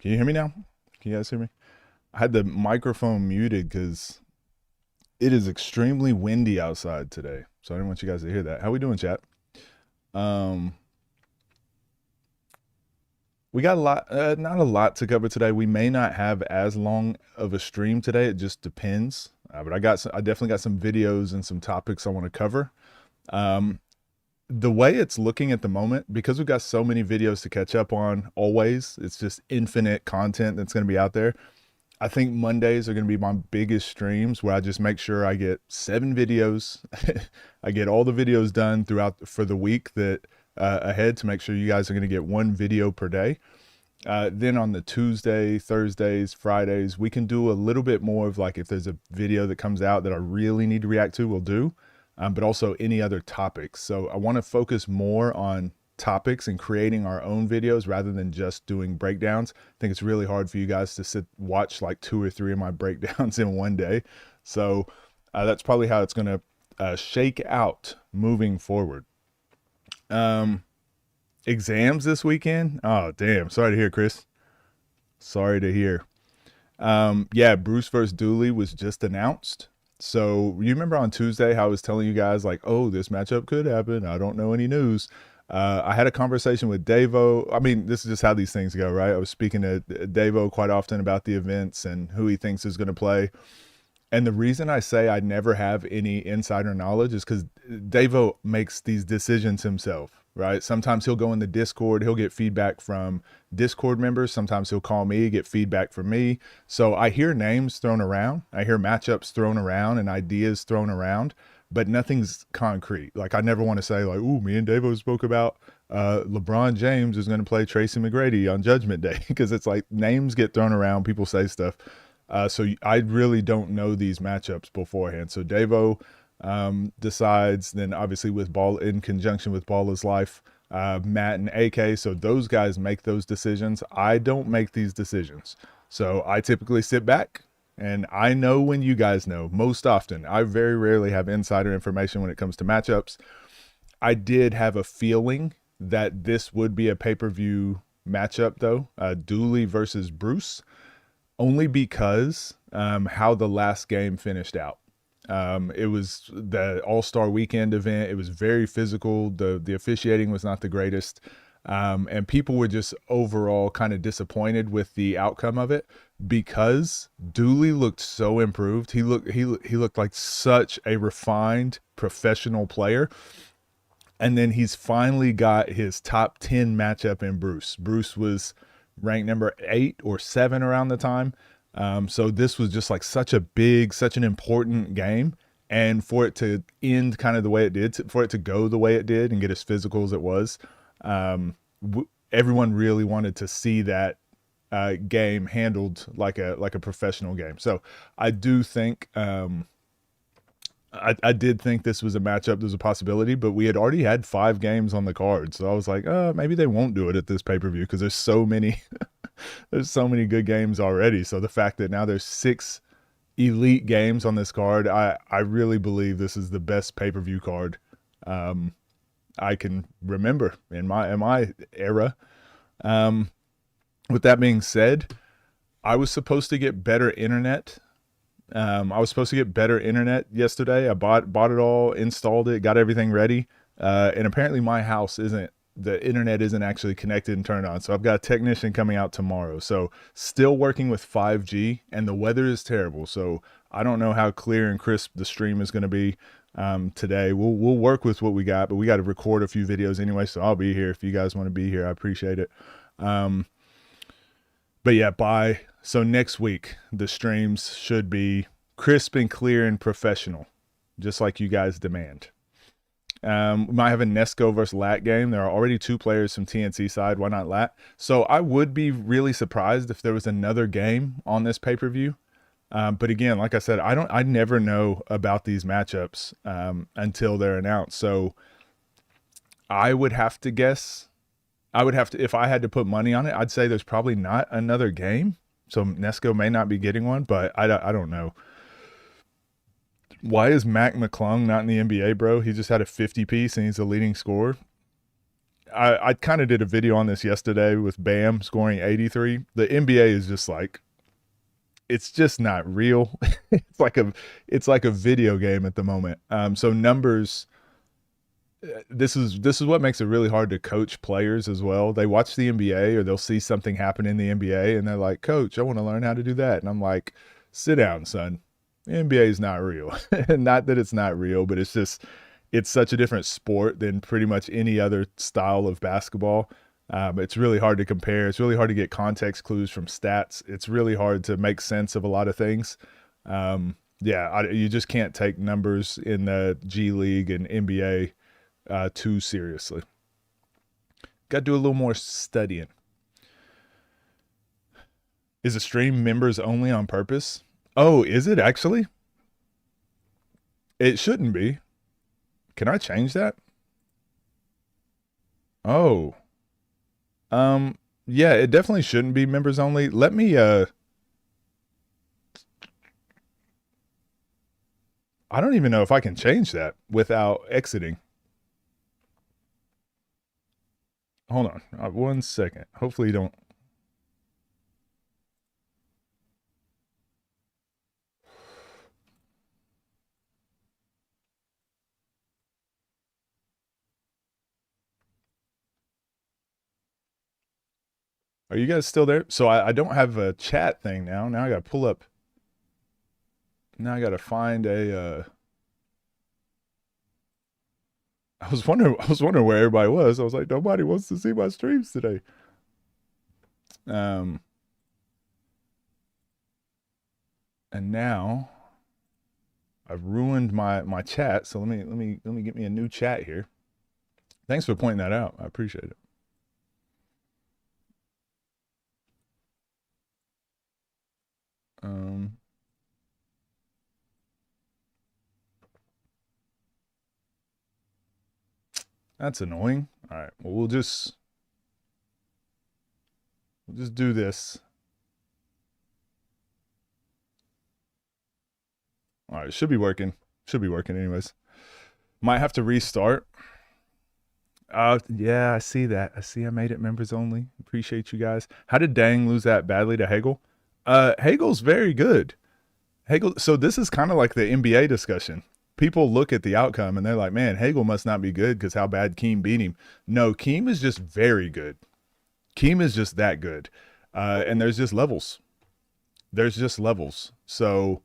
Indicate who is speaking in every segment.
Speaker 1: Can you hear me now? Can you guys hear me? I had the microphone muted because it is extremely windy outside today, so I didn't want you guys to hear that. How we doing, chat? Um, we got a lot, not a lot to cover today. We may not have as long of a stream today. It just depends. But I definitely got some videos and some topics I want to cover. Um, the way it's looking at the moment, because we've got so many videos to catch up on, always, it's just infinite content that's going to be out there. I think Mondays are going to be my biggest streams where I just make sure I get 7 videos. I get all the videos done throughout for the week that ahead to make sure you guys are going to get 1 video per day. Then on the Tuesday, Thursdays, Fridays, we can do a little bit more of like if there's a video that comes out that I really need to react to, we'll do. But also any other topics. So I want to focus more on topics and creating our own videos rather than just doing breakdowns. I think it's really hard for you guys to watch like 2 or 3 of my breakdowns in one day. So that's probably how it's going to shake out moving forward. Exams this weekend. Oh, damn. Sorry to hear, Chris. Sorry to hear. Yeah, Bruce versus Dooley was just announced. So you remember on Tuesday how I was telling you guys like, oh, this matchup could happen. I don't know any news. I had a conversation with Davo. I mean, this is just how these things go, right? I was speaking to Davo quite often about the events and who he thinks is going to play. And the reason I say I never have any insider knowledge is because Davo makes these decisions himself, right? Sometimes he'll go in the Discord, he'll get feedback from Discord members. Sometimes he'll call me, get feedback from me. So I hear names thrown around. I hear matchups thrown around and ideas thrown around, but nothing's concrete. Like I never want to say like, ooh, me and Davo spoke about LeBron James is going to play Tracy McGrady on Judgment Day because it's like names get thrown around, people say stuff. So I really don't know these matchups beforehand. So Davo decides, then obviously with Ball in conjunction with Ball is Life, Matt and AK. So those guys make those decisions. I don't make these decisions. So I typically sit back and I know when you guys know most often. I very rarely have insider information when it comes to matchups. I did have a feeling that this would be a pay-per-view matchup though, Dooley versus Bruce. Only because how the last game finished out. It was the All-Star Weekend event. It was very physical. The officiating was not the greatest. And people were just overall kind of disappointed with the outcome of it because Dooley looked so improved. He looked like such a refined professional player. And then he's finally got his top 10 matchup in Bruce. Bruce was ranked number 8 or 7 around the time. So this was just like such an important game. And for it to end kind of the way it did, for it to go the way it did and get as physical as it was, everyone really wanted to see that game handled like a professional game. So I do think, I did think this was a matchup. There's a possibility, but we had already had 5 games on the card. So I was like, maybe they won't do it at this pay-per-view because there's so many, there's so many good games already. So the fact that now there's 6 elite games on this card, I really believe this is the best pay-per-view card I can remember in my era. With that being said, I was supposed to get better internet. I was supposed to get better internet yesterday. I bought it all, installed it, got everything ready. And apparently my house the internet isn't actually connected and turned on. So I've got a technician coming out tomorrow. So still working with 5G and the weather is terrible. So I don't know how clear and crisp the stream is going to be today. We'll work with what we got, but we got to record a few videos anyway. So I'll be here if you guys want to be here. I appreciate it. But yeah, so next week, the streams should be crisp and clear and professional, just like you guys demand. We might have a Nesco versus Lat game. There are already 2 players from TNC side. Why not Lat? So I would be really surprised if there was another game on this pay-per-view. But again, like I said, I never know about these matchups until they're announced. So I would have to guess. If I had to put money on it, I'd say there's probably not another game. So Nesco may not be getting one, but I don't know. Why is Mac McClung not in the NBA, bro? He just had a 50 piece and he's the leading scorer. I kind of did a video on this yesterday with Bam scoring 83. The NBA is just like, it's just not real. It's like a video game at the moment. So numbers, this is what makes it really hard to coach players as well. They watch the NBA or they'll see something happen in the NBA and they're like, "Coach, I want to learn how to do that." And I'm like, "Sit down, son. The NBA is not real." Not that it's not real, but it's just it's such a different sport than pretty much any other style of basketball. It's really hard to compare. It's really hard to get context clues from stats. It's really hard to make sense of a lot of things. You just can't take numbers in the G League and NBA too seriously. Got to do a little more studying. Is a stream members only on purpose? Oh, is it actually? It shouldn't be. Can I change that? Oh, yeah, it definitely shouldn't be members only. Let me, I don't even know if I can change that without exiting. Hold on, 1 second. Hopefully you don't. Are you guys still there? So I don't have a chat thing now. Now I got to pull up. Now I got to find a. I was wondering where everybody was. I was like, nobody wants to see my streams today. Um, and now I've ruined my chat. So let me get me a new chat here. Thanks for pointing that out. I appreciate it. Um, that's annoying. All right. Well, we'll just do this. All right. Should be working. Should be working anyways. Might have to restart. Yeah, I see that. I see I made it members only. Appreciate you guys. How did Dang lose that badly to Hagel? Hagel's very good. Hagel, so this is kind of like the NBA discussion. People look at the outcome and they're like, man, Hagel must not be good because how bad Keem beat him. No, Keem is just very good. Keem is just that good. And there's just levels. There's just levels. So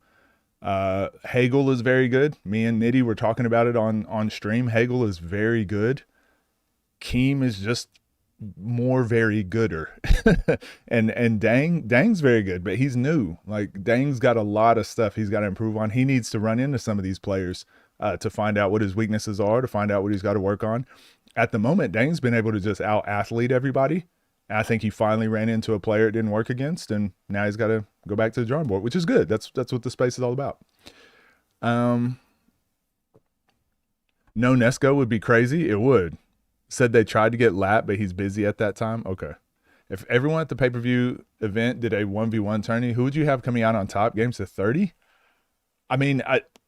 Speaker 1: Hagel is very good. Me and Nitty were talking about it on stream. Hagel is very good. Keem is just more very gooder. and Dang's very good, but he's new. Like Dang's got a lot of stuff he's got to improve on. He needs to run into some of these players to find out what his weaknesses are, to find out what he's got to work on. At the moment, Dang's been able to just out athlete everybody. And I think he finally ran into a player it didn't work against, and now he's got to go back to the drawing board, which is good. That's what the space is all about. No Nesco would be crazy. It would. Said they tried to get Lap, but he's busy at that time. Okay. If everyone at the pay-per-view event did a 1v1 tourney, who would you have coming out on top? Games to 30? I mean,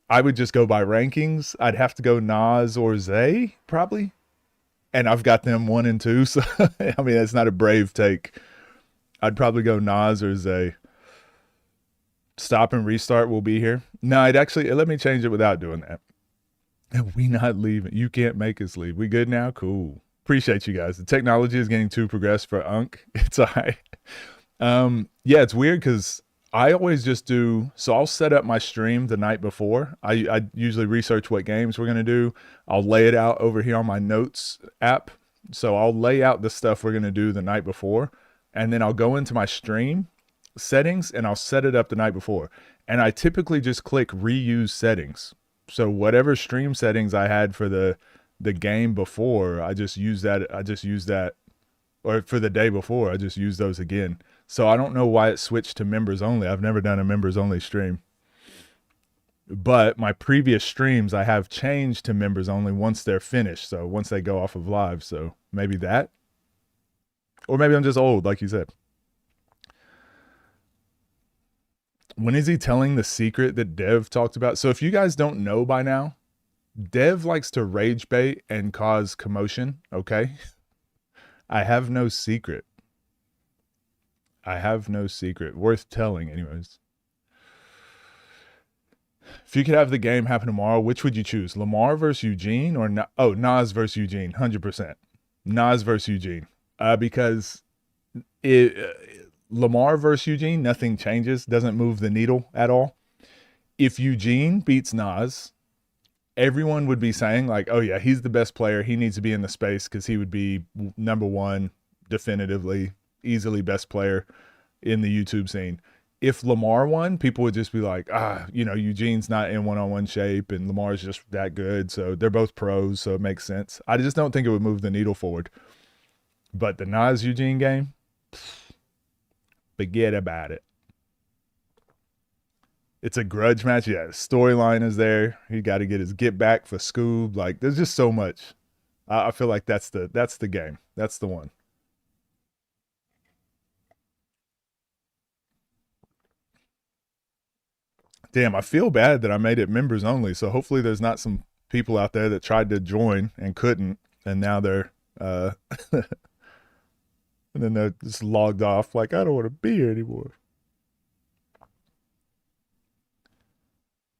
Speaker 1: I would just go by rankings. I'd have to go Nas or Zay, probably. And I've got them 1 and 2. So, I mean, that's not a brave take. I'd probably go Nas or Zay. Stop and restart will be here. No, I'd actually, let me change it without doing that. We not leaving. You can't make us leave. We good now? Cool. Appreciate you guys. The technology is getting too progressed for Unk. It's all right. Yeah, it's weird because I always just do, so I'll set up my stream the night before. I usually research what games we're going to do. I'll lay it out over here on my notes app. So I'll lay out the stuff we're going to do the night before. And then I'll go into my stream settings and I'll set it up the night before. And I typically just click reuse settings. So whatever stream settings I had for the game before, I just use that, or for the day before, I just use those again. So I don't know why it switched to members only. I've never done a members only stream. But my previous streams I have changed to members only once they're finished. So once they go off of live. So maybe that. Or maybe I'm just old, like you said. When is he telling the secret that Dev talked about? So if you guys don't know by now, Dev likes to rage bait and cause commotion, okay? I have no secret. I have no secret. Worth telling, anyways. If you could have the game happen tomorrow, which would you choose? Lamar versus Eugene or Nas versus Eugene? 100%. Nas versus Eugene. Because it, Lamar versus Eugene, nothing changes, doesn't move the needle at all. If Eugene beats Nas, everyone would be saying like, oh yeah, he's the best player. He needs to be in the space because he would be number one, definitively, easily best player in the YouTube scene. If Lamar won, people would just be like, Eugene's not in one-on-one shape and Lamar's just that good. So they're both pros, so it makes sense. I just don't think it would move the needle forward. But the Nas Eugene game, forget about it. It's a grudge match. Yeah, storyline is there. He got to get his get back for Scoob. Like, there's just so much. I feel like that's the game. That's the one. Damn, I feel bad that I made it members only. So hopefully there's not some people out there that tried to join and couldn't, and now they're and then they're just logged off. Like, I don't want to be here anymore.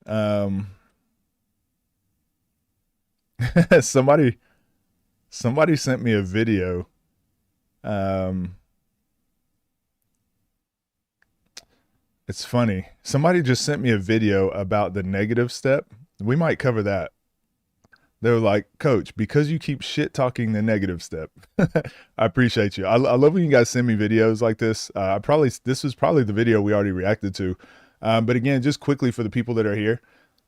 Speaker 1: Um, somebody somebody sent me a video. Um, it's funny. Somebody just sent me a video about the negative step. We might cover that. They were like, Coach, because you keep shit talking the negative step. I appreciate you. I love when you guys send me videos like this. This was probably the video we already reacted to. But again, just quickly for the people that are here,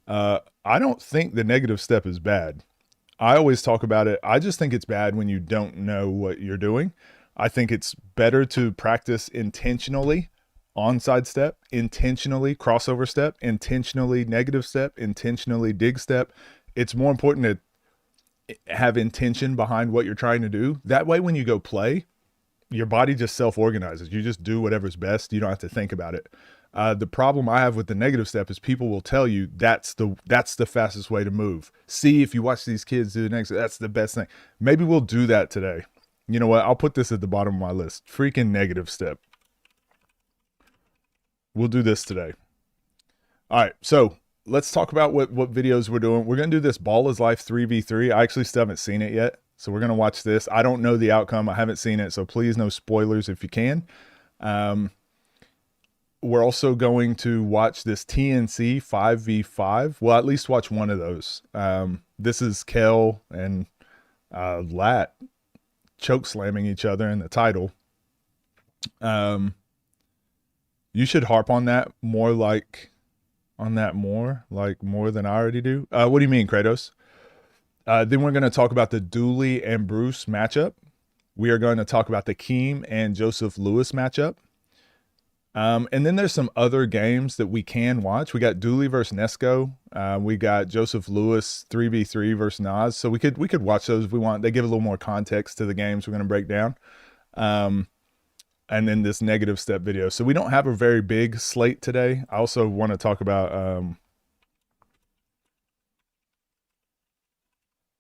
Speaker 1: I don't think the negative step is bad. I always talk about it. I just think it's bad when you don't know what you're doing. I think it's better to practice intentionally onside step, intentionally crossover step, intentionally negative step, intentionally dig step. It's more important to have intention behind what you're trying to do. That way, when you go play, your body just self-organizes. You just do whatever's best. You don't have to think about it. The problem I have with the negative step is people will tell you that's the fastest way to move. See, if you watch these kids do the next, that's the best thing. Maybe we'll do that today. You know what? I'll put this at the bottom of my list. Freaking negative step. We'll do this today. All right, so let's talk about what videos we're doing. We're going to do this Ball is Life 3v3. I actually still haven't seen it yet, so we're going to watch this. I don't know the outcome. I haven't seen it, so please no spoilers if you can. We're also going to watch this TNC 5v5. Well, at least watch one of those. This is Kel and Lat choke slamming each other in the title. You should harp on that more more than I already do. What do you mean, Kratos? Then we're going to talk about the Dooley and Bruce matchup. We are going to talk about the Keem and Joseph Lewis matchup. And then there's some other games that we can watch. We got Dooley versus Nesco. We got Joseph Lewis 3v3 versus Nas. So we could watch those if we want. They give a little more context to the games we're going to break down. And then this negative step video. So we don't have a very big slate today. I also want to talk about,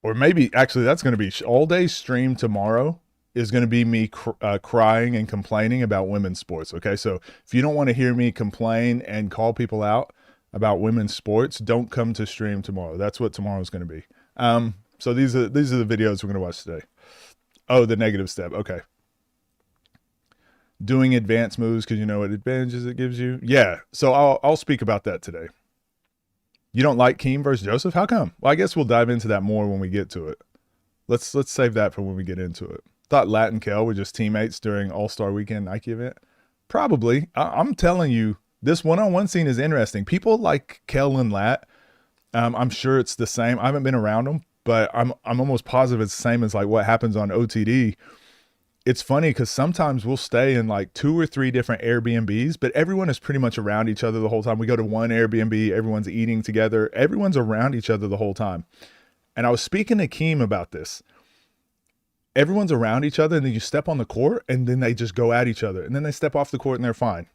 Speaker 1: or maybe actually that's going to be all day stream tomorrow is going to be me crying and complaining about women's sports. Okay. So if you don't want to hear me complain and call people out about women's sports, don't come to stream tomorrow. That's what tomorrow is going to be. So these are the videos we're going to watch today. Oh, the negative step. Okay. Doing advanced moves because you know what advantages it gives you. Yeah, so I'll speak about that today. You don't like Keem versus Joseph? How come? Well, I guess we'll dive into that more when we get to it. Let's save that for when we get into it. Thought Lat and Kel were just teammates during All-Star Weekend Nike event. Probably. I'm telling you, this one-on-one scene is interesting. People like Kel and Lat. I'm sure it's the same. I haven't been around them, but I'm almost positive it's the same as like what happens on OTD. It's funny because sometimes we'll stay in like 2 or 3 different Airbnbs, but everyone is pretty much around each other the whole time. We go to one Airbnb, everyone's eating together. Everyone's around each other the whole time. And I was speaking to Keem about this. everyone's around each other, and then you step on the court, and then they just go at each other, and then they step off the court, and they're fine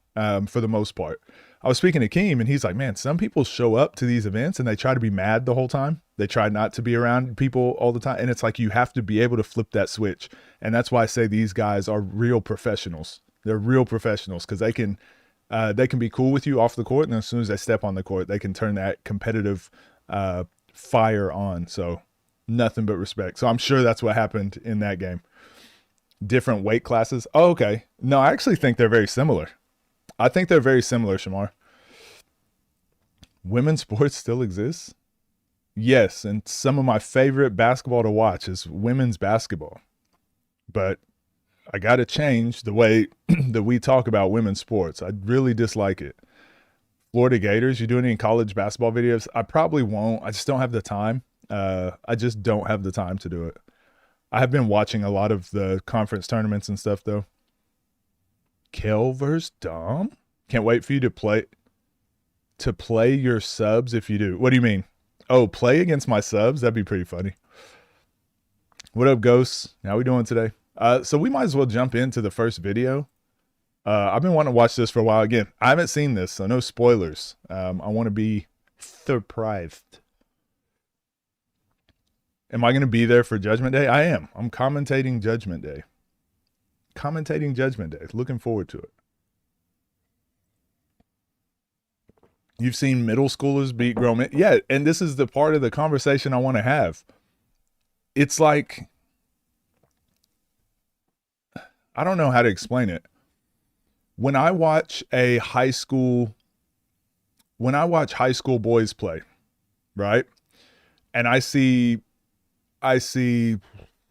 Speaker 1: for the most part. I was speaking to Keem, and he's like, man, some people show up to these events, and they try to be mad the whole time. They try not to be around people all the time, and it's like you have to be able to flip that switch, and that's why I say these guys are real professionals. They're real professionals because they can be cool with you off the court, and as soon as they step on the court, they can turn that competitive fire on. So nothing but respect. So I'm sure that's what happened in that game. Different weight classes. Oh, okay. No, I actually think they're very similar. I think they're very similar, Shamar. Women's sports still exists? Yes, and some of my favorite basketball to watch is women's basketball. But I got to change the way that we talk about women's sports. I really dislike it. Florida Gators, you doing any college basketball videos? I probably won't. I just don't have the time. I just don't have the time to do it. I have been watching a lot of the conference tournaments and stuff, though. Kel versus Dom? Can't wait for you to play your subs if you do. What do you mean? Oh, play against my subs? That'd be pretty funny. What up, Ghosts? How we doing today? So we might as well jump into the first video. I've been wanting to watch this for a while. Again, I haven't seen this, so no spoilers. I want to be surprised. Am I going to be there for Judgment Day? I am. I'm commentating Judgment Day. Looking forward to it. You've seen middle schoolers beat grown men. Yeah, and this is the part of the conversation I want to have. It's like, I don't know how to explain it. When I watch high school boys play, right? And I see,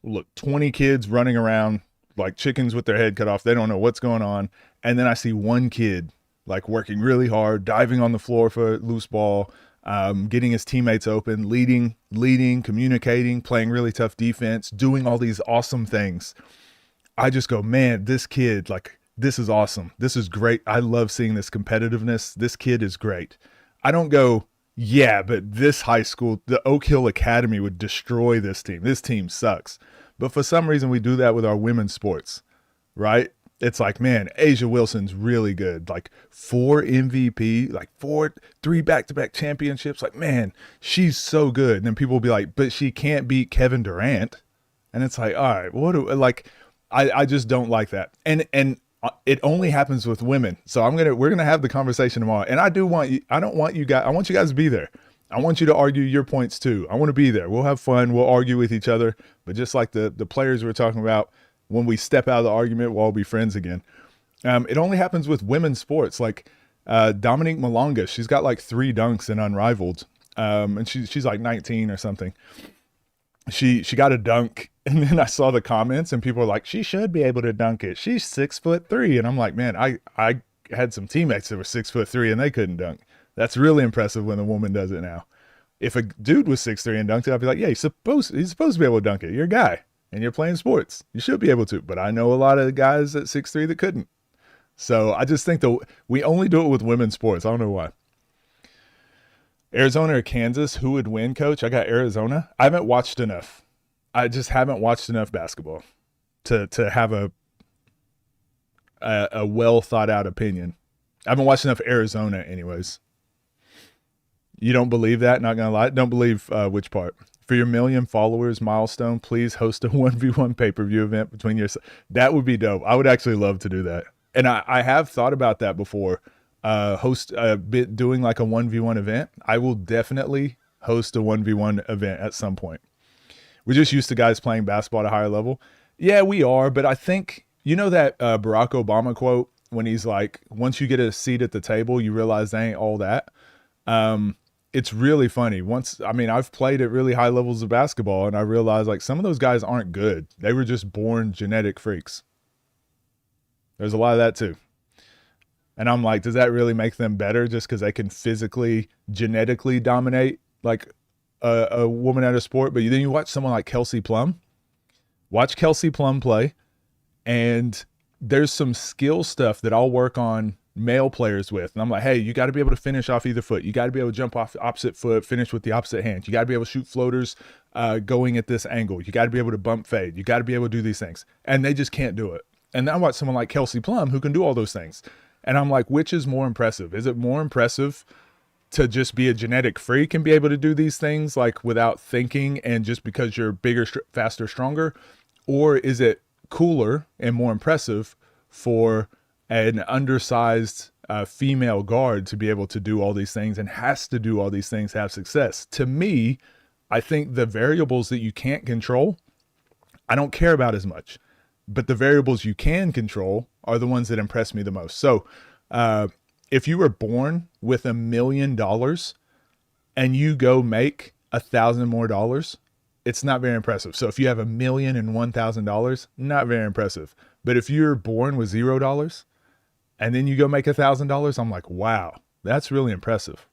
Speaker 1: look, 20 kids running around like chickens with their head cut off. They don't know what's going on. And then I see one kid like working really hard, diving on the floor for a loose ball, getting his teammates open, leading, communicating, playing really tough defense, doing all these awesome things. I just go, man, this kid, like, this is awesome. This is great. I love seeing this competitiveness. This kid is great. I don't go, yeah, but this high school, the Oak Hill Academy would destroy this team. This team sucks. But for some reason, we do that with our women's sports, right? It's like, man, Asia Wilson's really good. Like 4 MVP, like 3 back-to-back championships. Like, man, she's so good. And then people will be like, but she can't beat Kevin Durant. And it's like, all right, I just don't like that. And it only happens with women. So we're gonna have the conversation tomorrow. And I want you guys to be there. I want you to argue your points too. I want to be there. We'll have fun. We'll argue with each other. But just like the players we're talking about, when we step out of the argument, we'll all be friends again. It only happens with women's sports. Like Dominique Malonga, she's got like 3 dunks in Unrivaled. And she's like 19 or something. She got a dunk, and then I saw the comments, and people were like, she should be able to dunk it. She's 6'3", and I'm like, man, I had some teammates that were 6'3", and they couldn't dunk. That's really impressive when a woman does it now. If a dude was 6'3" and dunked it, I'd be like, yeah, he's supposed to be able to dunk it. You're a guy, and you're playing sports. You should be able to. But I know a lot of guys at 6'3" that couldn't. So I just think we only do it with women's sports. I don't know why. Arizona or Kansas, who would win, Coach? I got Arizona. I haven't watched enough. I just haven't watched enough basketball to have a well thought out opinion. I haven't watched enough Arizona anyways. You don't believe that? Not gonna lie. Don't believe which part? For your 1 million followers milestone, please host a 1v1 pay-per-view event between your. That would be dope. I would actually love to do that. And I have thought about that before. Doing like a 1v1 event. I will definitely host a 1v1 event at some point. We're just used to guys playing basketball at a higher level. Yeah, we are. But I think, you know that Barack Obama quote when he's like, once you get a seat at the table, you realize they ain't all that. It's really funny. I've played at really high levels of basketball, and I realized like some of those guys aren't good. They were just born genetic freaks. There's a lot of that too. And I'm like, does that really make them better just because they can physically, genetically dominate like a woman at a sport? But then you watch someone like Kelsey Plum. Watch Kelsey Plum play, and there's some skill stuff that I'll work on male players with. And I'm like, hey, you got to be able to finish off either foot. You got to be able to jump off the opposite foot, finish with the opposite hand. You got to be able to shoot floaters going at this angle. You got to be able to bump fade. You got to be able to do these things. And they just can't do it. And then I watch someone like Kelsey Plum who can do all those things. And I'm like, which is more impressive? Is it more impressive to just be a genetic freak and be able to do these things like without thinking and just because you're bigger, faster, stronger? Or is it cooler and more impressive for an undersized female guard to be able to do all these things and has to do all these things to have success? To me, I think the variables that you can't control, I don't care about as much. But the variables you can control are the ones that impress me the most. So if you were born with $1 million and you go make $1,000 more, it's not very impressive. So if you have $1,001,000, not very impressive. But if you're born with $0 and then you go make $1,000, I'm like, wow, that's really impressive.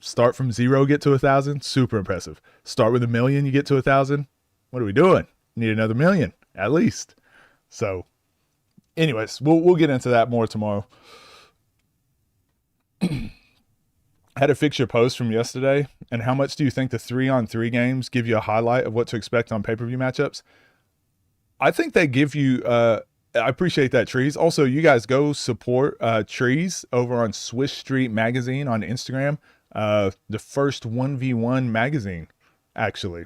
Speaker 1: Start from 0, get to 1,000, super impressive. Start with $1 million, you get to 1,000. What are we doing? Need another $1 million at least. So anyways, we'll get into that more tomorrow. I had a fixture post from yesterday. And how much do you think the 3-on-3 games give you a highlight of what to expect on pay-per-view matchups? I think they give you, I appreciate that, Trees. Also, you guys go support Trees over on Swiss Street Magazine on Instagram. The first 1v1 magazine, actually.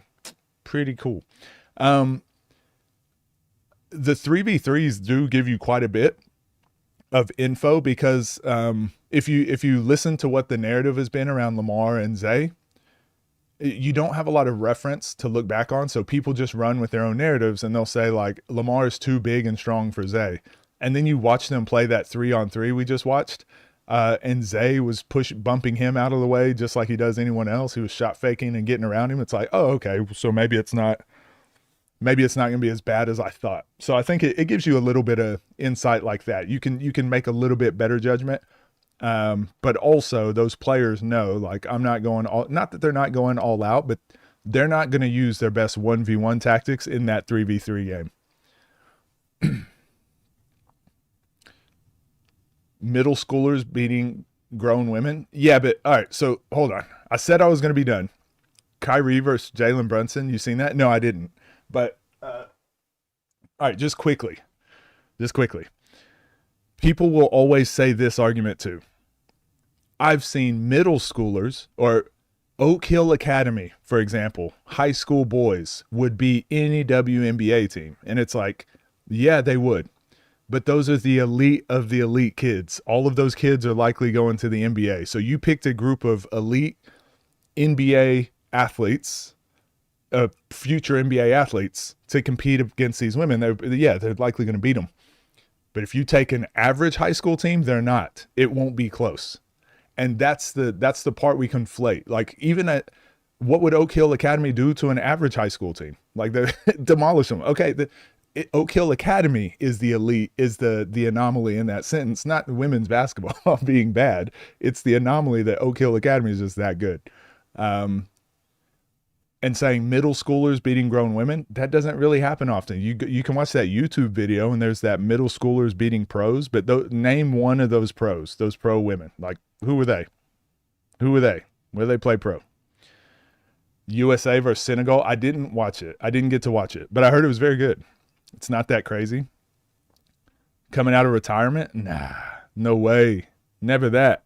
Speaker 1: Pretty cool. The 3v3s do give you quite a bit of info because if you listen to what the narrative has been around Lamar and Zay, you don't have a lot of reference to look back on. So people just run with their own narratives and they'll say like Lamar is too big and strong for Zay. And then you watch them play that 3-on-3 we just watched. And Zay was bumping him out of the way just like he does anyone else. He was shot faking and getting around him. It's like, oh, okay. So maybe it's not going to be as bad as I thought. So I think it gives you a little bit of insight like that. You can make a little bit better judgment. But also those players know, like, I'm not going not that they're not going all out, but they're not going to use their best 1v1 tactics in that 3v3 game. Middle schoolers beating grown women. Yeah, but all right. So hold on. I said I was going to be done. Kyrie versus Jalen Brunson. You seen that? No, I didn't. But, all right, just quickly. People will always say this argument too. I've seen middle schoolers or Oak Hill Academy, for example, high school boys would be any WNBA team. And it's like, yeah, they would. But those are the elite of the elite kids. All of those kids are likely going to the NBA. So you picked a group of elite NBA athletes, future NBA athletes, to compete against these women. They're likely going to beat them. But if you take an average high school team, they're not. It won't be close. And that's the part we conflate. Like, even what would Oak Hill Academy do to an average high school team? Like, they demolish them. Okay, Oak Hill Academy is the elite, is the anomaly in that sentence, not women's basketball being bad. It's the anomaly that Oak Hill Academy is just that good. And saying middle schoolers beating grown women, that doesn't really happen often. You can watch that YouTube video and there's that middle schoolers beating pros, but name one of those pros, those pro women. Like, who were they? Where do they play pro? USA versus Senegal. I didn't watch it. I didn't get to watch it, but I heard it was very good. It's not that crazy. Coming out of retirement? Nah, no way. Never that.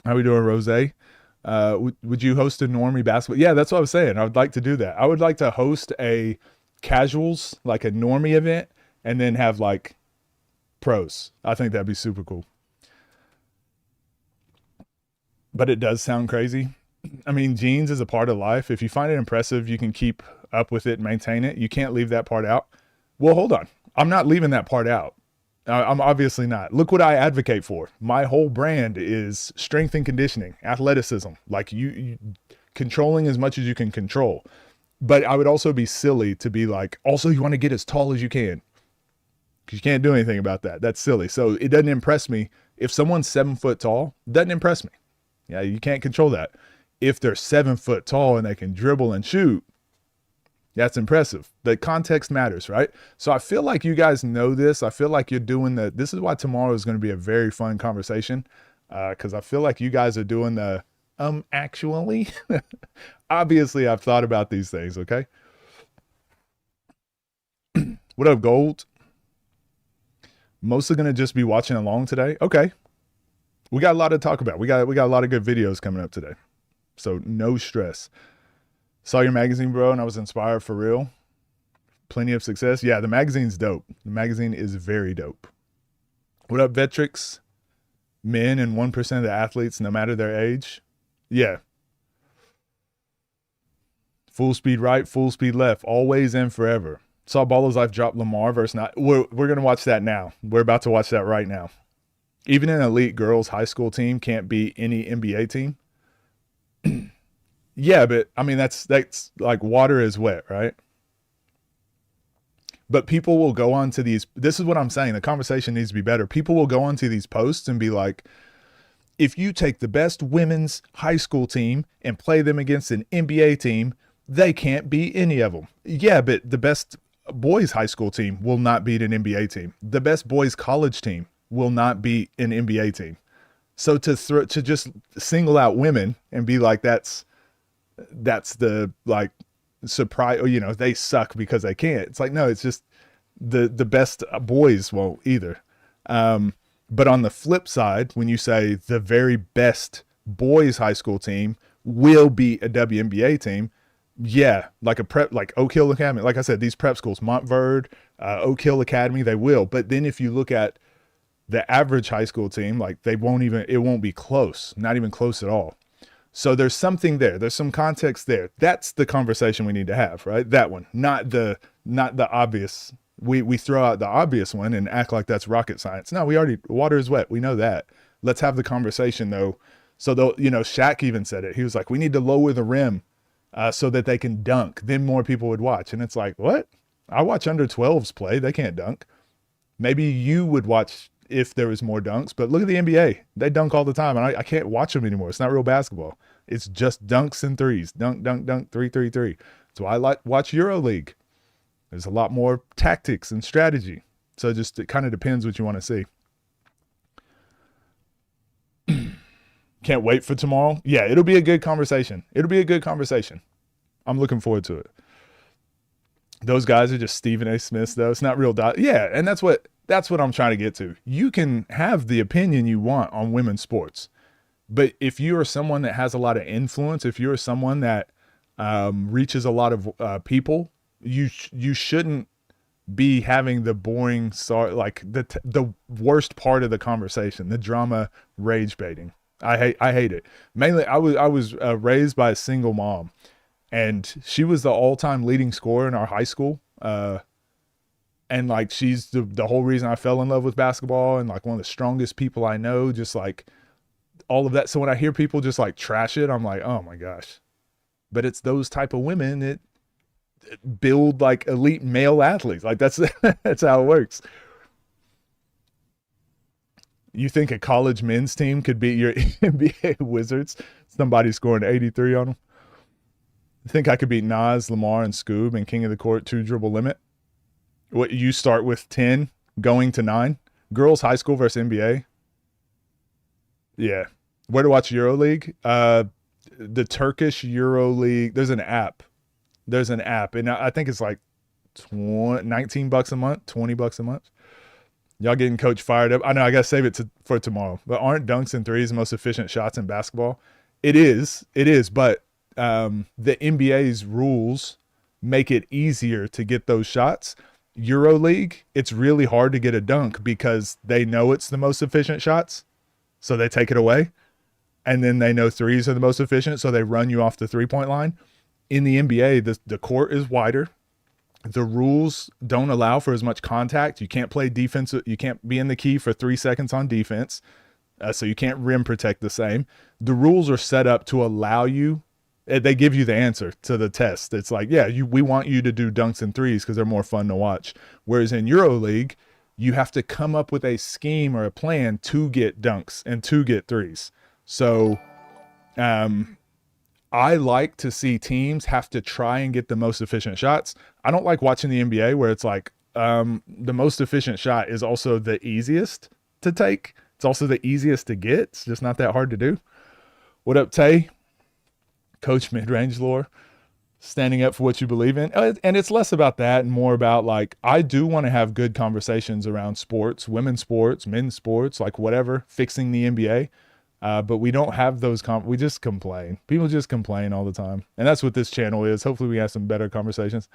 Speaker 1: How we doing, Rose? Would you host a normie basketball? Yeah, that's what I was saying. I would like to do that. I would like to host a casuals, like a normie event, and then have like pros. I think that'd be super cool. But it does sound crazy. I mean, genes is a part of life. If you find it impressive, you can keep up with it and maintain it. You can't leave that part out. Well, hold on. I'm not leaving that part out. I'm obviously not. Look what I advocate for. My whole brand is strength and conditioning, athleticism, like you controlling as much as you can control. But I would also be silly to be like, also you want to get as tall as you can. Because you can't do anything about that. That's silly. So it doesn't impress me. If someone's 7 foot tall, it doesn't impress me. Yeah, you can't control that. If they're 7 foot tall and they can dribble and shoot, That's impressive. The context matters, right? So I feel like you guys know this. I feel like you're doing the, this is why tomorrow is going to be a very fun conversation. Cause I feel like you guys are doing the, actually, obviously I've thought about these things. Okay. What up, Gold? Mostly going to just be watching along today. Okay. We got a lot to talk about. We got a lot of good videos coming up today. So no stress. Saw your magazine, bro, and I was inspired for real. Plenty of success. Yeah, the magazine's dope. The magazine is very dope. What up, Vetrix? Men and 1% of the athletes, no matter their age. Yeah. Full speed right, full speed left, always and forever. Saw Ballo's Life drop Lamar versus not. We're going to watch that now. We're about to watch that right now. Even an elite girls high school team can't beat any NBA team. Yeah, but I mean, that's like water is wet, right? But people will go on to these. This is what I'm saying. The conversation needs to be better. People will go onto these posts and be like, if you take the best women's high school team and play them against an NBA team, they can't beat any of them. Yeah, but the best boys high school team will not beat an NBA team. The best boys college team will not beat an NBA team. So to just single out women and be like, that's the like surprise, or, you know, they suck because they can't. It's like, no, it's just the best boys won't either. But on the flip side, when you say the very best boys high school team will beat a WNBA team, yeah, like a prep, like Oak Hill Academy. Like I said, these prep schools, Montverde, Oak Hill Academy, they will. But then if you look at the average high school team, like they won't even, it won't be close, not even close at all. So there's something there. There's some context there. That's the conversation we need to have, right? That one, not the obvious. We throw out the obvious one and act like that's rocket science. No, we already, water is wet. We know that. Let's have the conversation though. So though, you know, Shaq even said it. He was like, we need to lower the rim so that they can dunk. Then more people would watch. And it's like, what? I watch under 12s play. They can't dunk. Maybe you would watch if there was more dunks, but look at the NBA. They dunk all the time, and I can't watch them anymore. It's not real basketball. It's just dunks and threes. Dunk, dunk, dunk, three, three, three. So I like watch EuroLeague. There's a lot more tactics and strategy. So just it kind of depends what you want to see. Can't wait for tomorrow. Yeah, it'll be a good conversation. It'll be a good conversation. I'm looking forward to it. Those guys are just Stephen A. Smiths, though. It's not real. Yeah, and that's what I'm trying to get to. You can have the opinion you want on women's sports, but if you are someone that has a lot of influence, if you're someone that reaches a lot of people, you shouldn't be having the boring like the worst part of the conversation, the drama, rage baiting. I hate it. Mainly, I was raised by a single mom, and she was the all-time leading scorer in our high school. And like, she's the whole reason I fell in love with basketball, and like one of the strongest people I know, just like all of that. So when I hear people just like trash it, I'm like, oh my gosh. But it's those type of women that build like elite male athletes. Like that's how it works. You think a college men's team could beat your NBA Wizards? Somebody scoring 83 on them. I think I could beat Nas, Lamar, and Scoob and King of the Court 2 dribble limit. What, you start with 10 going to 9? Girls high school versus NBA. Yeah. Where to watch EuroLeague? The Turkish EuroLeague. There's an app. And I think it's like $19 a month, $20 a month. Y'all getting coach fired up. I know I got to save it for tomorrow. But aren't dunks and threes the most efficient shots in basketball? It is. But the NBA's rules make it easier to get those shots. EuroLeague, it's really hard to get a dunk because they know it's the most efficient shots. So they take it away. And then they know threes are the most efficient. So they run you off the 3-point line. In the NBA, the court is wider. The rules don't allow for as much contact. You can't play defense. You can't be in the key for 3 seconds on defense. So you can't rim protect the same. The rules are set up to allow you. They give you the answer to the test. It's like, yeah, we want you to do dunks and threes because they're more fun to watch. Whereas in EuroLeague, you have to come up with a scheme or a plan to get dunks and to get threes. So I like to see teams have to try and get the most efficient shots. I don't like watching the NBA where it's like the most efficient shot is also the easiest to take. It's also the easiest to get. It's just not that hard to do. What up, Tay? Coach Midrange Lore, standing up for what you believe in. And it's less about that and more about like, I do want to have good conversations around sports, women's sports, men's sports, like whatever, fixing the NBA. But we don't have those. We just complain. People just complain all the time. And that's what this channel is. Hopefully we have some better conversations.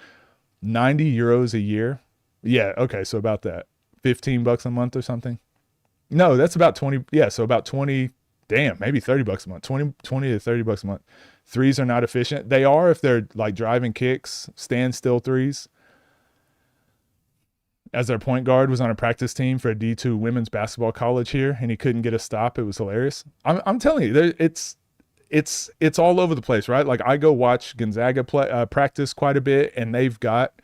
Speaker 1: 90 euros a year. Yeah. Okay. So about that. $15 a month or something. No, that's about 20. Yeah. So about 20, damn, maybe $30 a month, 20 to $30 a month. Threes are not efficient. They are if they're like driving kicks, standstill threes. As our point guard was on a practice team for a D2 women's basketball college here, and he couldn't get a stop. It was hilarious. I'm telling you, it's all over the place, right? Like I go watch Gonzaga practice quite a bit, and they've got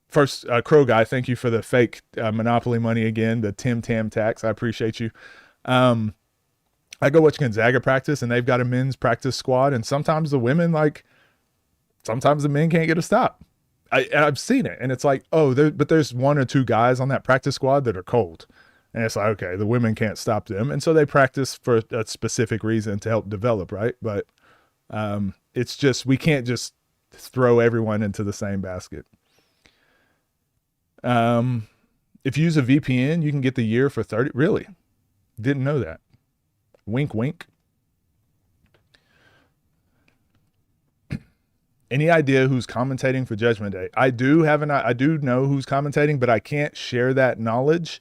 Speaker 1: first Crow guy. Thank you for the fake Monopoly money again. The Tim Tam tax. I appreciate you. I go watch Gonzaga practice, and they've got a men's practice squad, and sometimes the women sometimes the men can't get a stop. I've seen it, and it's like, oh, but there's one or two guys on that practice squad that are cold, and it's like, okay, the women can't stop them, and so they practice for a specific reason to help develop, right? But it's just we can't just throw everyone into the same basket. If you use a VPN, you can get the year for 30. Really? Didn't know that. Wink, wink. Any idea who's commentating for Judgment Day? I do know who's commentating, but I can't share that knowledge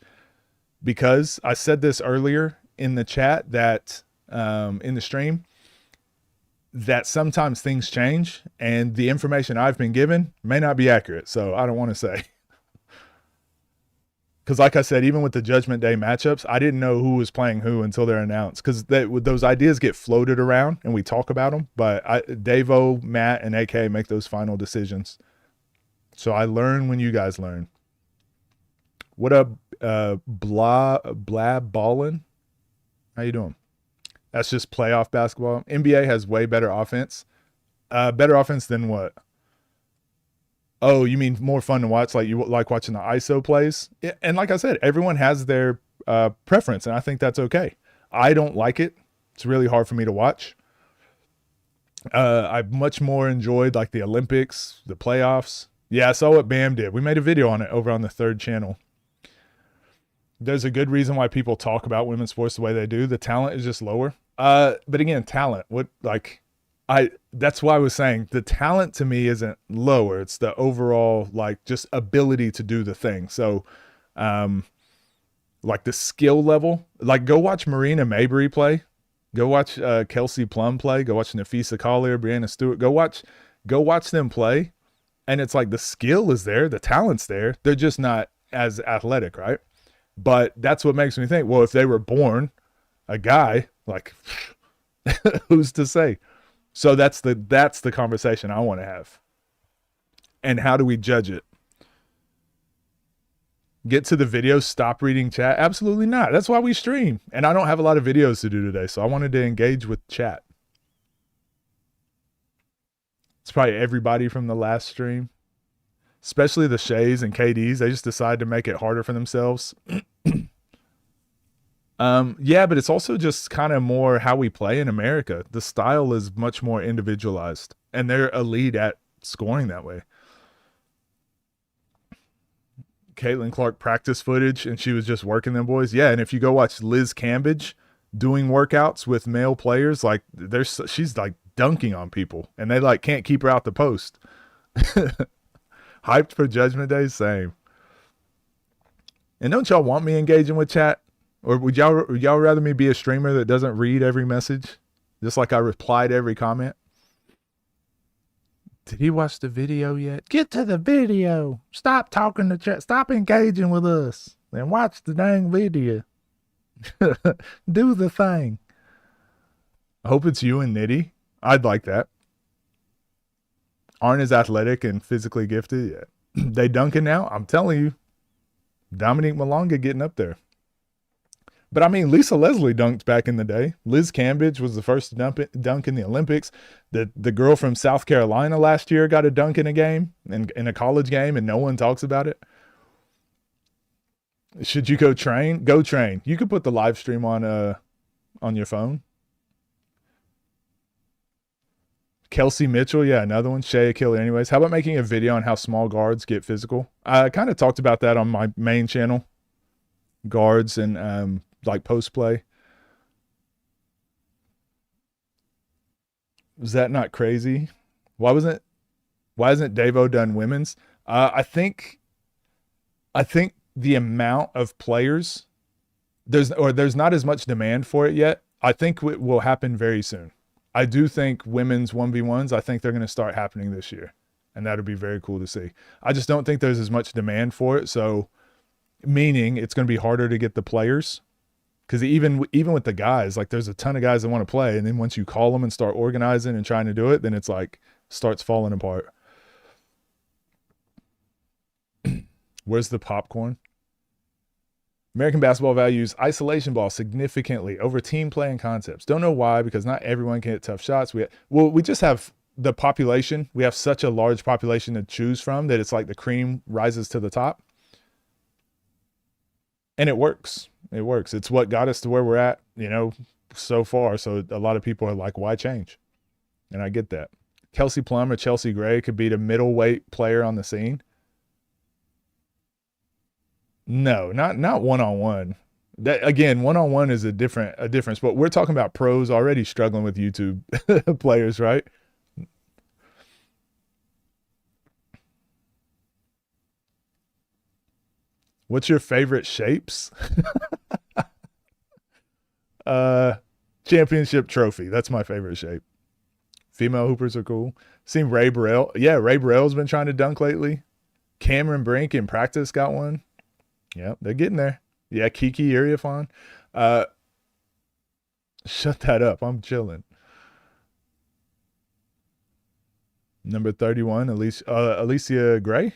Speaker 1: because I said this earlier in the chat that in the stream that sometimes things change and the information I've been given may not be accurate. So I don't want to say. Because like I said, even with the Judgment Day matchups, I didn't know who was playing who until they're announced. Because those ideas get floated around and we talk about them. But Davo, Matt, and AK make those final decisions. So I learn when you guys learn. What up, Blab Ballin? How you doing? That's just playoff basketball. NBA has way better offense. Better offense than what? Oh, you mean more fun to watch? Like you like watching the ISO plays? Yeah, and like I said, everyone has their preference, and I think that's okay. I don't like it. It's really hard for me to watch. I much more enjoyed like the Olympics, the playoffs. Yeah, I saw what Bam did. We made a video on it over on the 3rd channel. There's a good reason why people talk about women's sports the way they do. The talent is just lower. But again, talent. That's why I was saying the talent to me isn't lower. It's the overall like just ability to do the thing. So, like the skill level. Like go watch Marina Mabry play. Go watch Kelsey Plum play. Go watch Nafisa Collier, Brianna Stewart. Go watch them play. And it's like the skill is there, the talent's there. They're just not as athletic, right? But that's what makes me think, well, if they were born a guy, like who's to say? So that's the conversation I want to have. And how do we judge it? Get to the video, stop reading chat? Absolutely not. That's why we stream. And I don't have a lot of videos to do today, so I wanted to engage with chat. It's probably everybody from the last stream. Especially the Shays and KDs. They just decide to make it harder for themselves. Yeah, but it's also just kind of more how we play in America. The style is much more individualized. And they're elite at scoring that way. Caitlin Clark practice footage, and she was just working them boys. Yeah, and if you go watch Liz Cambage doing workouts with male players, like she's like dunking on people, and they like can't keep her out the post. Hyped for Judgment Day, same. And don't y'all want me engaging with chat? Or would y'all rather me be a streamer that doesn't read every message? Just like I reply to every comment? Did he watch the video yet? Get to the video. Stop talking to chat. Stop engaging with us. And watch the dang video. Do the thing. I hope it's you and Nitty. I'd like that. Aren't as athletic and physically gifted yet. They dunking now? I'm telling you. Dominique Malonga getting up there. But I mean, Lisa Leslie dunked back in the day. Liz Cambridge was the first to dunk in the Olympics. The girl from South Carolina last year got a dunk in a game, in a college game, and no one talks about it. Should you go train? Go train. You could put the live stream on your phone. Kelsey Mitchell, yeah, another one. Shea Killer, anyways. How about making a video on how small guards get physical? I kind of talked about that on my main channel. Guards and like post play. Was that not crazy? Why wasn't Why hasn't Davo done women's? I think the amount of players there's not as much demand for it yet. I think it will happen very soon. I do think women's 1v1s, I think they're going to start happening this year. And that'll be very cool to see. I just don't think there's as much demand for it. So meaning it's going to be harder to get the players. Because even with the guys, like there's a ton of guys that want to play. And then once you call them and start organizing and trying to do it, then it's like starts falling apart. Where's the popcorn? American basketball values isolation ball significantly over team play and concepts. Don't know why, because not everyone can hit tough shots. We just have the population. We have such a large population to choose from that it's like the cream rises to the top. And it works. It works. It's what got us to where we're at, so far. So a lot of people are like, why change? And I get that. Kelsey Plum or Chelsea Gray could be the middleweight player on the scene. No, not one-on-one. That again, one-on-one is a difference. But we're talking about pros already struggling with YouTube players, right? What's your favorite shapes? uh Championship trophy. That's my favorite shape. Female hoopers are cool. Seen Ray Burrell. Yeah, Ray Burrell's been trying to dunk lately. Cameron Brink in practice got one. Yep, they're getting there. Yeah, Kiki Iriafon. Shut that up. I'm chilling. Number 31, Alicia Gray.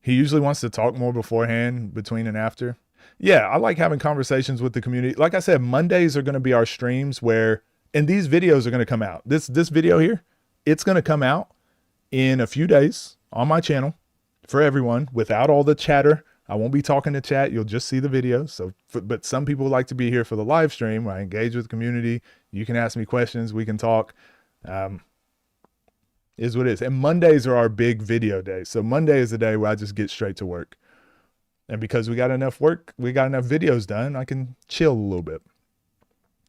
Speaker 1: He usually wants to talk more beforehand, between and after. Yeah, I like having conversations with the community. Like I said, Mondays are going to be our streams and these videos are going to come out. This video here, it's going to come out in a few days on my channel for everyone without all the chatter. I won't be talking to chat. You'll just see the video. But some people like to be here for the live stream where I engage with the community. You can ask me questions. We can talk. Is what it is. And Mondays are our big video days. So Monday is the day where I just get straight to work. And because we got enough videos done, I can chill a little bit.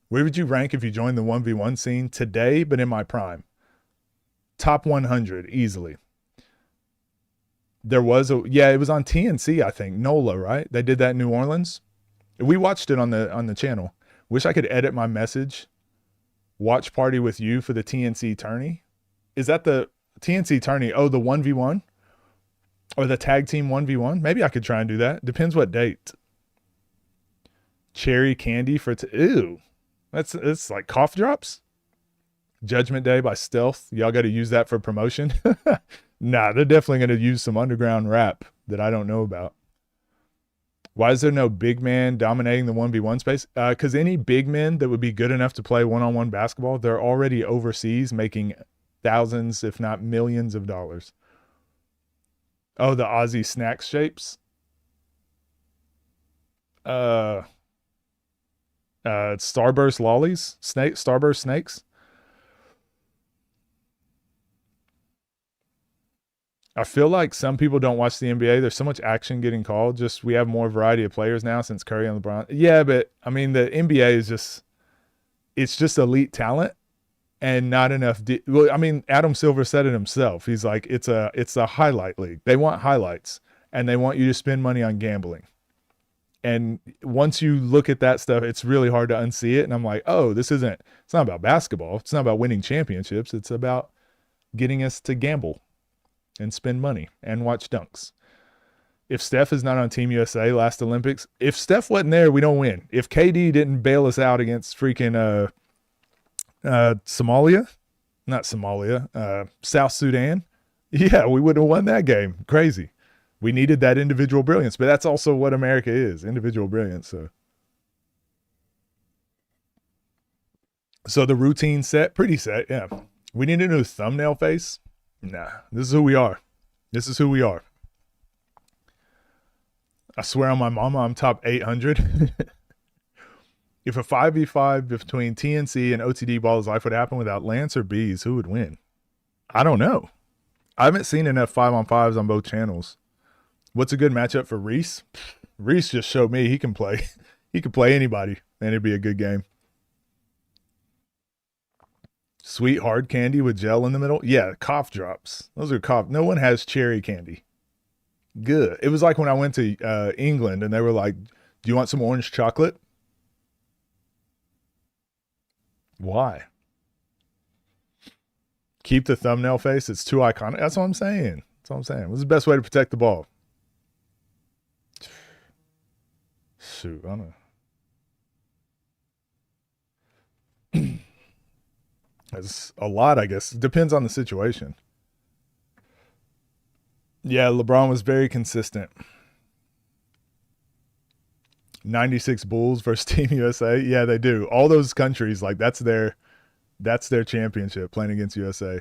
Speaker 1: Where would you rank if you joined the 1v1 scene today, but in my prime? Top 100, easily. It was on TNC, I think. NOLA, right? They did that in New Orleans. We watched it on the channel. Wish I could edit my message. Watch party with you for the TNC tourney. Is that the TNC tourney? Oh, the 1v1? Or the tag team 1v1? Maybe I could try and do that. Depends what date. Cherry candy for... Ew. It's like cough drops? Judgment Day by Stealth. Y'all got to use that for promotion? Nah, they're definitely going to use some underground rap that I don't know about. Why is there no big man dominating the 1v1 space? Because any big men that would be good enough to play one-on-one basketball, they're already overseas making thousands, if not millions of dollars. Oh, the Aussie snacks shapes. Starburst lollies, Starburst snakes. I feel like some people don't watch the NBA. There's so much action getting called. Just we have more variety of players now since Curry and LeBron. Yeah, but I mean the NBA is it's just elite talent and not enough. Well, I mean Adam Silver said it himself. He's like it's a highlight league. They want highlights and they want you to spend money on gambling. And once you look at that stuff, it's really hard to unsee it. And I'm like, oh, it's not about basketball. It's not about winning championships. It's about getting us to gamble and spend money and watch dunks. If Steph is not on Team USA last Olympics, if Steph wasn't there, we don't win. If KD didn't bail us out against freaking South Sudan, yeah, we would have won that game. Crazy. We needed that individual brilliance, but that's also what America is, individual brilliance. So the routine set, pretty set, yeah. We need a new thumbnail face. Nah, this is who we are. This is who we are. I swear on my mama, I'm top 800. If a 5v5 between TNC and OTD Ball's Life would happen without Lance or Bees, who would win? I don't know. I haven't seen enough 5-on-5s on both channels. What's a good matchup for Reese? Reese just showed me he can play. He can play anybody, and it'd be a good game. Sweet hard candy with gel in the middle? Yeah, cough drops. Those are cough. No one has cherry candy. Good. It was like when I went to England, and they were like, do you want some orange chocolate? Why? Keep the thumbnail face. It's too iconic. That's what I'm saying. What's the best way to protect the ball? Shoot, I don't know. That's a lot, I guess. Depends on the situation. Yeah, LeBron was very consistent. 96 Bulls versus Team USA. Yeah, they do. All those countries, like that's their championship, playing against USA.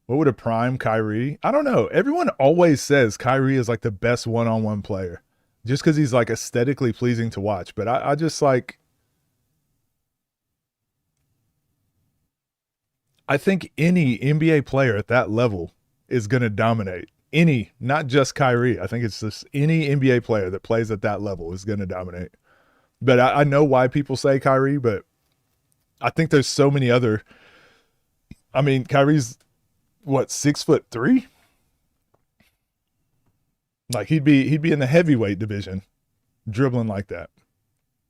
Speaker 1: What would a prime Kyrie? I don't know. Everyone always says Kyrie is like the best one-on-one player just because he's like aesthetically pleasing to watch. But I just like, I think any NBA player at that level is going to dominate. Any, not just Kyrie. I think it's just any NBA player that plays at that level is going to dominate. But I know why people say Kyrie, but I think there's so many other. I mean, Kyrie's what, 6'3"? Like he'd be in the heavyweight division, dribbling like that.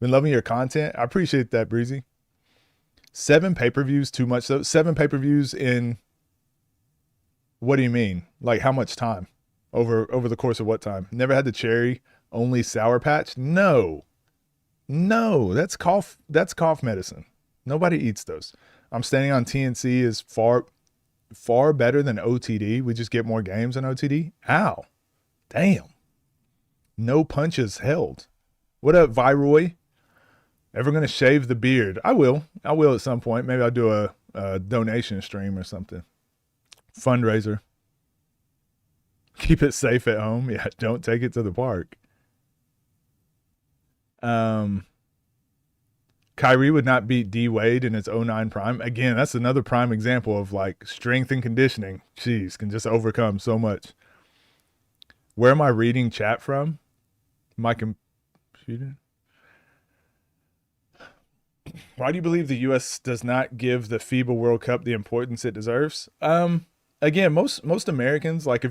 Speaker 1: Been loving your content. I appreciate that, Breezy. 7 pay-per-views, too much though. 7 pay-per-views in. What do you mean? Like how much time? Over the course of what time? Never had the cherry, only Sour Patch? No, that's cough medicine. Nobody eats those. I'm standing on TNC is far better than OTD. We just get more games on OTD. Ow. Damn. No punches held. What up, Viroy? Ever gonna shave the beard? I will at some point. Maybe I'll do a donation stream or something. Fundraiser. Keep it safe at home. Yeah, don't take it to the park. Kyrie would not beat D Wade in its 09 prime. Again, that's another prime example of like strength and conditioning. Jeez, can just overcome so much. Where am I reading chat from? My computer. Why do you believe the U.S. does not give the FIBA World Cup the importance it deserves? Again, most Americans, like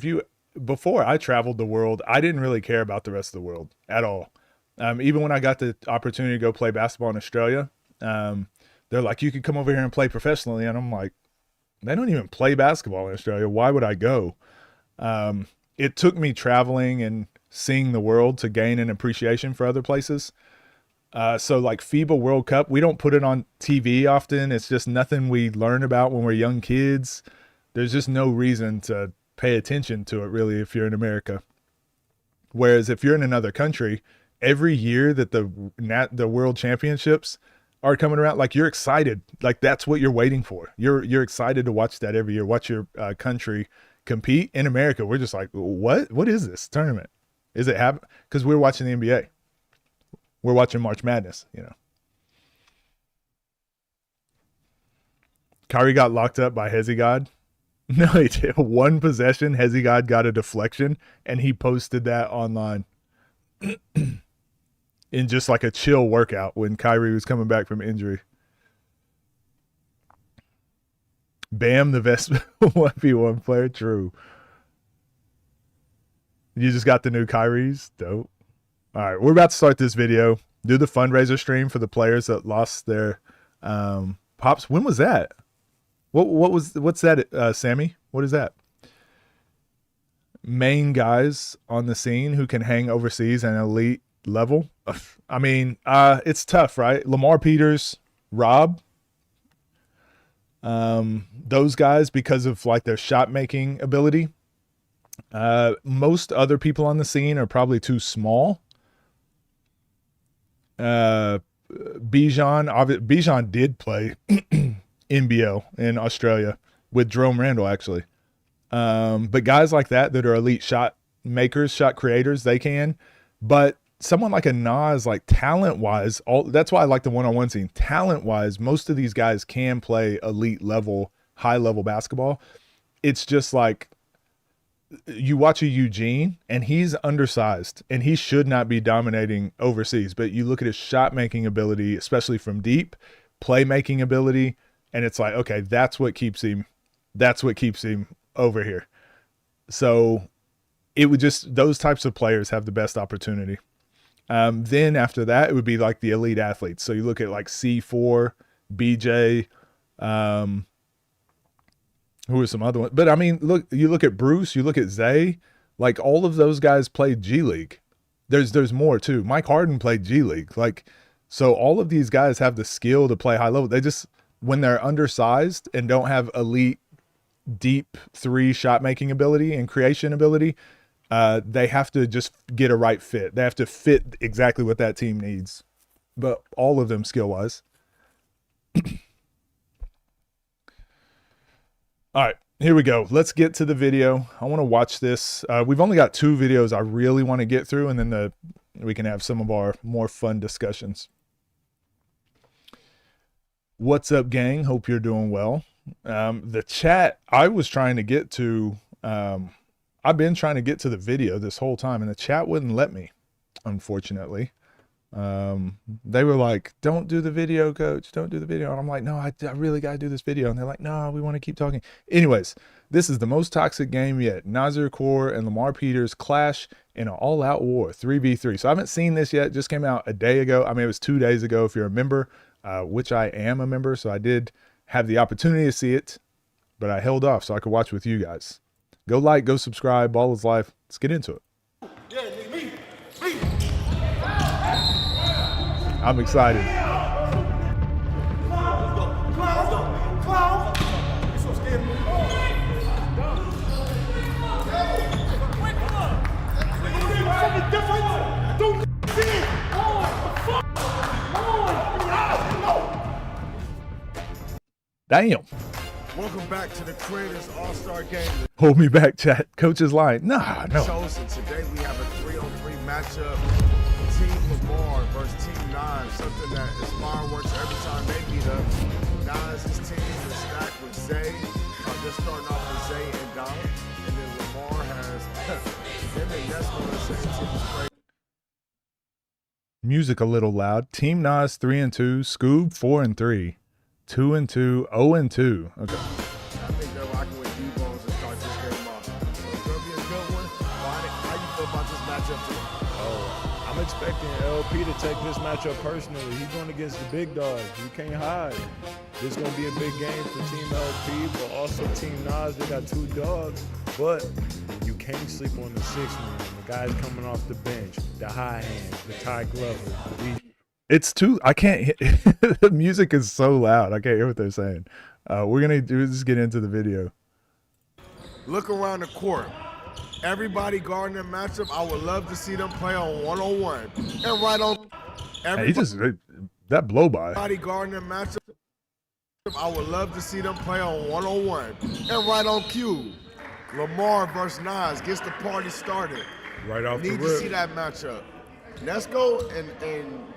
Speaker 1: before I traveled the world, I didn't really care about the rest of the world at all. Even when I got the opportunity to go play basketball in Australia, they're like, you could come over here and play professionally. And I'm like, they don't even play basketball in Australia. Why would I go? It took me traveling and seeing the world to gain an appreciation for other places. So like FIBA World Cup, we don't put it on TV often. It's just nothing we learn about when we're young kids. There's just no reason to pay attention to it really if you're in America. Whereas if you're in another country, every year that the World Championships are coming around, like you're excited. Like that's what you're waiting for. You're excited to watch that every year. Watch your country compete. In America, we're just like, what is this tournament? Is it happen? Because we're watching the NBA. We're watching March Madness, you know. Kyrie got locked up by Hezigod. No, he did. One possession, Hezigod got a deflection, and he posted that online in just like a chill workout when Kyrie was coming back from injury. Bam, the best 1v1 player. True. You just got the new Kyries? Dope. All right, we're about to start this video. Do the fundraiser stream for the players that lost their pops. When was that? What's that, Sammy? What is that? Main guys on the scene who can hang overseas at an elite level. I mean, it's tough, right? Lamar Peters, Rob, those guys, because of like their shot making ability. Most other people on the scene are probably too small. Bijan did play NBL in Australia with Jerome Randall, actually. But guys like that are elite shot makers, shot creators, they can. But someone like a Nas, like talent-wise, that's why I like the one-on-one scene. Talent-wise, most of these guys can play elite level, high-level basketball. It's just like you watch a Eugene, and he's undersized, and he should not be dominating overseas. But you look at his shot-making ability, especially from deep, playmaking ability, and it's like, okay, that's what keeps him over here. So it would just, those types of players have the best opportunity. Then after that, it would be like the elite athletes. So you look at like C4, BJ, who are some other ones? But I mean, look, you look at Bruce, you look at Zay, like all of those guys played G League. There's more too. Mike Harden played G League. Like, so all of these guys have the skill to play high level. They just, when they're undersized and don't have elite deep three shot making ability and creation ability, they have to just get a right fit. They have to fit exactly what that team needs. But all of them skill wise. All right, here we go. Let's get to the video. I want to watch this. We've only got 2 videos I really want to get through, and then we can have some of our more fun discussions. What's up, gang? Hope you're doing well. The chat I was trying to get to, I've been trying to get to the video this whole time, and the chat wouldn't let me, unfortunately. They were like, don't do the video, coach, don't do the video. And I'm like, no, I really got to do this video. And they're like, no, we want to keep talking. Anyways, this is the most toxic game yet. Nasir Kaur and Lamar Peters clash in an all-out war, 3v3. So I haven't seen this yet. It just came out a day ago. I mean, it was 2 days ago if you're a member, which I am a member. So I did have the opportunity to see it, but I held off so I could watch with you guys. Go like, go subscribe. Ball is life. Let's get into it. I'm excited. Damn.
Speaker 2: Welcome back to the Creators All-Star Game.
Speaker 1: Hold me back, chat. Coach is lying. Nah, no.
Speaker 2: Chosen. Today we have a 3-on-3 matchup. Team Lamar versus Team 9. Something that is fireworks every time they meet up. 9's team is stacked with Zay. They're starting off with Zay and Dom. And then Lamar has him and Nesco on the same team.
Speaker 1: Music a little loud. Team Nas 3-2. Scoob 4-3. 2-2. 0-2. Okay.
Speaker 2: I think they're rocking with D-Bones to start this game off. So it's going to be a good one. How you feel about this matchup today?
Speaker 3: I'm expecting LP to take this matchup personally. He's going against the big dogs. You can't hide. This is going to be a big game for Team LP, but also Team Nas. They got 2 dogs, but you can't sleep on the 6th man. The guys coming off the bench, the high hands, the Ty Glover.
Speaker 1: It's too, I can't hit. The music is so loud. I can't hear what they're saying. We're going to just get into the video.
Speaker 2: Look around the court. Everybody guarding their matchup. I would love to see them play on one-on-one. And right on.
Speaker 1: He just, that blow by.
Speaker 2: Everybody guarding their matchup. I would love to see them play on one-on-one. And right on cue. Lamar versus Nas gets the party started.
Speaker 3: Right off the rip.
Speaker 2: Need to see that matchup. Nesco and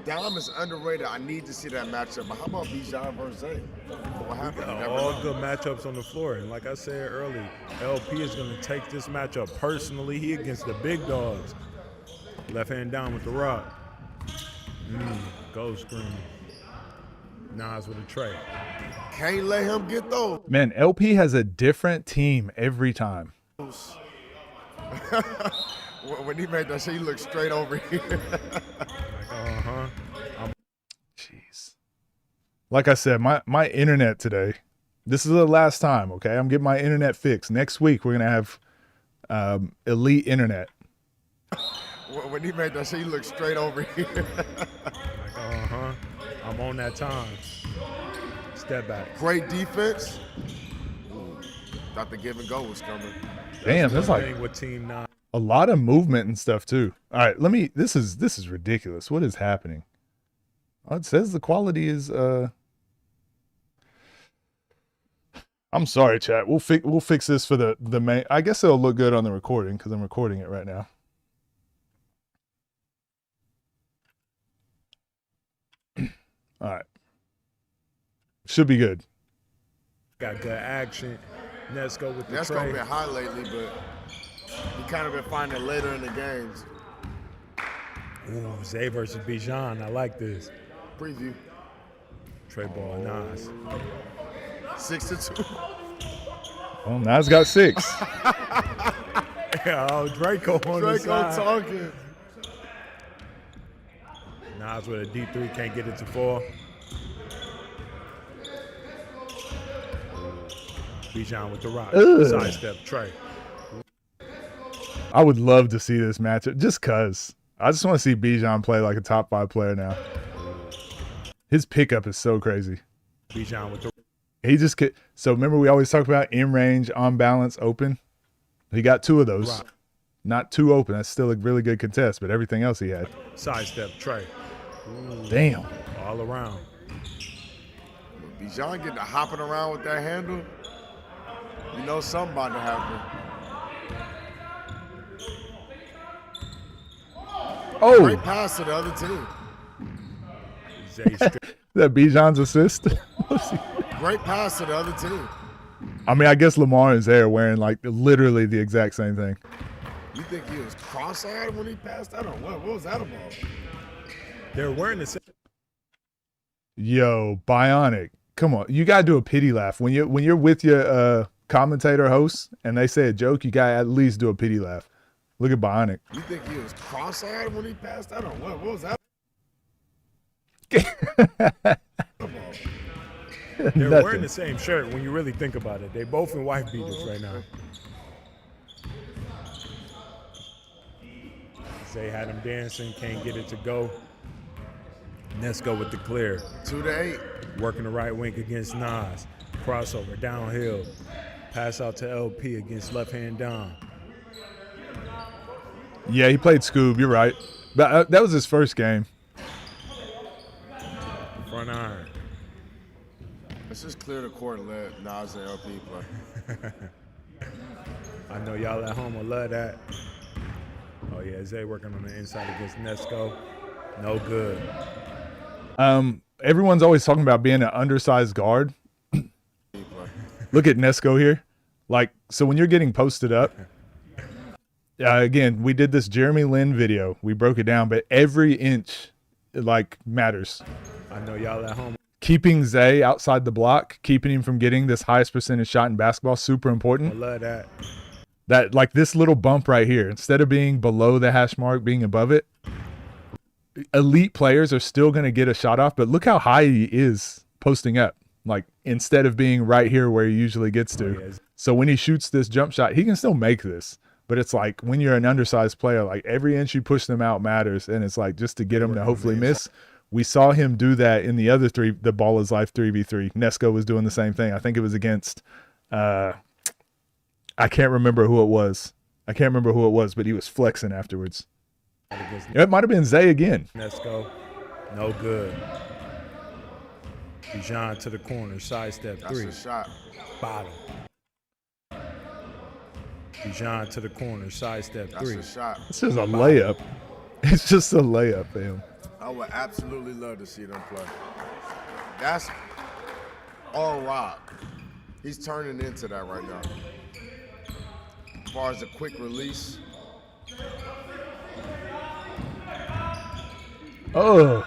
Speaker 2: Dom is underrated. I need to see that matchup. But how about Bijan versus Zay? What happened?
Speaker 3: All good matchups on the floor. And like I said earlier, LP is going to take this matchup personally. He against the big dogs. Left hand down with the rock. Go screen. Nas with a tray.
Speaker 2: Can't let him get those.
Speaker 1: Man, LP has a different team every time.
Speaker 2: When he made that shit, he looked straight over here.
Speaker 1: Jeez. Like I said, my internet today, this is the last time, okay? I'm getting my internet fixed. Next week, we're going to have elite internet.
Speaker 2: When he made that shit, he looked straight over here.
Speaker 3: I'm on that time. Step back.
Speaker 2: Great defense. Thought the give and go was coming.
Speaker 1: Damn,
Speaker 3: That's
Speaker 1: that's
Speaker 3: one
Speaker 1: like
Speaker 3: thing with Team 9.
Speaker 1: a lot of movement and stuff too. All right, this is ridiculous. What is happening? Oh, it says the quality is I'm sorry, chat. We'll fix this for the main. I guess it'll look good on the recording because I'm recording it right now. All right. Should be good.
Speaker 3: Got good action. Let's go with the
Speaker 2: That's
Speaker 3: tray.
Speaker 2: gonna be high lately, but he kind of been finding it later in the games.
Speaker 3: Ooh, Zay versus Bijan. I like this.
Speaker 2: Preview.
Speaker 3: Trey ball, Nas.
Speaker 2: 6-2.
Speaker 1: Well, Nas got 6.
Speaker 3: Oh, Draco on the
Speaker 2: Draco
Speaker 3: side.
Speaker 2: talking.
Speaker 3: Nas with a deep 3, can't get it to 4. Bijan with the rock.
Speaker 1: Ugh.
Speaker 3: Sidestep, Trey.
Speaker 1: I would love to see this matchup just cause. I just want to see Bijan play like a top 5 player now. His pickup is so crazy.
Speaker 3: Bijan with the
Speaker 1: He just could. So remember we always talk about in range, on balance, open. He got 2 of those.
Speaker 3: rock.
Speaker 1: Not 2 open. That's still a really good contest, but everything else he had.
Speaker 3: Sidestep, Trey.
Speaker 1: Damn.
Speaker 3: All around.
Speaker 2: Bijan getting to hopping around with that handle. You know something about to happen.
Speaker 1: Oh,
Speaker 2: Great pass to the other team.
Speaker 3: Zay
Speaker 1: that Bijan's assist.
Speaker 2: Great pass to the other team.
Speaker 1: I mean, I guess Lamar and Zay are wearing like literally the exact same thing.
Speaker 2: You think he was cross-eyed when he passed that, or what? What was that about?
Speaker 3: They're wearing the same.
Speaker 1: Yo, Bionic, come on! You gotta do a pity laugh when you're with your commentator host and they say a joke. You gotta at least do a pity laugh. Look at Bionic.
Speaker 2: You think he was cross-eyed when he passed that, or what? What was that about?
Speaker 3: They're
Speaker 1: Nothing.
Speaker 3: wearing the same shirt when you really think about it. They both in wife beaters right now. Zay had him dancing, can't get it to go. Let's go with the clear.
Speaker 2: 2-8.
Speaker 3: Working the right wing against Nas. Crossover, downhill. Pass out to LP against left-hand Dom.
Speaker 1: Yeah, he played Scoob. You're right. But that was his first game.
Speaker 3: Front iron.
Speaker 2: Let's just clear the court and let Nas and LP play.
Speaker 3: I know y'all at home will love that. Oh, yeah, Zay working on the inside against Nesco. No good.
Speaker 1: Everyone's always talking about being an undersized guard. Look at Nesco here. Like, so when you're getting posted up, again, we did this Jeremy Lin video. We broke it down, but every inch, like, matters.
Speaker 3: I know y'all at home.
Speaker 1: Keeping Zay outside the block, keeping him from getting this highest percentage shot in basketball, super important.
Speaker 3: I love that.
Speaker 1: That, like, this little bump right here, instead of being below the hash mark, being above it, elite players are still going to get a shot off, but look how high he is posting up, like, instead of being right here where he usually gets to.
Speaker 3: Oh, yeah.
Speaker 1: So when he shoots this jump shot, he can still make this. But it's like when you're an undersized player, like every inch you push them out matters. And it's like just to get them to hopefully miss. We saw him do that in the other the Ball is Life 3v3. Nesco was doing the same thing. I think it was against, I can't remember who it was. But he was flexing afterwards. It might have been Zay again.
Speaker 3: Nesco. No good. Bijan to the corner. Sidestep,
Speaker 2: That's
Speaker 3: 3.
Speaker 2: a shot.
Speaker 3: Bottom. Bijan to the corner. Sidestep,
Speaker 2: That's
Speaker 3: 3.
Speaker 2: a shot.
Speaker 1: It's just a layup. It's just a layup, fam.
Speaker 2: I would absolutely love to see them play. That's all rock. He's turning into that right now. As far as a quick release,
Speaker 1: Oh,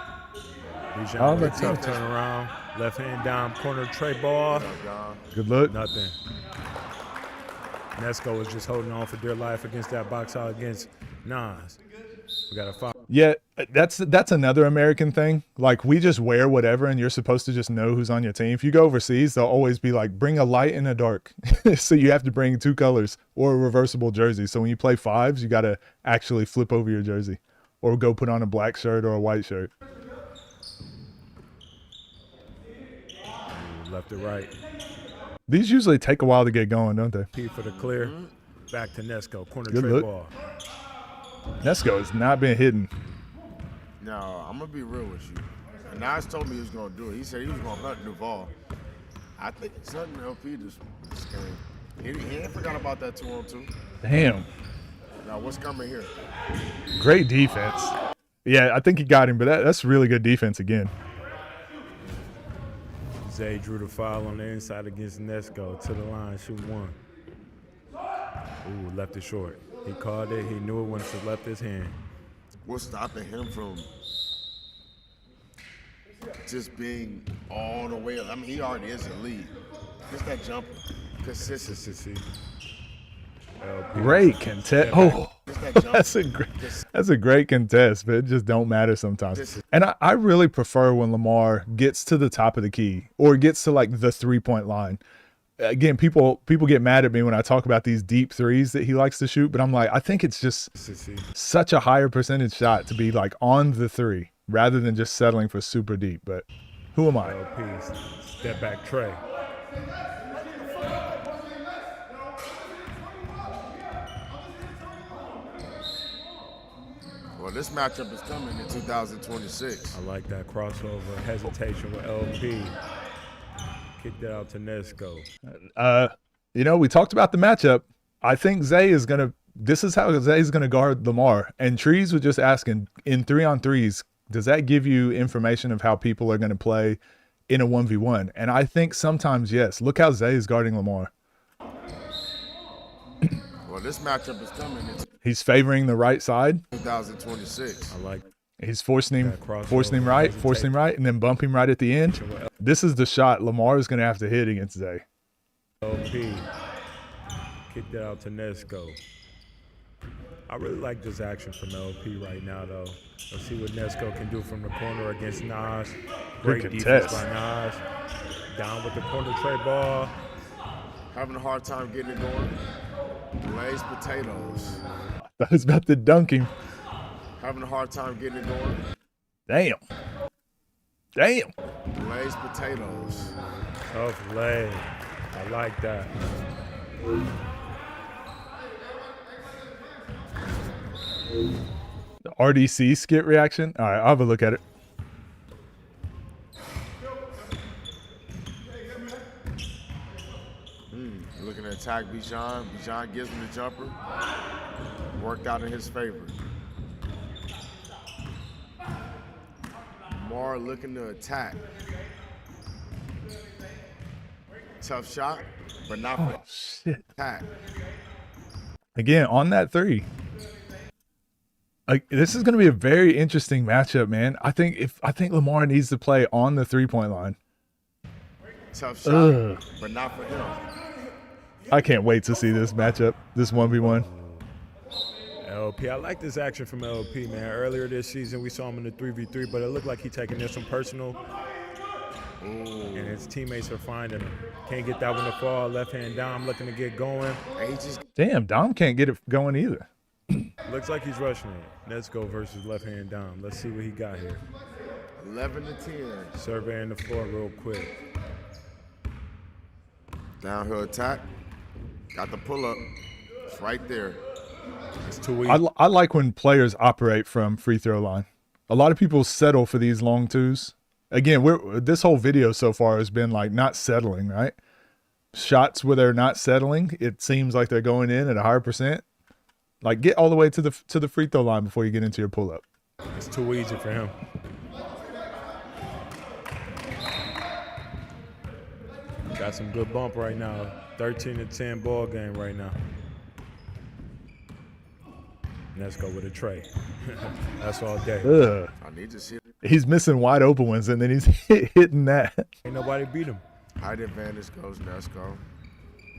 Speaker 3: Bijan with a
Speaker 1: that's
Speaker 3: tough turnaround. Left hand down, corner Trey ball.
Speaker 1: good look.
Speaker 3: Nothing. Nesco was just holding on for dear life against that box out against Nas. We got a foul.
Speaker 1: Yeah, that's another American thing. Like, we just wear whatever, and you're supposed to just know who's on your team. If you go overseas, they'll always be like, bring a light and a dark. So you have to bring 2 colors or a reversible jersey. So when you play 5's, you got to actually flip over your jersey or go put on a black shirt or a white shirt.
Speaker 3: Left to right.
Speaker 1: These usually take a while to get going, don't they?
Speaker 3: P for the clear. Back to Nesco, corner
Speaker 1: Good
Speaker 3: tray
Speaker 1: look.
Speaker 3: ball.
Speaker 1: Nesco has not been hitting.
Speaker 2: Now, I'm going to be real with you. And Nas told me he was going to do it. He said he was going to hunt Duval. I think it's hunting LP this game. He ain't forgot about that 2-on-2.
Speaker 1: Damn.
Speaker 2: Now, what's coming here?
Speaker 1: Great defense. Yeah, I think he got him, but that's really good defense again.
Speaker 3: Zay drew the foul on the inside against Nesco. To the line, shoot one. Ooh, left it short. He called it. He knew it once it left his hand.
Speaker 2: What's stopping him from just being all the way up? I mean, he already is elite. Just that jumper. Consistency.
Speaker 1: Great contest. Oh,
Speaker 2: Just that jumper.
Speaker 1: that's a great contest, but it just don't matter sometimes. And I really prefer when Lamar gets to the top of the key or gets to like the 3-point line. Again, people get mad at me when I talk about these deep threes that he likes to shoot, but I'm like, I think it's just such a higher percentage shot to be like on the 3 rather than just settling for super deep. But who am I?
Speaker 3: LP, step back tray.
Speaker 2: Well, this matchup is coming in 2026.
Speaker 3: I like that crossover. Hesitation with LP. Kicked it out to Nesco.
Speaker 1: We talked about the matchup. I think Zay is going to – this is how Zay is going to guard Lamar. And Trees was just asking, in 3-on-3s, does that give you information of how people are going to play in a 1v1? And I think sometimes, yes. Look how Zay is guarding Lamar.
Speaker 2: Well, this matchup is coming in
Speaker 1: He's favoring the right side.
Speaker 2: 2026.
Speaker 3: I like
Speaker 1: He's forcing him right, and then bump him right at the end. This is the shot Lamar is going to have to hit against Zay.
Speaker 3: LP. Kicked it out to Nesco. I really like this action from LP right now, though. Let's see what Nesco can do from the corner against Nas. Great defense by Nas. Down with the corner tray ball.
Speaker 2: Having a hard time getting it going. Glazed potatoes.
Speaker 1: I was about to dunk him.
Speaker 2: Having a hard time getting it going.
Speaker 1: Damn.
Speaker 2: Glazed potatoes.
Speaker 3: Tough leg. I like that.
Speaker 1: The RDC skit reaction. All right, I'll have a look at it.
Speaker 2: Looking to attack Bijan. Bijan gives him the jumper. Worked out in his favor. Lamar looking to attack. Tough shot, but not for
Speaker 1: Shit.
Speaker 2: attack.
Speaker 1: Again, on that 3. Like, this is going to be a very interesting matchup, man. I think Lamar needs to play on the 3-point line.
Speaker 2: Tough shot, but not for him.
Speaker 1: I can't wait to see this matchup, this 1v1.
Speaker 3: LP, I like this action from LP, man. Earlier this season, we saw him in the 3v3, but it looked like he's taking this one personal. And his teammates are finding him. Can't get that one to fall. Left hand down, looking to get going.
Speaker 1: Damn, Dom can't get it going either.
Speaker 3: Looks like he's rushing it. Let's go versus left hand down. Let's see what he got here.
Speaker 2: 11 to 10.
Speaker 3: Surveying the floor real quick.
Speaker 2: Downhill attack. Got the pull up. It's right there.
Speaker 3: It's too easy.
Speaker 1: I like when players operate from free throw line. A lot of people settle for these long 2s. Again, this whole video so far has been like not settling, right? Shots where they're not settling, it seems like they're going in at a higher percent. Like, get all the way to the free throw line before you get into your pull up.
Speaker 3: It's too easy for him. Got some good bump right now. 13-10 ball game right now. Let's go with a tray. That's all day.
Speaker 2: I need to see it.
Speaker 1: He's missing wide open ones, and then he's hitting that.
Speaker 3: Ain't nobody beat him.
Speaker 2: Height advantage goes Nesco.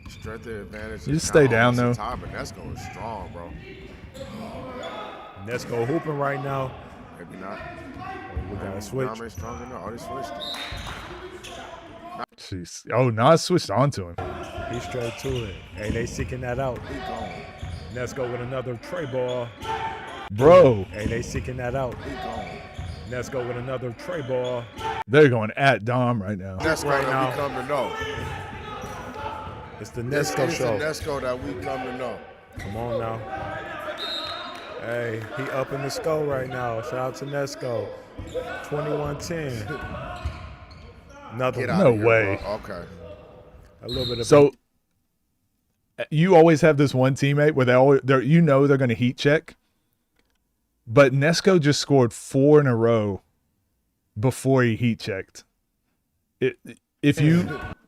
Speaker 2: Strength advantage.
Speaker 1: You just stay down, though.
Speaker 2: But Nesco is strong, bro.
Speaker 3: Nesco hooping right now.
Speaker 2: Maybe not.
Speaker 3: We got to switch.
Speaker 2: Ain't strong enough. Oh, they switched it.
Speaker 1: Jeez. Oh, Nas switched onto him.
Speaker 3: He's straight to it. Hey, they seeking that out.
Speaker 2: He gone.
Speaker 3: Nesco with another tray ball.
Speaker 1: Bro.
Speaker 3: Hey, they seeking that out.
Speaker 2: He gone.
Speaker 3: Nesco with another tray ball.
Speaker 1: They're going at Dom right now.
Speaker 2: Nesco
Speaker 3: right
Speaker 2: that
Speaker 3: now.
Speaker 2: we come to know.
Speaker 3: It's the
Speaker 2: This
Speaker 3: Nesco
Speaker 2: is
Speaker 3: show.
Speaker 2: the Nesco that we come to know.
Speaker 3: Come on now. Hey, he up in the score right now. Shout out to Nesco. 21-10. Another
Speaker 2: Get
Speaker 3: one.
Speaker 2: out
Speaker 1: No
Speaker 2: of here,
Speaker 1: way.
Speaker 2: bro. Okay.
Speaker 3: A little bit of
Speaker 1: So you always have this one teammate where they're going to heat check, but Nesco just scored 4 in a row before he heat checked.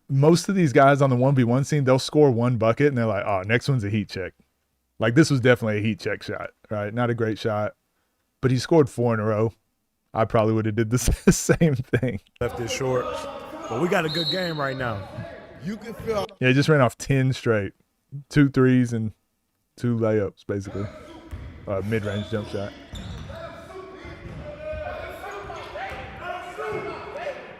Speaker 1: Most of these guys on the 1v1 scene, they'll score 1 bucket and they're like, oh, next one's a heat check. Like this was definitely a heat check shot, right? Not a great shot, but he scored 4 in a row. I probably would have did the same thing.
Speaker 3: left it short. But we got a good game right now.
Speaker 2: You can feel.
Speaker 1: Yeah, he just ran off 10 straight. 2 threes and 2 layups, basically. Mid-range jump shot.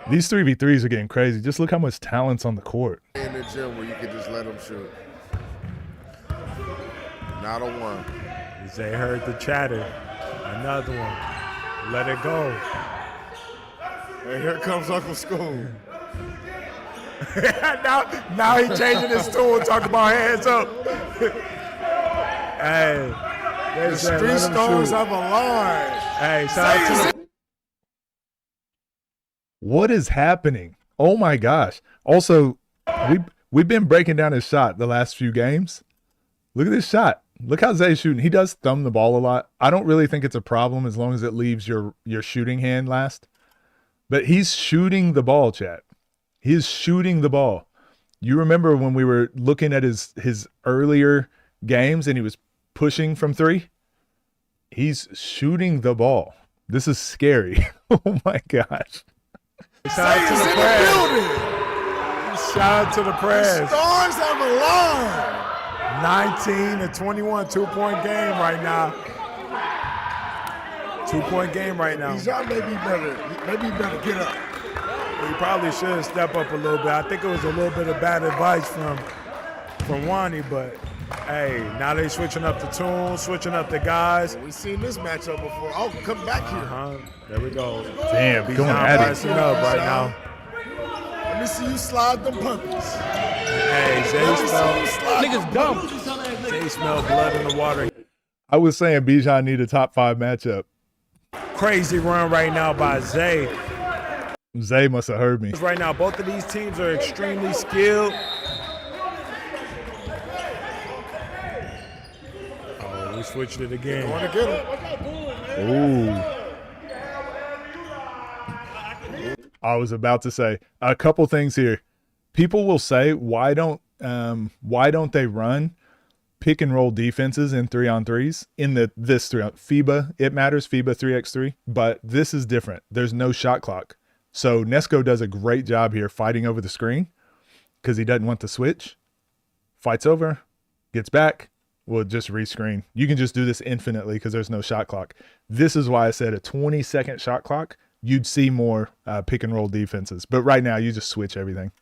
Speaker 1: These 3v3s are getting crazy. Just look how much talent's on the court.
Speaker 2: In the gym where you can just let them shoot. Not a one.
Speaker 3: Zay heard the chatter. Another one. Let it go.
Speaker 2: And here comes Uncle School.
Speaker 3: now he changing his tune, talking about hands up. Hey,
Speaker 2: The Street Stars have a line.
Speaker 3: Hey, shout out to the
Speaker 1: What is happening? Oh my gosh. Also, we've been breaking down his shot the last few games. Look at this shot. Look how Zay's shooting. He does thumb the ball a lot. I don't really think it's a problem as long as it leaves your shooting hand last. But he's shooting the ball, chat. He is shooting the ball. You remember when we were looking at his earlier games and he was pushing from 3? He's shooting the ball. This is scary. Oh my gosh.
Speaker 3: shout out to the
Speaker 2: in the
Speaker 3: press.
Speaker 2: building.
Speaker 3: Shout out to the press.
Speaker 2: Stars have a line.
Speaker 3: 19-21, 2-point game right now. 2-point game right now.
Speaker 2: Bijan maybe better get up.
Speaker 3: He probably should step up a little bit. I think it was a little bit of bad advice from Wani, but hey, now they switching up the tunes, switching up the guys.
Speaker 2: We've seen this matchup before. Oh, come back here.
Speaker 3: There we go.
Speaker 1: Damn,
Speaker 3: He's
Speaker 1: going
Speaker 3: now
Speaker 1: at it.
Speaker 3: pricing up right now.
Speaker 2: Let me see you slide them puppies.
Speaker 3: Hey,
Speaker 2: Niggas dumb.
Speaker 3: Zay smell blood in the water.
Speaker 1: I was saying Bijan need a top 5 matchup.
Speaker 3: Crazy run right now by Zay.
Speaker 1: Zay must have heard me.
Speaker 3: Right now, both of these teams are extremely skilled. Oh, we switched it again.
Speaker 2: Want to get him.
Speaker 1: Ooh. I was about to say a couple things here. People will say, why don't they run pick and roll defenses in 3-on-3s in this 3 on FIBA? It matters, FIBA 3x3, but this is different. There's no shot clock. So Nesco does a great job here fighting over the screen because he doesn't want to switch. Fights over, gets back, will just rescreen. You can just do this infinitely because there's no shot clock. This is why I said a 20-second shot clock, you'd see more pick and roll defenses. But right now, you just switch everything.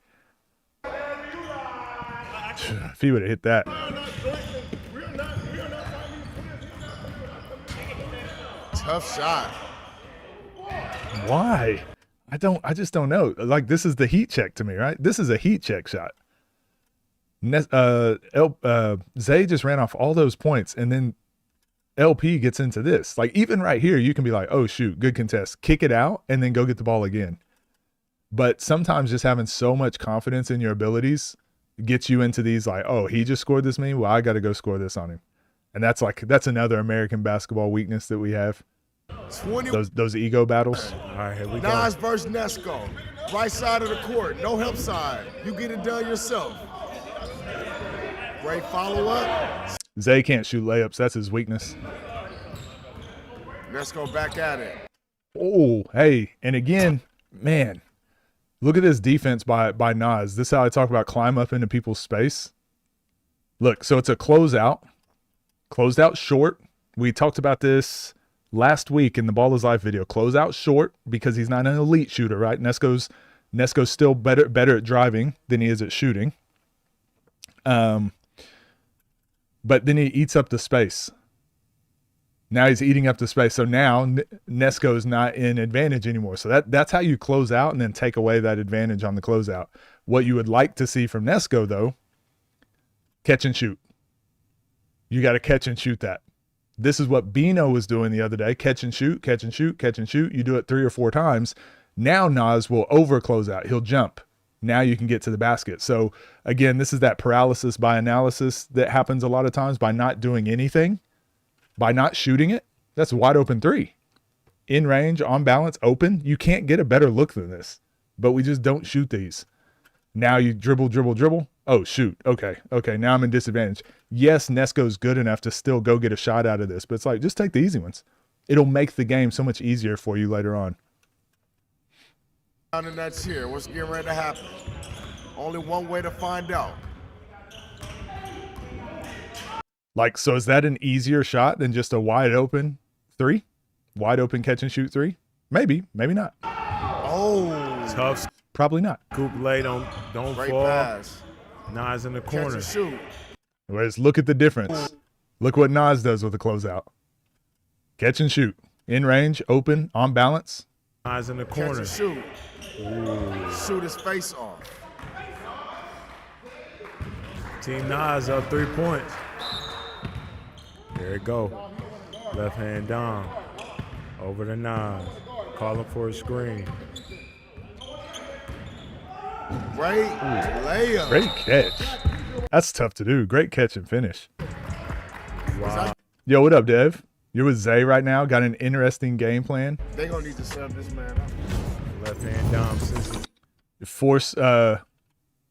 Speaker 1: If he would have hit that.
Speaker 2: Tough shot.
Speaker 1: Why? I just don't know. Like, this is the heat check to me, right? This is a heat check shot. Zay just ran off all those points, and then LP gets into this. Like, even right here, you can be like, oh, shoot, good contest. Kick it out, and then go get the ball again. But sometimes just having so much confidence in your abilities gets you into these like, oh, he just scored this many? Well, I got to go score this on him. And that's another American basketball weakness that we have.
Speaker 2: 20.
Speaker 1: Those ego battles.
Speaker 3: All right, here we go.
Speaker 2: Nas versus Nesco. Right side of the court. No help side. You get it done yourself. Great follow-up.
Speaker 1: Zay can't shoot layups. That's his weakness.
Speaker 2: Nesco back at it.
Speaker 1: Oh, hey. And again, man, look at this defense by Nas. This is how I talk about climb up into people's space. Look, so it's a closeout. Closed out short. We talked about this last week in the Ball is Life video. Close out short because he's not an elite shooter, right? Nesco's still better at driving than he is at shooting. But then he eats up the space. Now he's eating up the space. So now Nesco's not in advantage anymore. So that's how you close out and then take away that advantage on the closeout. What you would like to see from Nesco, though, catch and shoot. You got to catch and shoot that. This is what Bino was doing the other day. Catch and shoot, catch and shoot, catch and shoot. You do it 3 or 4 times. Now Nas will over close out. He'll jump. Now you can get to the basket. So again, this is that paralysis by analysis that happens a lot of times by not doing anything, by not shooting it. That's a wide open 3. In range, on balance, open. You can't get a better look than this, but we just don't shoot these. Now you dribble, dribble, dribble. Oh, shoot. Okay. Now I'm in disadvantage. Yes, Nesco's good enough to still go get a shot out of this, but it's like, just take the easy ones. It'll make the game so much easier for you later on.
Speaker 2: And that's here. What's getting ready to happen? Only one way to find out.
Speaker 1: Like, so is that an easier shot than just a wide open 3? Wide open catch and shoot 3? Maybe, maybe not.
Speaker 2: Oh,
Speaker 3: Tough.
Speaker 1: Probably not.
Speaker 3: Scoop late, don't
Speaker 2: great
Speaker 3: fall.
Speaker 2: pass.
Speaker 3: Nas in the
Speaker 2: Catch
Speaker 3: corner.
Speaker 2: and shoot.
Speaker 1: Whereas look at the difference. Look what Nas does with the closeout. Catch and shoot. In range, open, on balance.
Speaker 3: Nas in the
Speaker 2: Catch
Speaker 3: corner.
Speaker 2: and shoot. Shoot his face off.
Speaker 3: Team Nas up 3 points. There it go. Left hand down. Over to Nas. Calling for a screen.
Speaker 2: Great layup.
Speaker 1: Great catch. That's tough to do. Great catch and finish.
Speaker 3: Wow.
Speaker 1: Yo, what up, Dev? You're with Zay right now. Got an interesting game plan.
Speaker 2: They gonna need to sub this man up.
Speaker 3: Left hand down. Sissy.
Speaker 1: Force,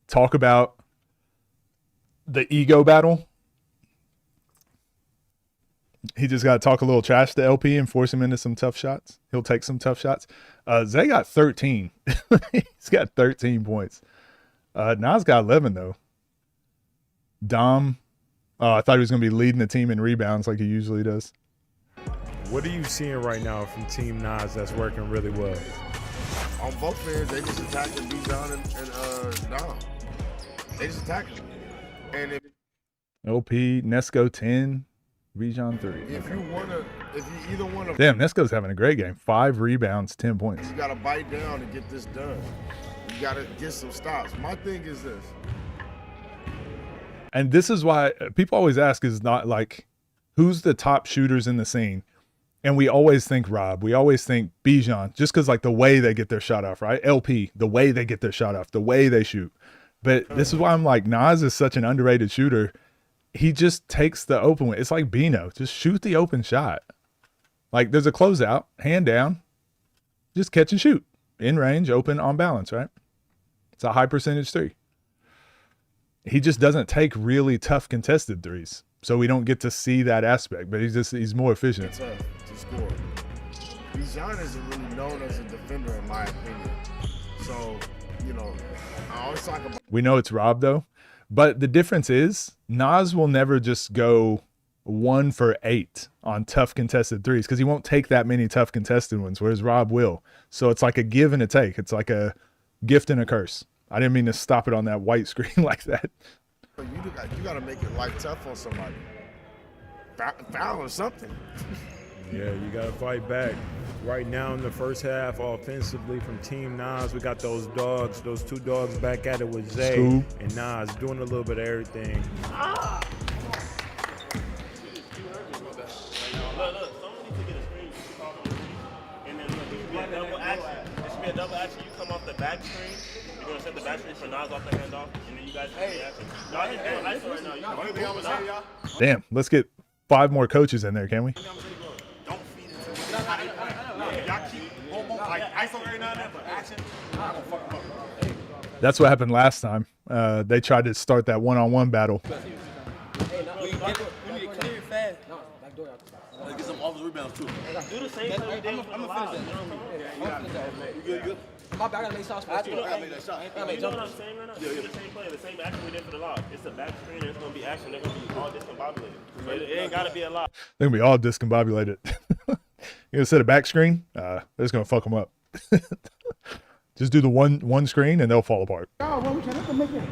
Speaker 1: talk about the ego battle. He just got to talk a little trash to LP and force him into some tough shots. He'll take some tough shots. Zay got 13. He's got 13 points. Nas got 11, though. Dom, I thought he was going to be leading the team in rebounds like he usually does.
Speaker 3: What are you seeing right now from Team Nas that's working really well?
Speaker 2: On both ends, they just attacking Bijan and Dom. They just attacking. And if
Speaker 1: LP, Nesco 10, Bijan 3.
Speaker 2: if you either wanna,
Speaker 1: Damn, Nesco's having a great game. 5 rebounds, 10 points.
Speaker 2: you gotta bite down to get this done. You gotta get some stops. My thing is this.
Speaker 1: And this is why people always ask is not like, who's the top shooters in the scene? And we always think Rob. We always think Bijan, just because like the way they get their shot off, right? LP, the way they get their shot off, the way they shoot. But this is why I'm like, Nas is such an underrated shooter. He just takes the open one. It's like Bino. Just shoot the open shot. Like there's a closeout, hand down, just catch and shoot. In range, open, on balance, right? It's a high percentage 3. He just doesn't take really tough contested 3s. So we don't get to see that aspect, but he's more efficient.
Speaker 2: Tough to score. Bijan isn't really known as a defender, in my opinion. So, I always talk about.
Speaker 1: We know it's Rob though, but the difference is Nas will never just go 1 for 8 on tough contested 3s because he won't take that many tough contested ones, whereas Rob will. So it's like a give and a take. It's like a gift and a curse. I didn't mean to stop it on that white screen like that.
Speaker 2: You got to make it life tough on somebody. Foul or something.
Speaker 3: Yeah, you got to fight back. Right now in the first half, offensively from Team Nas, we got those 2 dogs back at it with Zay
Speaker 1: Scoop.
Speaker 3: and Nas doing a little bit of everything.
Speaker 4: A double action, you come off the back screen, you're gonna set the back screen for Nas off the handoff, and then you guys do the action. Y'all just doing ice right now.
Speaker 1: Damn, let's get 5 more coaches in there, can we?
Speaker 4: Don't feed it to me. Y'all keep like ISO every now and then, but action, I'm gonna fuck them up.
Speaker 1: That's what happened last time. They tried to start that one-on-one battle.
Speaker 5: We need to clear it fast. No, back door.
Speaker 4: Get some offensive rebounds too. Do the same thing we did with the live.
Speaker 5: You good? My bad, I gotta make shots for
Speaker 4: You know what I'm saying right now? Do the same play, the same action we did for the lob. It's a back screen and it's gonna be action. They're gonna be all discombobulated. So it ain't gotta be a lob.
Speaker 1: They're gonna be all discombobulated. You're gonna set a back screen? They're just gonna fuck them up. Just do the one screen and they'll fall apart.
Speaker 6: Our run, we can't have to make it.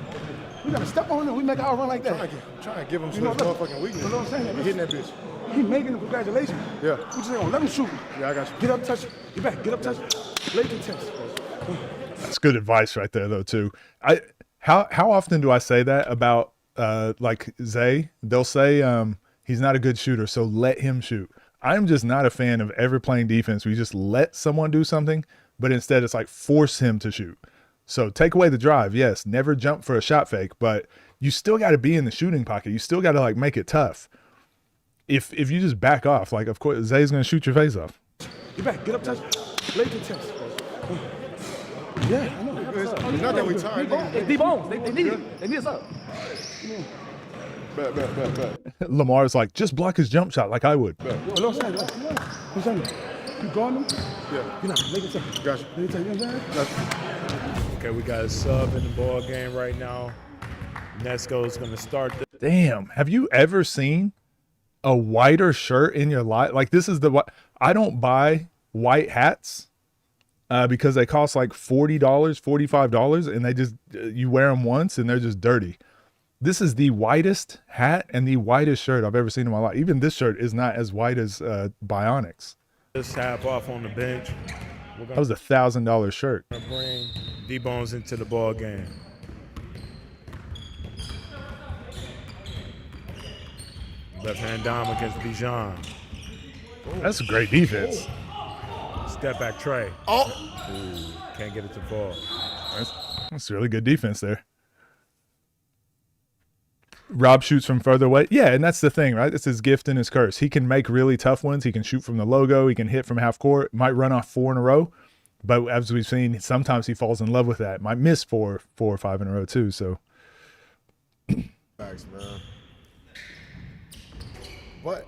Speaker 6: We gotta step on it. We make our run like that.
Speaker 7: Trying to give him some
Speaker 6: know, look,
Speaker 7: motherfucking weakness.
Speaker 6: you know what I'm saying?
Speaker 7: He hitting that bitch.
Speaker 6: He making it. Congratulations.
Speaker 7: Yeah.
Speaker 6: We just ain't gonna let him shoot.
Speaker 7: Yeah, I got you.
Speaker 6: Get up, touch it. Get back. Get up, touch it. Latent test.
Speaker 1: That's good advice right there, though, too. How often do I say that about like Zay? They'll say He's not a good shooter, so let him shoot. I'm just not a fan of ever playing defense where you just let someone do something, but instead it's like force him to shoot. So take away the drive. Yes, never jump for a shot fake, but you still got to be in the shooting pocket. You still got to like make it tough. If you just back off, like of course Zay's going to shoot your face off.
Speaker 6: Get back. Get up, touch. Lay to chest. Yeah, I know.
Speaker 2: It's not that we tired.
Speaker 6: It's D-Bones. They need it. They need us up.
Speaker 2: Bet.
Speaker 1: Lamar's like, just block his jump shot like I would.
Speaker 6: Yo, no, who's on you? You guarding him?
Speaker 2: Yeah.
Speaker 6: You're not. Lay to chest.
Speaker 2: Gotcha.
Speaker 6: Lay to chest. You know what I'm saying?
Speaker 3: Okay, we got a sub in the ball game right now. Nesco's going to start the
Speaker 1: Damn, have you ever seen a whiter shirt in your life? Like this is the I don't buy white hats because they cost like $40, $45, and they just you wear them once and they're just dirty. This is the whitest hat and the whitest shirt I've ever seen in my life. Even this shirt is not as white as Bionics.
Speaker 3: this half off on the bench. We're
Speaker 1: That was $1,000 shirt.
Speaker 3: going to bring D-Bones into the ball game. Left hand dime against Bijan.
Speaker 1: That's a great defense.
Speaker 3: Step back Trey.
Speaker 2: Oh.
Speaker 3: Ooh, can't get it to fall.
Speaker 1: That's really good defense there. Rob shoots from further away. Yeah, and that's the thing, right? It's his gift and his curse. He can make really tough ones. He can shoot from the logo. He can hit from half court. Might run off 4 in a row. But as we've seen, sometimes he falls in love with that. Might miss four or 5 in a row too. So
Speaker 2: Thanks, man. But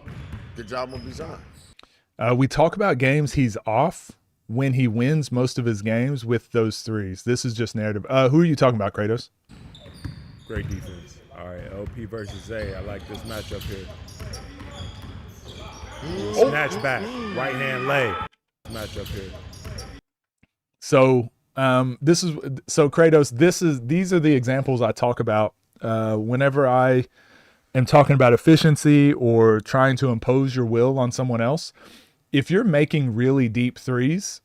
Speaker 2: good job on Bijan.
Speaker 1: we talk about games he's off when he wins most of his games with those threes. This is just narrative. Who are you talking about, Kratos?
Speaker 3: Great defense. All right, LP versus Zay. I like this matchup here. Snatch back, right hand lay. Matchup here.
Speaker 1: So Kratos, these are the examples I talk about whenever I am talking about efficiency or trying to impose your will on someone else. If you're making really deep threes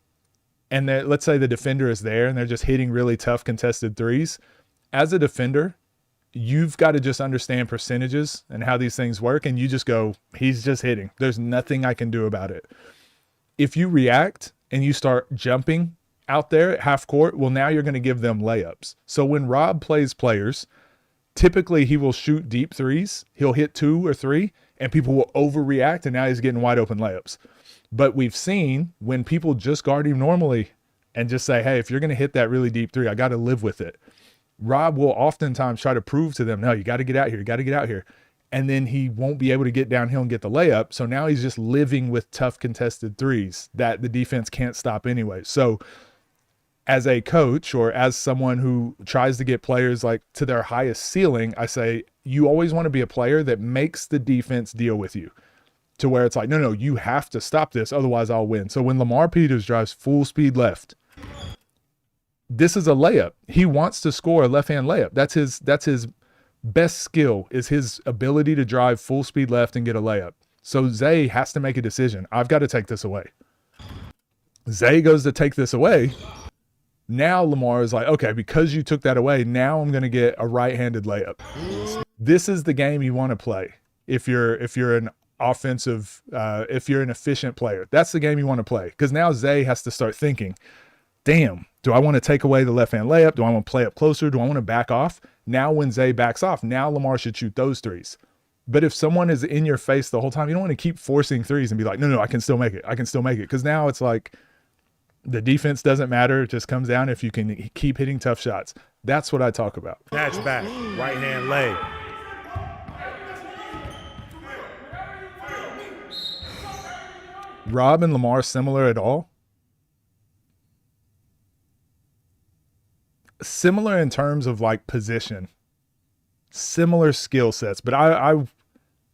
Speaker 1: and let's say the defender is there and they're just hitting really tough contested threes, as a defender, you've got to just understand percentages and how these things work. And you just go, he's just hitting. There's nothing I can do about it. If you react and you start jumping out there at half court, well, now you're going to give them layups. So when Rob plays players, typically he will shoot deep threes. He'll hit 2 or 3 and people will overreact. And now he's getting wide open layups. But we've seen when people just guard him normally and just say, hey, if you're going to hit that really deep 3, I got to live with it. Rob will oftentimes try to prove to them, no, you got to get out here. You got to get out here. And then he won't be able to get downhill and get the layup. So now he's just living with tough contested threes that the defense can't stop anyway. So as a coach or as someone who tries to get players like to their highest ceiling, I say, you always want to be a player that makes the defense deal with you to where it's like, no, you have to stop this. Otherwise I'll win. So when Lamar Peters drives full speed left, this is a layup. He wants to score a left-hand layup. That's his best skill is his ability to drive full speed left and get a layup. So Zay has to make a decision. I've got to take this away. Zay goes to take this away. Now Lamar is like, okay, because you took that away, now I'm going to get a right-handed layup. This is the game you want to play. If you're an offensive, if you're an efficient player, that's the game you want to play. Because now Zay has to start thinking, damn, do I want to take away the left-hand layup? Do I want to play up closer? Do I want to back off? Now when Zay backs off, now Lamar should shoot those threes. But if someone is in your face the whole time, you don't want to keep forcing threes and be like, no, I can still make it. I can still make it. Because now it's like the defense doesn't matter. It just comes down if you can keep hitting tough shots. That's what I talk about.
Speaker 3: Snatch back, right hand lay.
Speaker 1: Rob and Lamar similar at all? Similar in terms of like position, similar skill sets, but I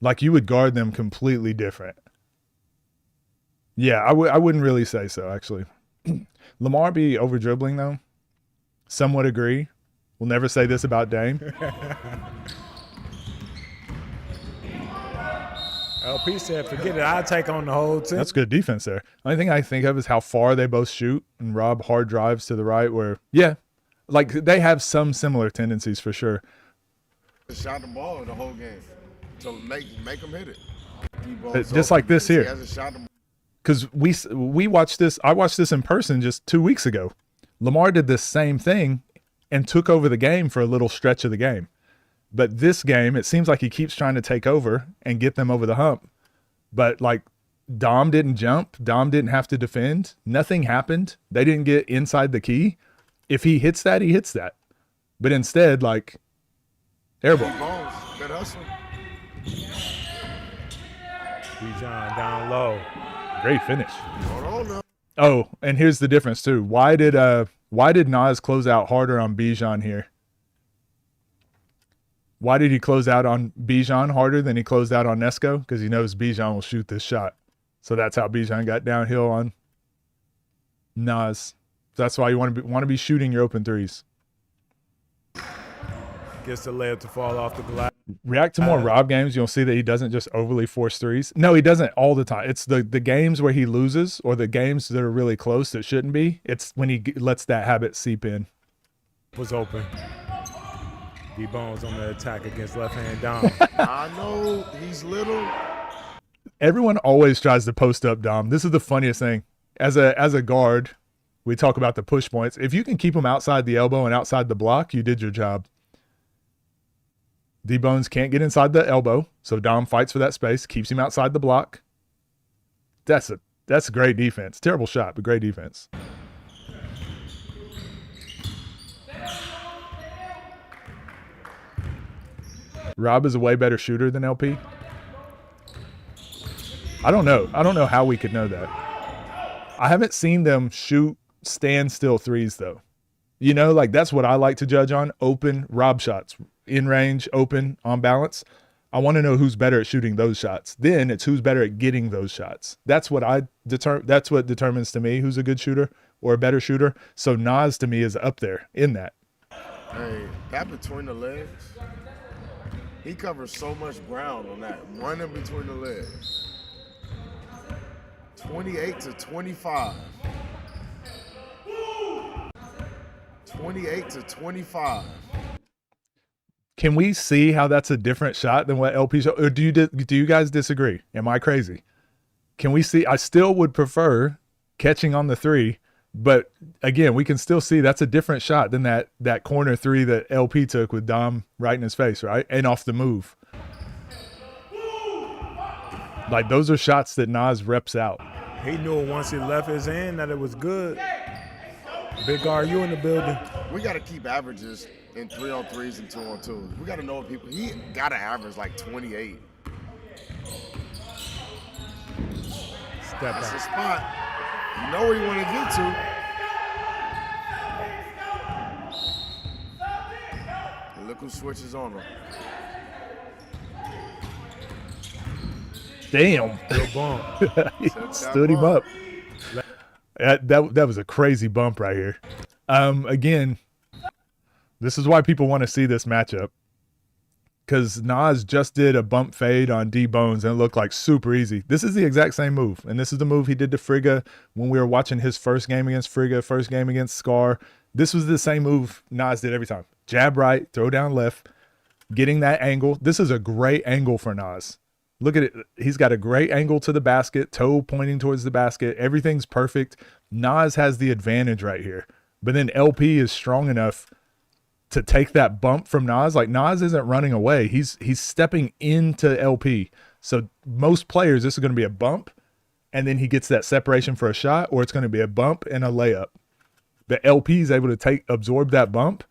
Speaker 1: like you would guard them completely different. Yeah, I wouldn't really say so actually. Lamar be over dribbling though. Some would agree. We'll never say this about Dame.
Speaker 3: LP said, forget it. I'll take on the whole team.
Speaker 1: That's good defense there. Only thing I think of is how far they both shoot, and Rob hard drives to the right where, yeah, like they have some similar tendencies for sure.
Speaker 2: Shot the ball the whole game. to make him hit it.
Speaker 1: Just like this
Speaker 2: He
Speaker 1: here.
Speaker 2: hasn't shot him.
Speaker 1: Because we watched this. I watched this in person just 2 weeks ago. Lamar did this same thing and took over the game for a little stretch of the game. But this game, it seems like he keeps trying to take over and get them over the hump. But like Dom didn't jump. Dom didn't have to defend. Nothing happened. They didn't get inside the key. If he hits that, he hits that. But instead, like, airball.
Speaker 2: Bones, good hustle.
Speaker 3: Bijan down low.
Speaker 1: Great finish.
Speaker 2: Hold on now.
Speaker 1: Oh, and here's the difference too. Why did Nas close out harder on Bijan here? Why did he close out on Bijan harder than he closed out on Nesco? Because he knows Bijan will shoot this shot. So that's how Bijan got downhill on Nas. That's why you want to be shooting your open threes.
Speaker 3: Gets the layup to fall off the glass.
Speaker 1: React to more Rob games. You'll see that he doesn't just overly force threes. No, he doesn't all the time. It's the games where he loses or the games that are really close that shouldn't be. It's when he lets that habit seep in.
Speaker 3: Was open. D-Bones on the attack against left-hand Dom.
Speaker 2: I know he's little.
Speaker 1: Everyone always tries to post up Dom. This is the funniest thing. As a guard, we talk about the push points. If you can keep them outside the elbow and outside the block, you did your job. D-Bones can't get inside the elbow, so Dom fights for that space, keeps him outside the block. That's a great defense. Terrible shot, but great defense. Rob is a way better shooter than LP. I don't know. I don't know how we could know that. I haven't seen them shoot standstill threes, though. You know, like that's what I like to judge on. Open Rob shots. In range, open, on balance. I want to know who's better at shooting those shots. Then it's who's better at getting those shots. That's what that's what determines to me who's a good shooter or a better shooter. So Nas to me is up there in that.
Speaker 2: Hey, that between the legs, he covers so much ground on that. One in between the legs. 28 to 25. 28 to 25.
Speaker 1: Can we see how that's a different shot than what LP shot? Or do you guys disagree? Am I crazy? Can we see? I still would prefer catching on the three, but again, we can still see that's a different shot than that corner three that LP took with Dom right in his face, right? And off the move. Like those are shots that Nas reps out.
Speaker 3: He knew once he left his hand that it was good. Big RU in the building.
Speaker 2: We got to keep averages in 3-on-3s and 2-on-2s. We got to know what people. He got to average like 28.
Speaker 3: Step
Speaker 2: That's the
Speaker 3: back.
Speaker 2: spot. You know where you want to get to. And look who switches on him.
Speaker 1: Damn.
Speaker 3: Good bump.
Speaker 1: He stood him up. That was a crazy bump right here. Again, this is why people want to see this matchup. Because Nas just did a bump fade on D-Bones and it looked like super easy. This is the exact same move. And this is the move he did to Frigga when we were watching his first game against Frigga, first game against Scar. This was the same move Nas did every time. Jab right, throw down left, getting that angle. This is a great angle for Nas. Look at it. He's got a great angle to the basket, toe pointing towards the basket. Everything's perfect. Nas has the advantage right here. But then LP is strong enough to take that bump from Nas. Like Nas isn't running away. He's stepping into LP. So most players, this is going to be a bump, and then he gets that separation for a shot, or it's going to be a bump and a layup. The LP is able to absorb that bump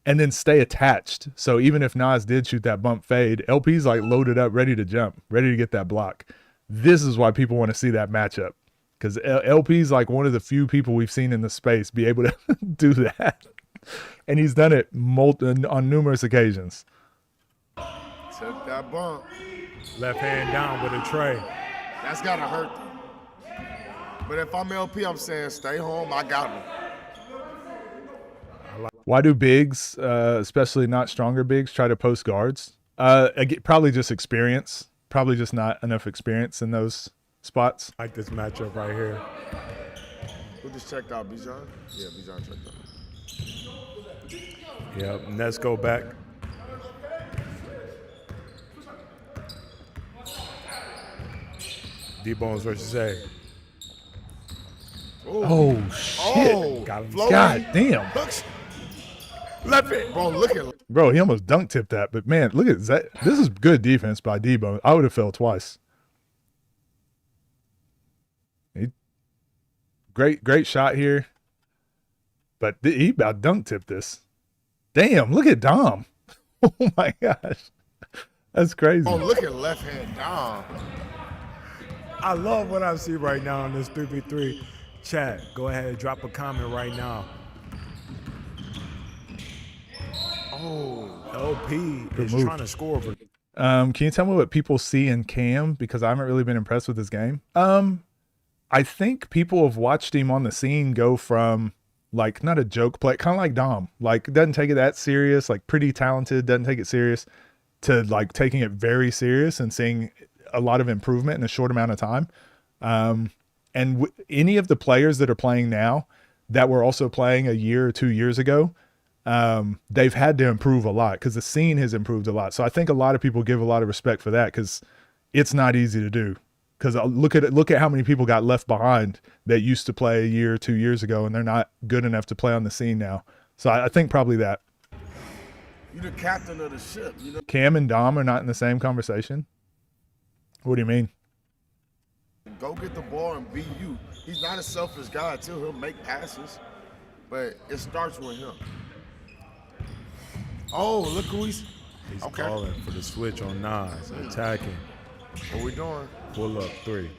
Speaker 1: and then stay attached. So even if Nas did shoot that bump fade, LP's like loaded up, ready to jump, ready to get that block. This is why people want to see that matchup. Because LP's like one of the few people we've seen in the space be able to do that. And he's done it on numerous occasions.
Speaker 2: Took that bump.
Speaker 3: Left hand down with a tray.
Speaker 2: That's got to hurt them. But if I'm LP, I'm saying stay home. I got him.
Speaker 1: Why do bigs, especially not stronger bigs, try to post guards? Probably just experience. Probably just not enough experience in those spots.
Speaker 3: I like this matchup right here.
Speaker 2: Who just checked out, Bijan? Yeah, Bijan checked out.
Speaker 3: Yep, Nets go back. D-Bones versus Zay.
Speaker 1: Oh, shit.
Speaker 2: Oh,
Speaker 3: Got him.
Speaker 2: floating,
Speaker 1: God damn.
Speaker 2: hooks. Left it. Bro, look at
Speaker 1: Bro, he almost dunk tipped that. But, man, look at that. This is good defense by D-Bone. I would have fell twice. Great shot here. But he about dunk tipped this. Damn, look at Dom. Oh, my gosh. That's crazy.
Speaker 2: Oh, look at left hand down.
Speaker 3: I love what I see right now in this 3v3. Chat, go ahead and drop a comment right now.
Speaker 2: Oh,
Speaker 3: LP is
Speaker 1: move.
Speaker 3: trying to score. But
Speaker 1: Can you tell me what people see in Cam? Because I haven't really been impressed with his game. I think people have watched him on the scene go from, like, not a joke play, kind of like Dom. Like, doesn't take it that serious, like, pretty talented, doesn't take it serious, to, like, taking it very serious and seeing a lot of improvement in a short amount of time. And any of the players that are playing now that were also playing a year or 2 years ago, they've had to improve a lot because the scene has improved a lot. So I think a lot of people give a lot of respect for that because it's not easy to do. Because look at how many people got left behind that used to play a year or 2 years ago, and they're not good enough to play on the scene now. So I think probably that.
Speaker 2: you the captain of the ship. You know.
Speaker 1: Cam and Dom are not in the same conversation. What do you mean?
Speaker 2: Go get the ball and be you. He's not a selfish guy too. He'll make passes, but it starts with him. Oh, look who he's okay.
Speaker 3: calling for the switch on Nas, attacking.
Speaker 2: What we doing?
Speaker 3: Pull up 3.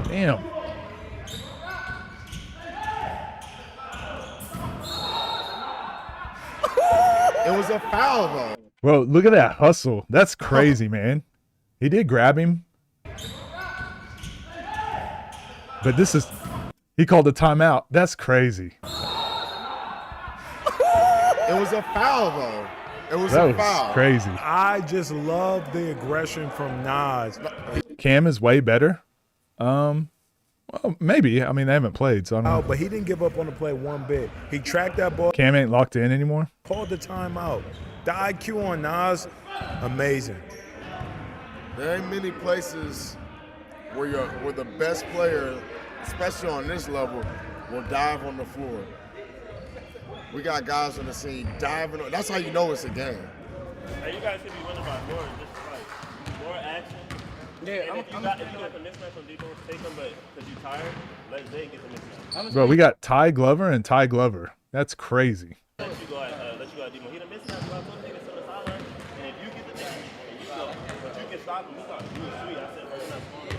Speaker 1: Damn.
Speaker 2: It was a foul though.
Speaker 1: Bro, look at that hustle. That's crazy, man. He did grab him. But he called a timeout. That's crazy.
Speaker 2: It was a foul though. It was
Speaker 1: That
Speaker 2: a
Speaker 1: was
Speaker 2: foul.
Speaker 1: crazy.
Speaker 3: I just love the aggression from Nas.
Speaker 1: Cam is way better. Well, maybe. I mean, they haven't played, so I don't know.
Speaker 3: But he didn't give up on the play one bit. He tracked that ball,
Speaker 1: Cam ain't locked in anymore.
Speaker 3: called the timeout. The IQ on Nas, amazing.
Speaker 2: There ain't many places where the best player, especially on this level, will dive on the floor. We got guys on the scene diving. That's how you know it's a game.
Speaker 4: Hey, you guys should be winning by more, just like more action.
Speaker 5: Yeah,
Speaker 4: And if you got the mismatch on defense, take them, but because you're tired, let Zay get the mismatch.
Speaker 1: Bro, we got Ty Glover and Ty Glover. That's crazy.
Speaker 4: Let you go at Demo. He the mismatch about 20 niggas on the sideline, and if you get the mismatch, and you go, but you can stop him. You got to do it sweet. I said, bro, you're not scoring.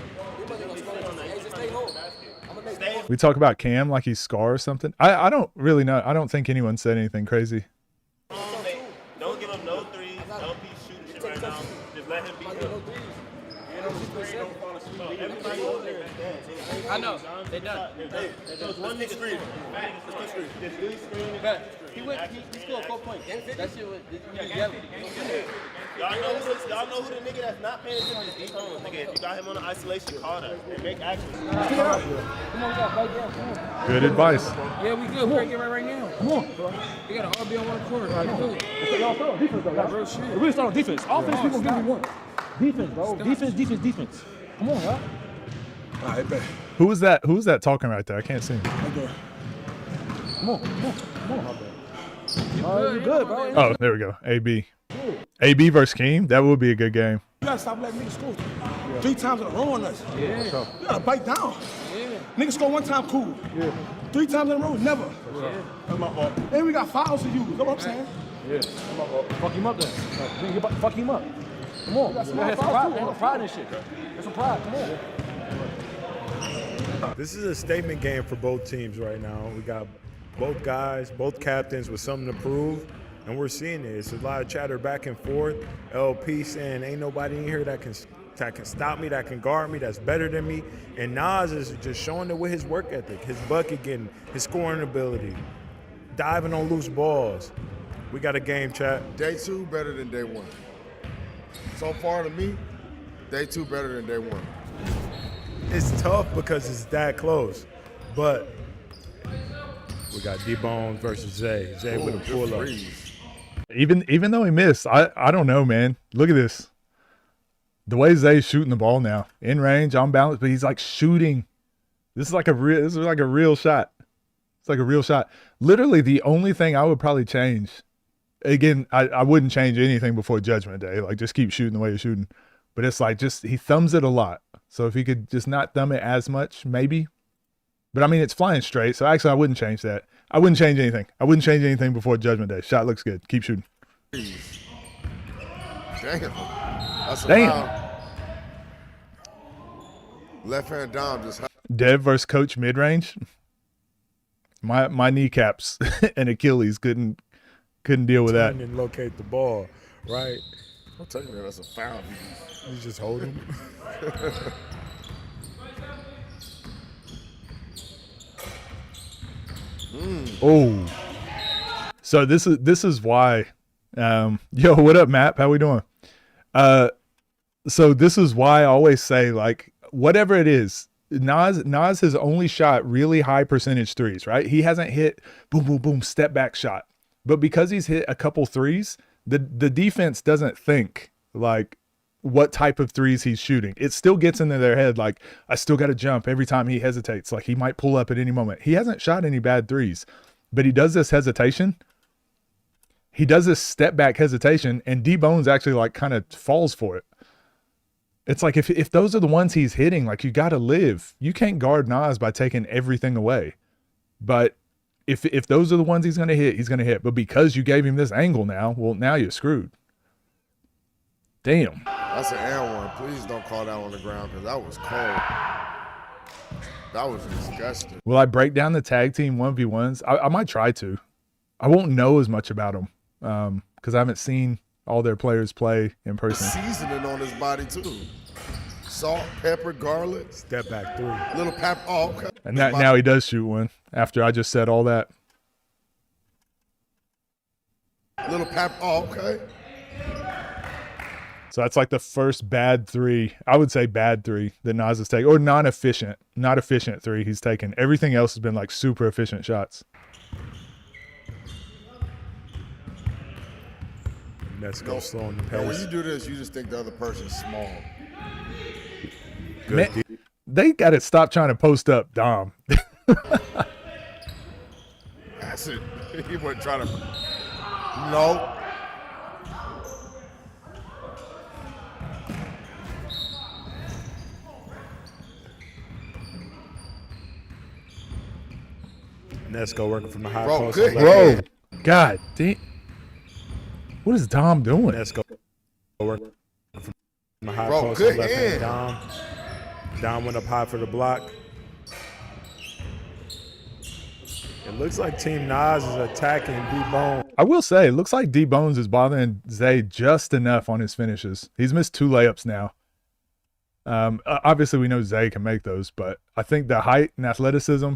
Speaker 1: We talk about Cam like he's Scar or something. I don't really know. I don't think anyone said anything crazy.
Speaker 4: Don't give him no threes. LP shooting shit right now. Just let him be him. Everybody knows they're
Speaker 5: I know. They done.
Speaker 4: So it's one nigga screen. This dude screen.
Speaker 5: He scored 4 points. That shit was yellow.
Speaker 4: Y'all know who the nigga that's not paying attention to D-Bone. Nigga, if you got him on an isolation, call that and make action.
Speaker 5: Come on, we got right there. Come on.
Speaker 1: Good advice.
Speaker 5: Yeah, we good. We're gonna get right now. Come on. We got an RB on one court. Right, good.
Speaker 6: Y'all start on defense, though.
Speaker 5: Real shit.
Speaker 6: We really start on defense. Offense, we gonna give you one. Defense, bro. Defense. Come on, y'all. All right, bet.
Speaker 1: Who was that talking right there? I can't see him.
Speaker 6: Right there. Come on. You good, bro.
Speaker 1: Oh, there we go. AB. AB versus Keem. That would be a good game.
Speaker 6: You gotta stop letting niggas score 3 times in a row on us.
Speaker 5: Yeah.
Speaker 6: You gotta bite down.
Speaker 5: Yeah.
Speaker 6: Niggas score 1 time, cool. 3 times in a row, never. That's my fault. Then we got fouls to use. You know what I'm saying?
Speaker 7: Yeah, that's my fault. Fuck him up then. Fuck him up. Come on.
Speaker 6: That's
Speaker 7: You
Speaker 6: my
Speaker 7: got some
Speaker 6: fault,
Speaker 7: pride,
Speaker 6: too,
Speaker 7: man.
Speaker 6: bro.
Speaker 7: Pride and shit. Get some pride. Come on.
Speaker 3: This is a statement game for both teams right now. We got both guys, both captains with something to prove, and we're seeing it. It's a lot of chatter back and forth. LP saying, ain't nobody in here that can stop me, that can guard me, that's better than me. And Nas is just showing it with his work ethic, his bucket getting, his scoring ability, diving on loose balls. We got a game, chat.
Speaker 2: Day 2 better than day 1. So far to me, day 2 better than day 1.
Speaker 3: It's tough because it's that close, but we got D-Bones versus Zay. Zay with a pull-up.
Speaker 1: Even though he missed, I don't know, man. Look at this. The way Zay's shooting the ball now, in range, on balance, but he's like shooting. This is like a real shot. It's like a real shot. Literally, the only thing I would probably change. Again, I wouldn't change anything before Judgment Day. Like, just keep shooting the way you're shooting. But it's like, just he thumbs it a lot. So if he could just not thumb it as much, maybe. But I mean, it's flying straight. So actually, I wouldn't change that. I wouldn't change anything. I wouldn't change anything before Judgment Day. Shot looks good. Keep shooting.
Speaker 2: Damn. That's a
Speaker 1: Damn.
Speaker 2: foul. Left hand down just.
Speaker 1: Dev versus Coach mid range. My kneecaps and Achilles couldn't deal with that.
Speaker 3: And locate the ball, right?
Speaker 2: I'm telling you, that's a foul.
Speaker 3: You just hold him.
Speaker 1: Oh, so this is why. Yo, what up, Matt? How we doing? So this is why I always say, like, whatever it is, Nas has only shot really high percentage threes, right? He hasn't hit boom, boom, boom, step back shot. But because he's hit a couple threes, the defense doesn't think like what type of threes he's shooting. It still gets into their head like, I still got to jump every time he hesitates. Like, he might pull up at any moment. He hasn't shot any bad threes, but he does this hesitation. He does this step back hesitation, and D-Bones actually like kind of falls for it. It's like, if those are the ones he's hitting, like, you got to live. You can't guard Nas by taking everything away. But if those are the ones he's going to hit, he's going to hit. But because you gave him this angle now, well, now you're screwed. Damn.
Speaker 2: That's an and one. Please don't call that on the ground because that was cold. That was disgusting.
Speaker 1: Will I break down the tag team 1v1s? I might try to. I won't know as much about them because I haven't seen all their players play in person.
Speaker 2: Seasoning on his body too. Salt, pepper, garlic.
Speaker 3: Step back three.
Speaker 2: Little pepper. Oh, okay.
Speaker 1: And now he does shoot one after I just said all that.
Speaker 2: Little pepper. Oh, okay.
Speaker 1: So that's like the first bad three. I would say bad three that Nas has taken, or not efficient three he's taken. Everything else has been like super efficient shots.
Speaker 3: Let's go slow on the
Speaker 2: Now, when
Speaker 3: pace.
Speaker 2: you do this, you just think the other person's small.
Speaker 1: Man, they got to stop trying to post up Dom.
Speaker 2: That's it. He wasn't trying to. No.
Speaker 3: Nesco working from the high
Speaker 2: Bro,
Speaker 3: post.
Speaker 2: good
Speaker 3: left
Speaker 1: Bro,
Speaker 3: hand.
Speaker 1: God damn. What is Dom doing?
Speaker 3: Nesco working from the high
Speaker 2: Bro,
Speaker 3: post.
Speaker 2: good
Speaker 3: Left hand.
Speaker 2: hand.
Speaker 3: Dom went up high for the block. It looks like Team Nas is attacking D-Bone.
Speaker 1: I will say, it looks like D-Bones is bothering Zay just enough on his finishes. He's missed 2 layups now. Obviously, we know Zay can make those, but I think the height and athleticism,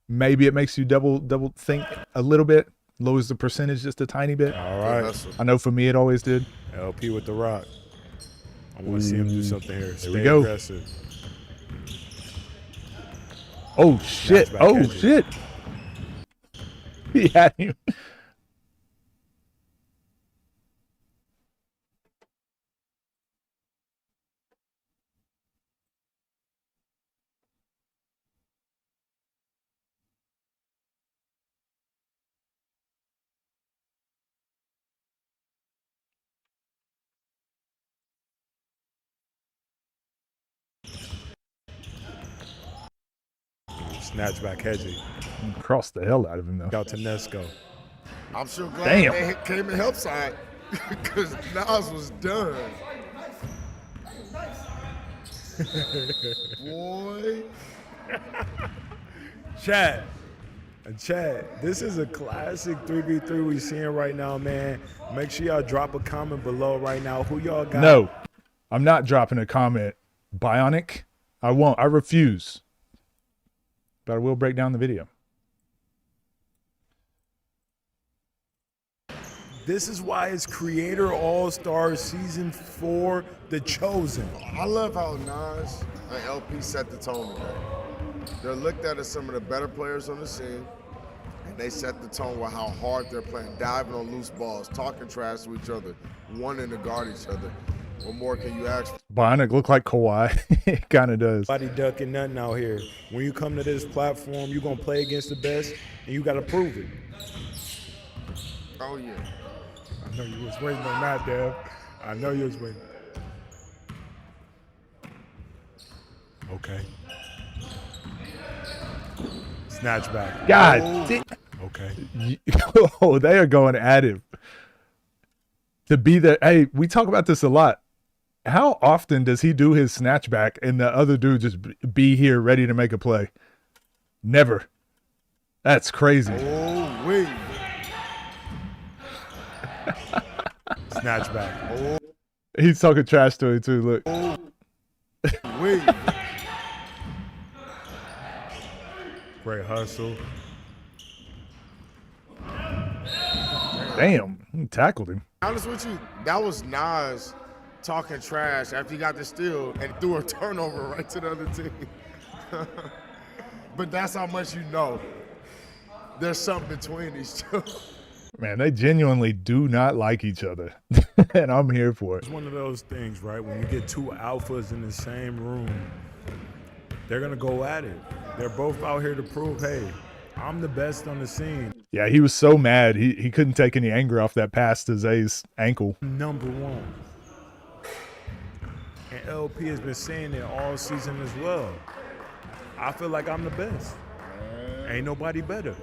Speaker 1: maybe it makes you double think a little bit, lowers the percentage just a tiny bit.
Speaker 3: All right.
Speaker 1: I know for me it always did.
Speaker 3: LP with the rock. I want to see him do something here. Stay
Speaker 1: we go.
Speaker 3: aggressive.
Speaker 1: Oh shit!
Speaker 3: Snatchback
Speaker 1: Oh
Speaker 3: catch it.
Speaker 1: shit! He had him.
Speaker 3: Snatchback hedgy.
Speaker 1: Crossed the hell out of him though.
Speaker 3: Out to Nesco.
Speaker 2: I'm sure glad
Speaker 1: Damn.
Speaker 2: they came and helped side because Nas was done. Boy.
Speaker 3: Chad, this is a classic 3v3 we seeing right now, man. Make sure y'all drop a comment below right now. Who y'all got?
Speaker 1: No, I'm not dropping a comment. Bionic, I won't. I refuse. But I will break down the video.
Speaker 3: This is why it's Creator All-Star Season 4, The Chosen.
Speaker 2: I love how Nas and LP set the tone today. They're looked at as some of the better players on the scene, and they set the tone with how hard they're playing, diving on loose balls, talking trash to each other, wanting to guard each other. What more can you ask for?
Speaker 1: Bionic look like Kawhi. It kind of does.
Speaker 3: Nobody ducking nothing out here. When you come to this platform, you're going to play against the best, and you got to prove it.
Speaker 2: Oh, yeah.
Speaker 3: I know you was waiting on that, Dev. I know you was waiting. Okay. Snatch back.
Speaker 1: God.
Speaker 3: Okay.
Speaker 1: Oh, they are going at it. To be the, hey, we talk about this a lot. How often does he do his snatchback and the other dude just be here ready to make a play? Never. That's crazy.
Speaker 2: Oh, wait.
Speaker 3: Snatch back.
Speaker 2: Oh,
Speaker 1: He's talking trash to him too. Look.
Speaker 2: wait.
Speaker 3: Great hustle.
Speaker 1: Damn. He tackled him.
Speaker 2: Honest with you, that was Nas talking trash after he got the steal and threw a turnover right to the other team. But that's how much you know. There's something between these two.
Speaker 1: Man, they genuinely do not like each other. And I'm here for it.
Speaker 3: It's one of those things, right? When you get two alphas in the same room, they're going to go at it. They're both out here to prove, hey, I'm the best on the scene.
Speaker 1: Yeah, he was so mad. He couldn't take any anger off that pass to Zay's ankle.
Speaker 3: Number one. And LP has been saying it all season as well. I feel like I'm the best. Ain't nobody better.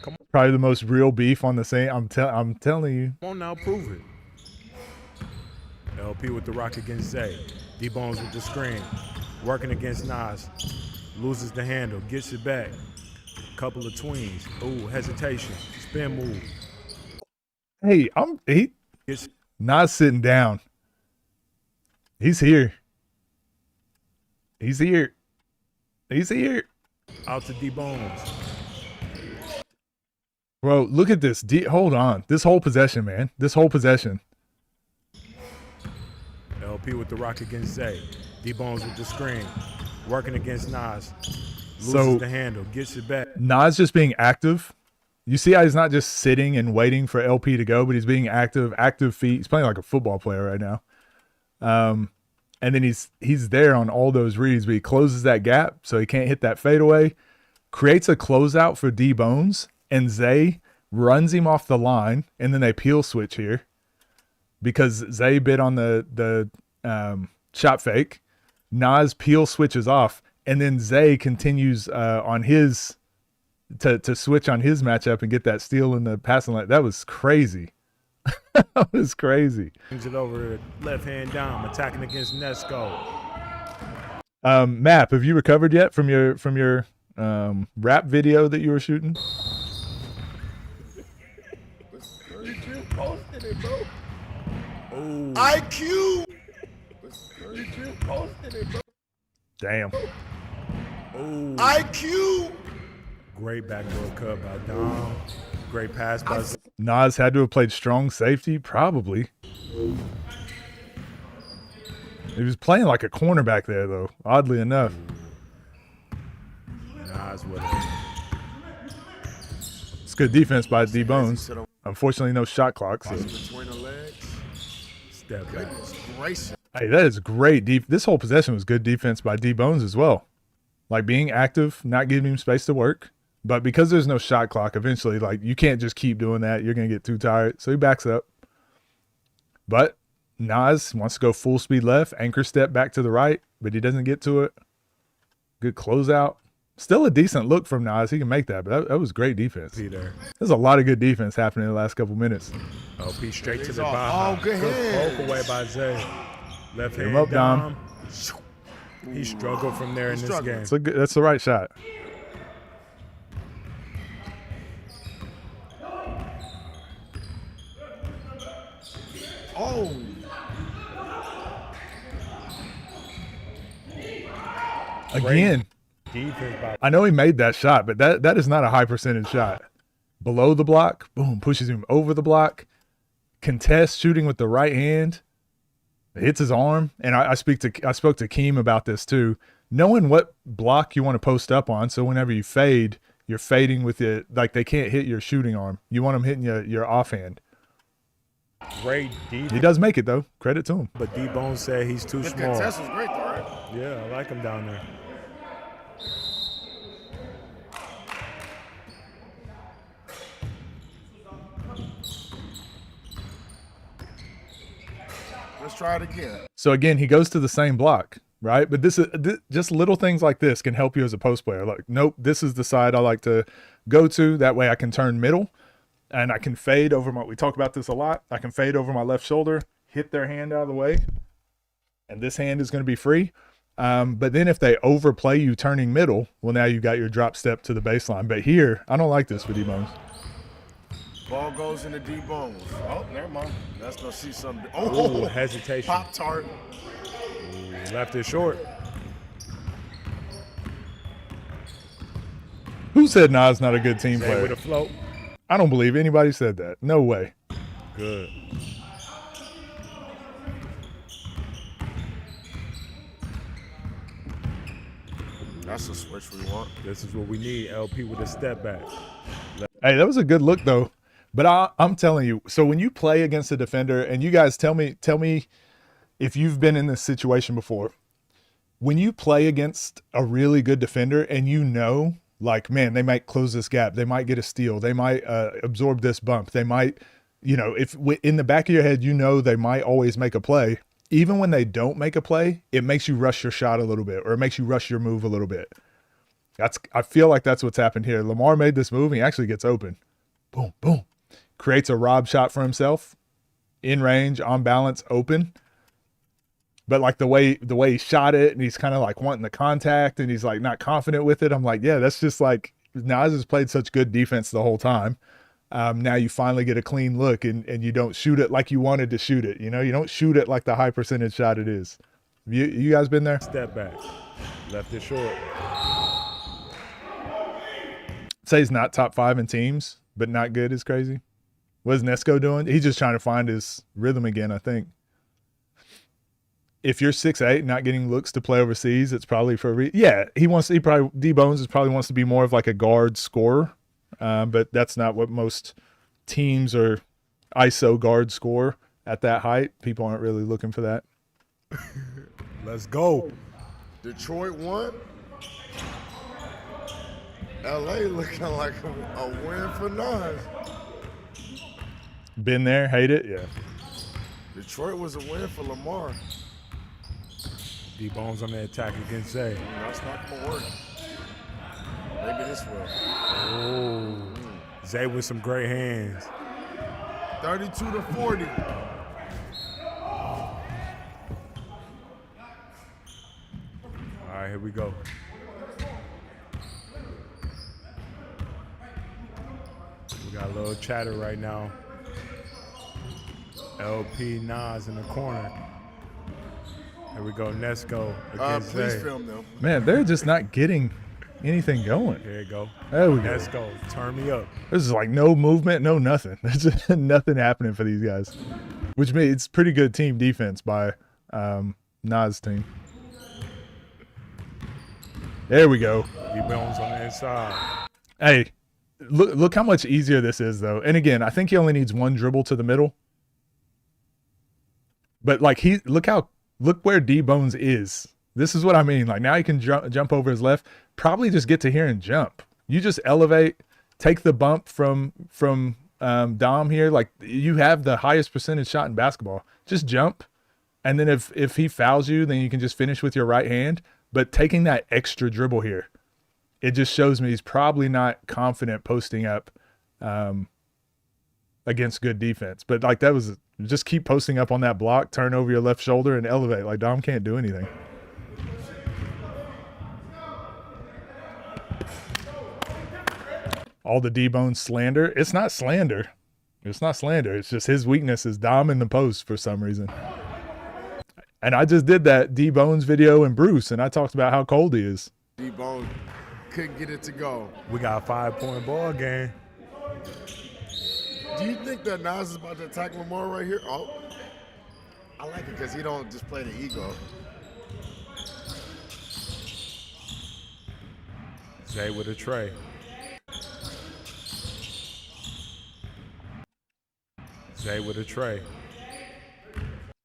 Speaker 3: Come
Speaker 1: Probably the most real beef on the same. I'm telling you.
Speaker 3: on now, prove it. LP with the rock against Zay. D-Bones with the screen. Working against Nas. Loses the handle. Gets it back. Couple of tweens. Ooh, hesitation. Spin move.
Speaker 1: Hey,
Speaker 3: Gets
Speaker 1: Nas sitting down. He's here. He's here. He's here.
Speaker 3: out to D-Bones.
Speaker 1: Bro, look at this. Hold on. This whole possession, man. This whole possession.
Speaker 3: LP with the rock against Zay. D-Bones with the screen. Working against Nas. Loses
Speaker 1: So-
Speaker 3: the handle. Gets it back.
Speaker 1: Nas just being active. You see how he's not just sitting and waiting for LP to go, but he's being active feet. He's playing like a football player right now. And then he's there on all those reads, but he closes that gap so he can't hit that fadeaway. Creates a closeout for D-Bones, and Zay runs him off the line, and then they peel switch here because Zay bit on the shot fake. Nas peel switches off, and then Zay continues on his to switch on his matchup and get that steal in the passing line. That was crazy. That was crazy.
Speaker 3: Brings it over to left hand down. Attacking against Nesco.
Speaker 1: Map, have you recovered yet from your rap video that you were shooting?
Speaker 2: You just posted it, bro.
Speaker 3: Oh,
Speaker 2: IQ. You just posted it, bro.
Speaker 1: Damn.
Speaker 3: oh.
Speaker 2: IQ.
Speaker 3: Great backdoor cut by Dom. Great pass by Zay.
Speaker 1: Nas had to have played strong safety, probably. He was playing like a cornerback there, though, oddly enough.
Speaker 3: Nas with it.
Speaker 1: It's good defense by D-Bones. Unfortunately, no shot clock. So.
Speaker 2: Between the legs.
Speaker 3: Step back.
Speaker 2: Goodness gracious.
Speaker 1: Hey, that is great. This whole possession was good defense by D-Bones as well. Like being active, not giving him space to work. But because there's no shot clock, eventually, like you can't just keep doing that. You're going to get too tired. So he backs up. But Nas wants to go full speed left, anchor step back to the right, but he doesn't get to it. Good closeout. Still a decent look from Nas. He can make that, but that was great defense.
Speaker 3: See there.
Speaker 1: There's a lot of good defense happening in the last couple minutes.
Speaker 3: LP straight to
Speaker 2: He's
Speaker 3: the
Speaker 2: off.
Speaker 3: bottom.
Speaker 2: Oh, good hand.
Speaker 3: Poke away by Zay. Left
Speaker 1: Hit him
Speaker 3: hand
Speaker 1: up, Dom.
Speaker 3: down. He struggled from there in this game.
Speaker 1: That's the right shot.
Speaker 2: Oh.
Speaker 1: Again,
Speaker 3: Defense by
Speaker 1: I know he made that shot, but that is not a high percentage shot. Below the block, boom, pushes him over the block. Contest shooting with the right hand. Hits his arm. And I spoke to Keem about this too. Knowing what block you want to post up on, so whenever you fade, you're fading with it, like they can't hit your shooting arm. You want them hitting your offhand.
Speaker 3: Great
Speaker 1: He
Speaker 3: defense.
Speaker 1: does make it though. Credit to him.
Speaker 3: But D-Bone said he's too
Speaker 2: The
Speaker 3: small.
Speaker 2: contest was great, though, right?
Speaker 3: Yeah, I like him down there.
Speaker 2: Let's try it again.
Speaker 1: So again, he goes to the same block, right? But this just little things like this can help you as a post player. Like, nope, this is the side I like to go to. That way I can turn middle and I can fade over we talk about this a lot. I can fade over my left shoulder, hit their hand out of the way, and this hand is going to be free. But then if they overplay you turning middle, well, now you've got your drop step to the baseline. But here, I don't like this for D-Bones.
Speaker 2: Ball goes into D-Bones. Oh, never mind. That's going to see something.
Speaker 3: Ooh,
Speaker 2: Oh,
Speaker 3: hesitation.
Speaker 2: Pop-Tart.
Speaker 3: Ooh, left it short.
Speaker 1: Who said Nas not a good team
Speaker 3: Zay
Speaker 1: player?
Speaker 3: with a float.
Speaker 1: I don't believe anybody said that. No way.
Speaker 3: Good.
Speaker 2: That's a switch we want.
Speaker 3: This is what we need. LP with a step back.
Speaker 1: Hey, that was a good look though. But I'm telling you, so when you play against a defender, and you guys tell me if you've been in this situation before. When you play against a really good defender and you know, like, man, they might close this gap. They might get a steal. They might absorb this bump. They might, if in the back of your head, you know they might always make a play. Even when they don't make a play, it makes you rush your shot a little bit, or it makes you rush your move a little bit. I feel like that's what's happened here. Lamar made this move, and he actually gets open. Boom, boom. Creates a rob shot for himself. In range, on balance, open. But like the way he shot it, and he's kind of like wanting the contact, and he's like not confident with it. I'm like, yeah, that's just like Nas has played such good defense the whole time. Now you finally get a clean look, and you don't shoot it like you wanted to shoot it. You don't shoot it like the high percentage shot it is. You guys been there?
Speaker 3: Step back. Left it short.
Speaker 1: Say he's not top 5 in teams, but not good is crazy. What is Nesco doing? He's just trying to find his rhythm again, I think. If you're 6'8", not getting looks to play overseas, it's probably for a reason. Yeah, D-Bones probably wants to be more of like a guard scorer, but that's not what most teams or ISO guard score at that height. People aren't really looking for that.
Speaker 3: Let's go.
Speaker 2: Detroit won. LA looking like a win for Nas.
Speaker 1: Been there, hate it, yeah.
Speaker 2: Detroit was a win for Lamar.
Speaker 3: D-Bones on the attack against Zay.
Speaker 2: That's not going to work. Maybe this will.
Speaker 3: Oh, Zay with some great hands.
Speaker 2: 32-40.
Speaker 3: All right, here we go. We got a little chatter right now. LP Nas in the corner. Here we go, Nesco against
Speaker 2: Please
Speaker 3: Zay.
Speaker 2: film them.
Speaker 1: Man, they're just not getting anything going.
Speaker 3: Here you go.
Speaker 1: There we go.
Speaker 3: Nesco, turn me up.
Speaker 1: There's like no movement, no nothing. There's just nothing happening for these guys, which means it's pretty good team defense by Nas' team. There we go.
Speaker 3: D-Bones on the inside.
Speaker 1: Hey, look how much easier this is, though. And again, I think he only needs one dribble to the middle. But like look where D-Bones is. This is what I mean. Like now he can jump over his left. Probably just get to here and jump. You just elevate, take the bump from Dom here. Like you have the highest percentage shot in basketball. Just jump, and then if he fouls you, then you can just finish with your right hand. But taking that extra dribble here, it just shows me he's probably not confident posting up against good defense. But like that was just keep posting up on that block, turn over your left shoulder, and elevate. Like Dom can't do anything. All the D-Bone slander. It's not slander. It's not slander. It's just his weakness is Dom in the post for some reason. And I just did that D-Bones video and Bruce, and I talked about how cold he is.
Speaker 2: D-Bone couldn't get it to go.
Speaker 3: We got a 5-point ball game.
Speaker 2: Do you think that Nas is about to attack Lamar right here? Oh, I like it because he don't just play the ego.
Speaker 3: Zay with a tray. Zay with a tray.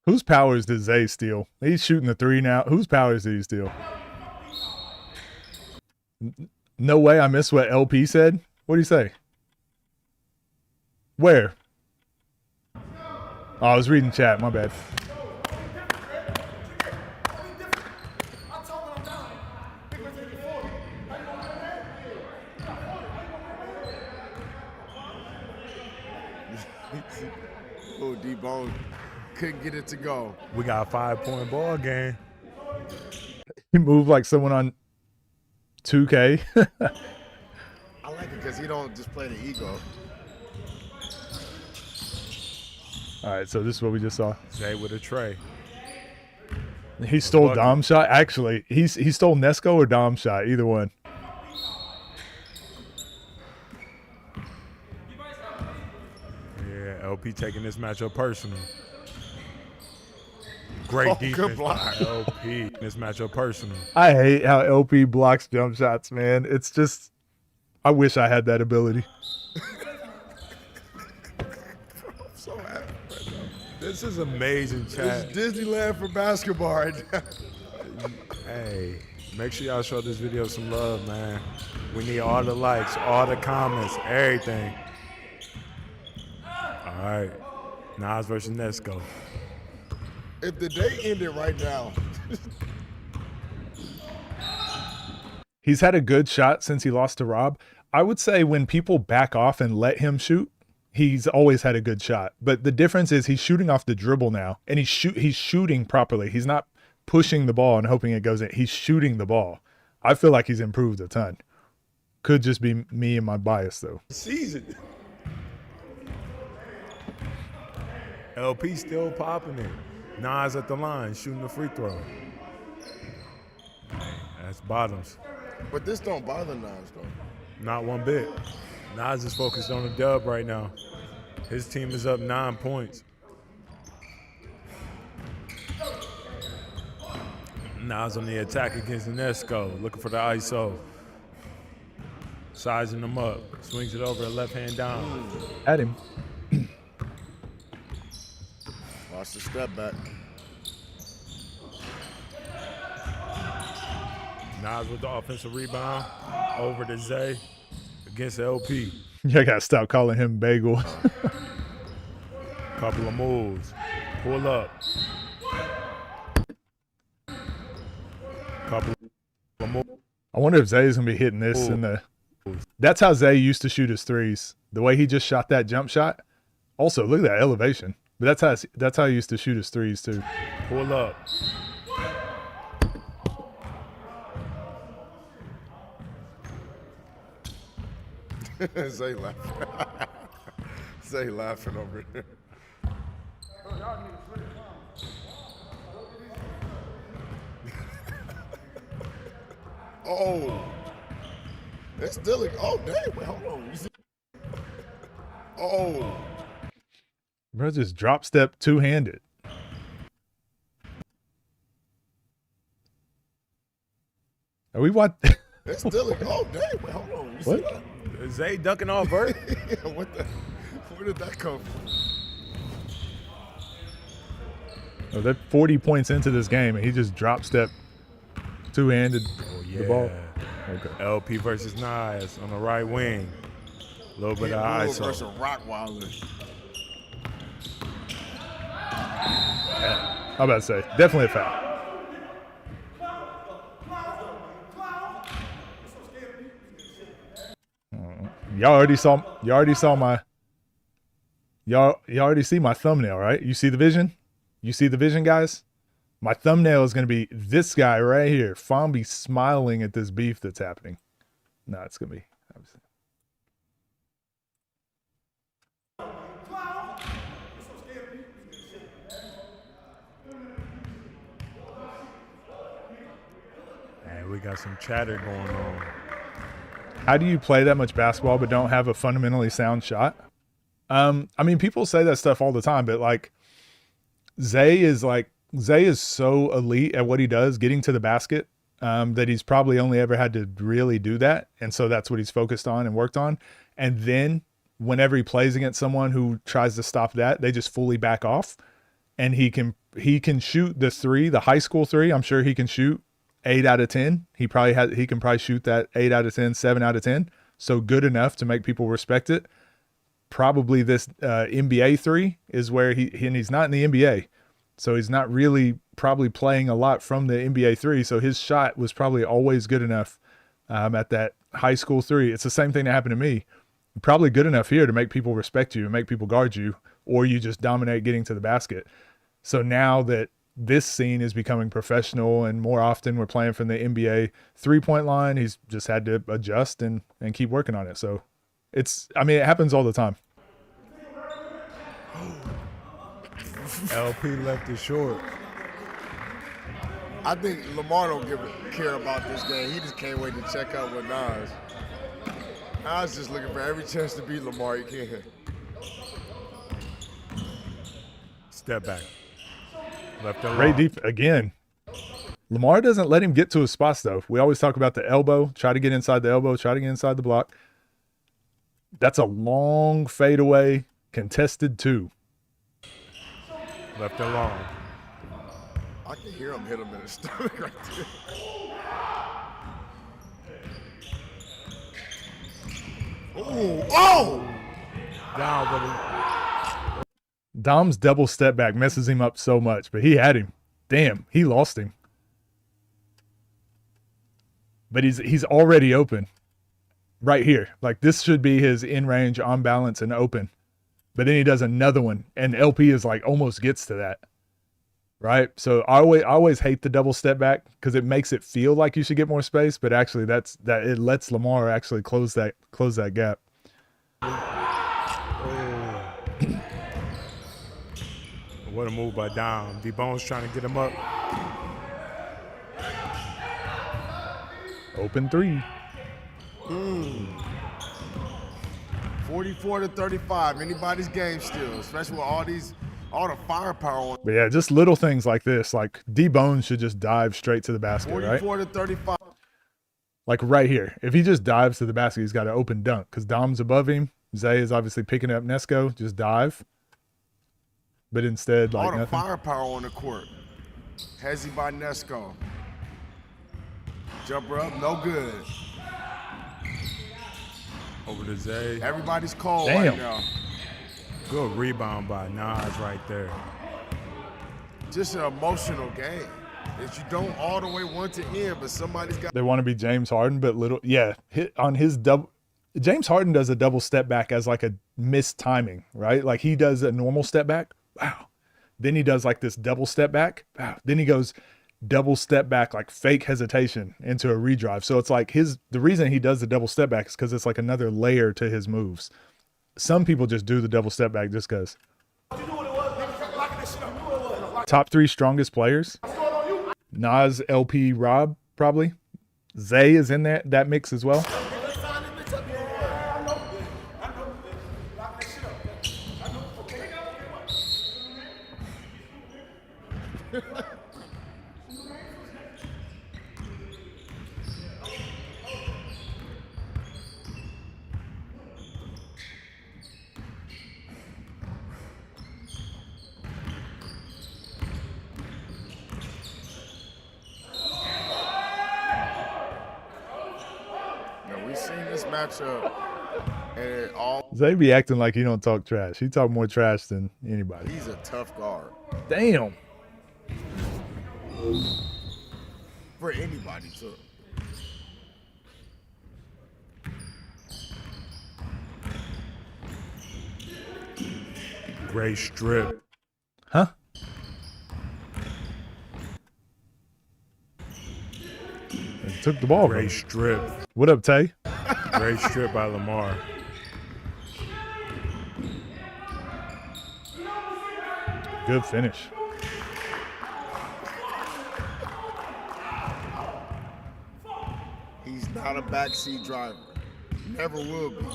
Speaker 1: Whose powers did Zay steal? He's shooting the three now. Whose powers did he steal? No way, I missed what LP said. What did he say? Where? Oh, I was reading chat. My bad.
Speaker 2: Oh, D-Bone couldn't get it to go.
Speaker 3: We got a 5-point ball game.
Speaker 1: He moved like someone on 2K.
Speaker 2: I like it because he don't just play the ego.
Speaker 1: All right, so this is what we just saw.
Speaker 3: Zay with a tray.
Speaker 1: He stole
Speaker 3: Bucket.
Speaker 1: Dom's shot. Actually, he stole Nesco or Dom's shot. Either one.
Speaker 3: Yeah, LP taking this matchup personal. Great
Speaker 2: Oh, good
Speaker 3: defense.
Speaker 2: block.
Speaker 3: LP this matchup personal.
Speaker 1: I hate how LP blocks jump shots, man. It's just, I wish I had that ability.
Speaker 2: I'm so happy right now.
Speaker 3: This is amazing, chat.
Speaker 2: This is Disneyland for basketball right now.
Speaker 3: Hey, make sure y'all show this video some love, man. We need all the likes, all the comments, everything. All right, Nas versus Nesco.
Speaker 2: If the day ended right now,
Speaker 1: He's had a good shot since he lost to Rob. I would say when people back off and let him shoot, he's always had a good shot. But the difference is he's shooting off the dribble now, and he's shooting properly. He's not pushing the ball and hoping it goes in. He's shooting the ball. I feel like he's improved a ton. Could just be me and my bias, though.
Speaker 3: Season. LP still popping it. Nas at the line, shooting the free throw. That's bottoms.
Speaker 2: but this don't bother Nas though.
Speaker 3: Not one bit. Nas is focused on the dub right now. His team is up 9 points. Nas on the attack against Nesco, looking for the ISO. Sizing him up. Swings it over, left hand down.
Speaker 1: At him.
Speaker 2: Lost the step back.
Speaker 3: Nas with the offensive rebound. Over to Zay against LP.
Speaker 1: You gotta stop calling him Bagel.
Speaker 3: Couple of moves. Pull up. Couple of moves.
Speaker 1: I wonder if Zay's gonna be hitting this in the. That's how Zay used to shoot his threes. The way he just shot that jump shot. Also, look at that elevation. But that's how he used to shoot his threes too.
Speaker 3: Pull up.
Speaker 2: Zay laughing. Zay laughing over here. Oh. It's still a, oh dang, wait, hold on. You see? Oh.
Speaker 1: Bro, just drop step two-handed. Are we what?
Speaker 2: It's still a, oh dang, wait, hold on. You
Speaker 1: What?
Speaker 2: see that?
Speaker 3: Zay ducking off Vert.
Speaker 2: Yeah, what the, where did that come from?
Speaker 1: Oh, they're 40 points into this game, and he just drop step two-handed the ball. Okay.
Speaker 3: LP versus Nas on the right wing. A little bit of
Speaker 2: Yeah, Bull
Speaker 3: ISO.
Speaker 2: versus Rottweiler.
Speaker 1: I'm about to say, definitely a foul. Y'all already saw my. Y'all already see my thumbnail, right? You see the vision? You see the vision, guys? My thumbnail is going to be this guy right here. Fombi smiling at this beef that's happening. No, it's going to be. Obviously.
Speaker 3: Hey, we got some chatter going on.
Speaker 1: How do you play that much basketball but don't have a fundamentally sound shot? I mean, people say that stuff all the time, but like Zay is so elite at what he does, getting to the basket, that he's probably only ever had to really do that. And so that's what he's focused on and worked on. And then whenever he plays against someone who tries to stop that, they just fully back off. And he can shoot the three, the high school three. I'm sure he can shoot 8 out of 10. He can probably shoot that 8 out of 10, 7 out of 10. So good enough to make people respect it. Probably this NBA three is where he's not in the NBA. So he's not really probably playing a lot from the NBA three. So his shot was probably always good enough at that high school three. It's the same thing that happened to me. Probably good enough here to make people respect you and make people guard you, or you just dominate getting to the basket. So now that this scene is becoming professional and more often we're playing from the NBA 3-point line, he's just had to adjust and keep working on it. So it happens all the time.
Speaker 3: LP left it short.
Speaker 2: I think Lamar don't care about this game. He just can't wait to check out with Nas. Nas just looking for every chance to beat Lamar he can.
Speaker 3: Step back. Left it
Speaker 1: Great
Speaker 3: long.
Speaker 1: deep again. Lamar doesn't let him get to his spots though. We always talk about the elbow, try to get inside the elbow, try to get inside the block. That's a long fadeaway, contested 2.
Speaker 3: Left it long.
Speaker 2: I can hear him hit him in the stomach right there. Ooh, oh!
Speaker 3: Down, buddy.
Speaker 1: Dom's double step back messes him up so much, but he had him. Damn, he lost him. But he's already open. Right here. Like this should be his in-range, on balance, and open. But then he does another one, and LP is like almost gets to that. Right? So I always hate the double step back because it makes it feel like you should get more space, but actually it lets Lamar actually close that gap.
Speaker 3: What a move by Dom. D-Bone's trying to get him up.
Speaker 1: Open 3.
Speaker 2: 44-35. Anybody's game still, especially with all the firepower on.
Speaker 1: But yeah, just little things like this. Like D-Bone should just dive straight to the basket, right?
Speaker 2: 44-35.
Speaker 1: Like right here. If he just dives to the basket, he's got an open dunk because Dom's above him. Zay is obviously picking up Nesco. Just dive. But instead, like
Speaker 2: all the
Speaker 1: nothing.
Speaker 2: firepower on the court. Hezzy by Nesco. Jumper up, no good.
Speaker 3: Over to Zay.
Speaker 2: Everybody's cold
Speaker 1: Damn.
Speaker 2: right now.
Speaker 3: Good rebound by Nas right there.
Speaker 2: Just an emotional game. That you don't all the way want to end, but somebody's got.
Speaker 1: They want to be James Harden, but hit on his double. James Harden does a double step back as like a missed timing, right? Like he does a normal step back. Wow. Then he does like this double step back. Wow. Then he goes double step back, like fake hesitation into a redrive. So it's like the reason he does the double step back is because it's like another layer to his moves. Some people just do the double step back just because. Top 3 strongest players. Nas, LP, Rob, probably. Zay is in that mix as well.
Speaker 2: We've seen this matchup, and it all.
Speaker 1: Zay be acting like he don't talk trash. He talk more trash than anybody.
Speaker 2: He's a tough guard
Speaker 1: Damn.
Speaker 2: for anybody too.
Speaker 3: Great strip.
Speaker 1: Huh? And took the ball.
Speaker 3: Great strip.
Speaker 1: What up, Tay?
Speaker 3: Great strip by Lamar.
Speaker 1: Good finish.
Speaker 2: He's not a backseat driver. Never will be.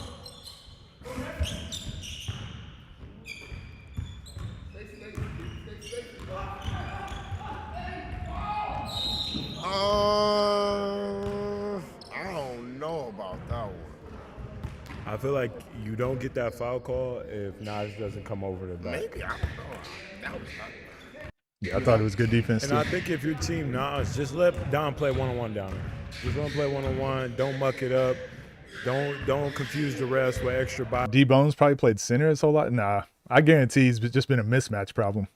Speaker 2: I don't know about that one.
Speaker 3: I feel like you don't get that foul call if Nas doesn't come over the back.
Speaker 2: Maybe, I don't know. That was not.
Speaker 1: Yeah, I thought it was good defense
Speaker 3: And
Speaker 1: too.
Speaker 3: I think if your team Nas, just let Don play one-on-one down there. Just let him play one-on-one. Don't muck it up. Don't confuse the rest with extra body.
Speaker 1: D Bones probably played center his whole lot. Nah, I guarantee he's just been a mismatch problem.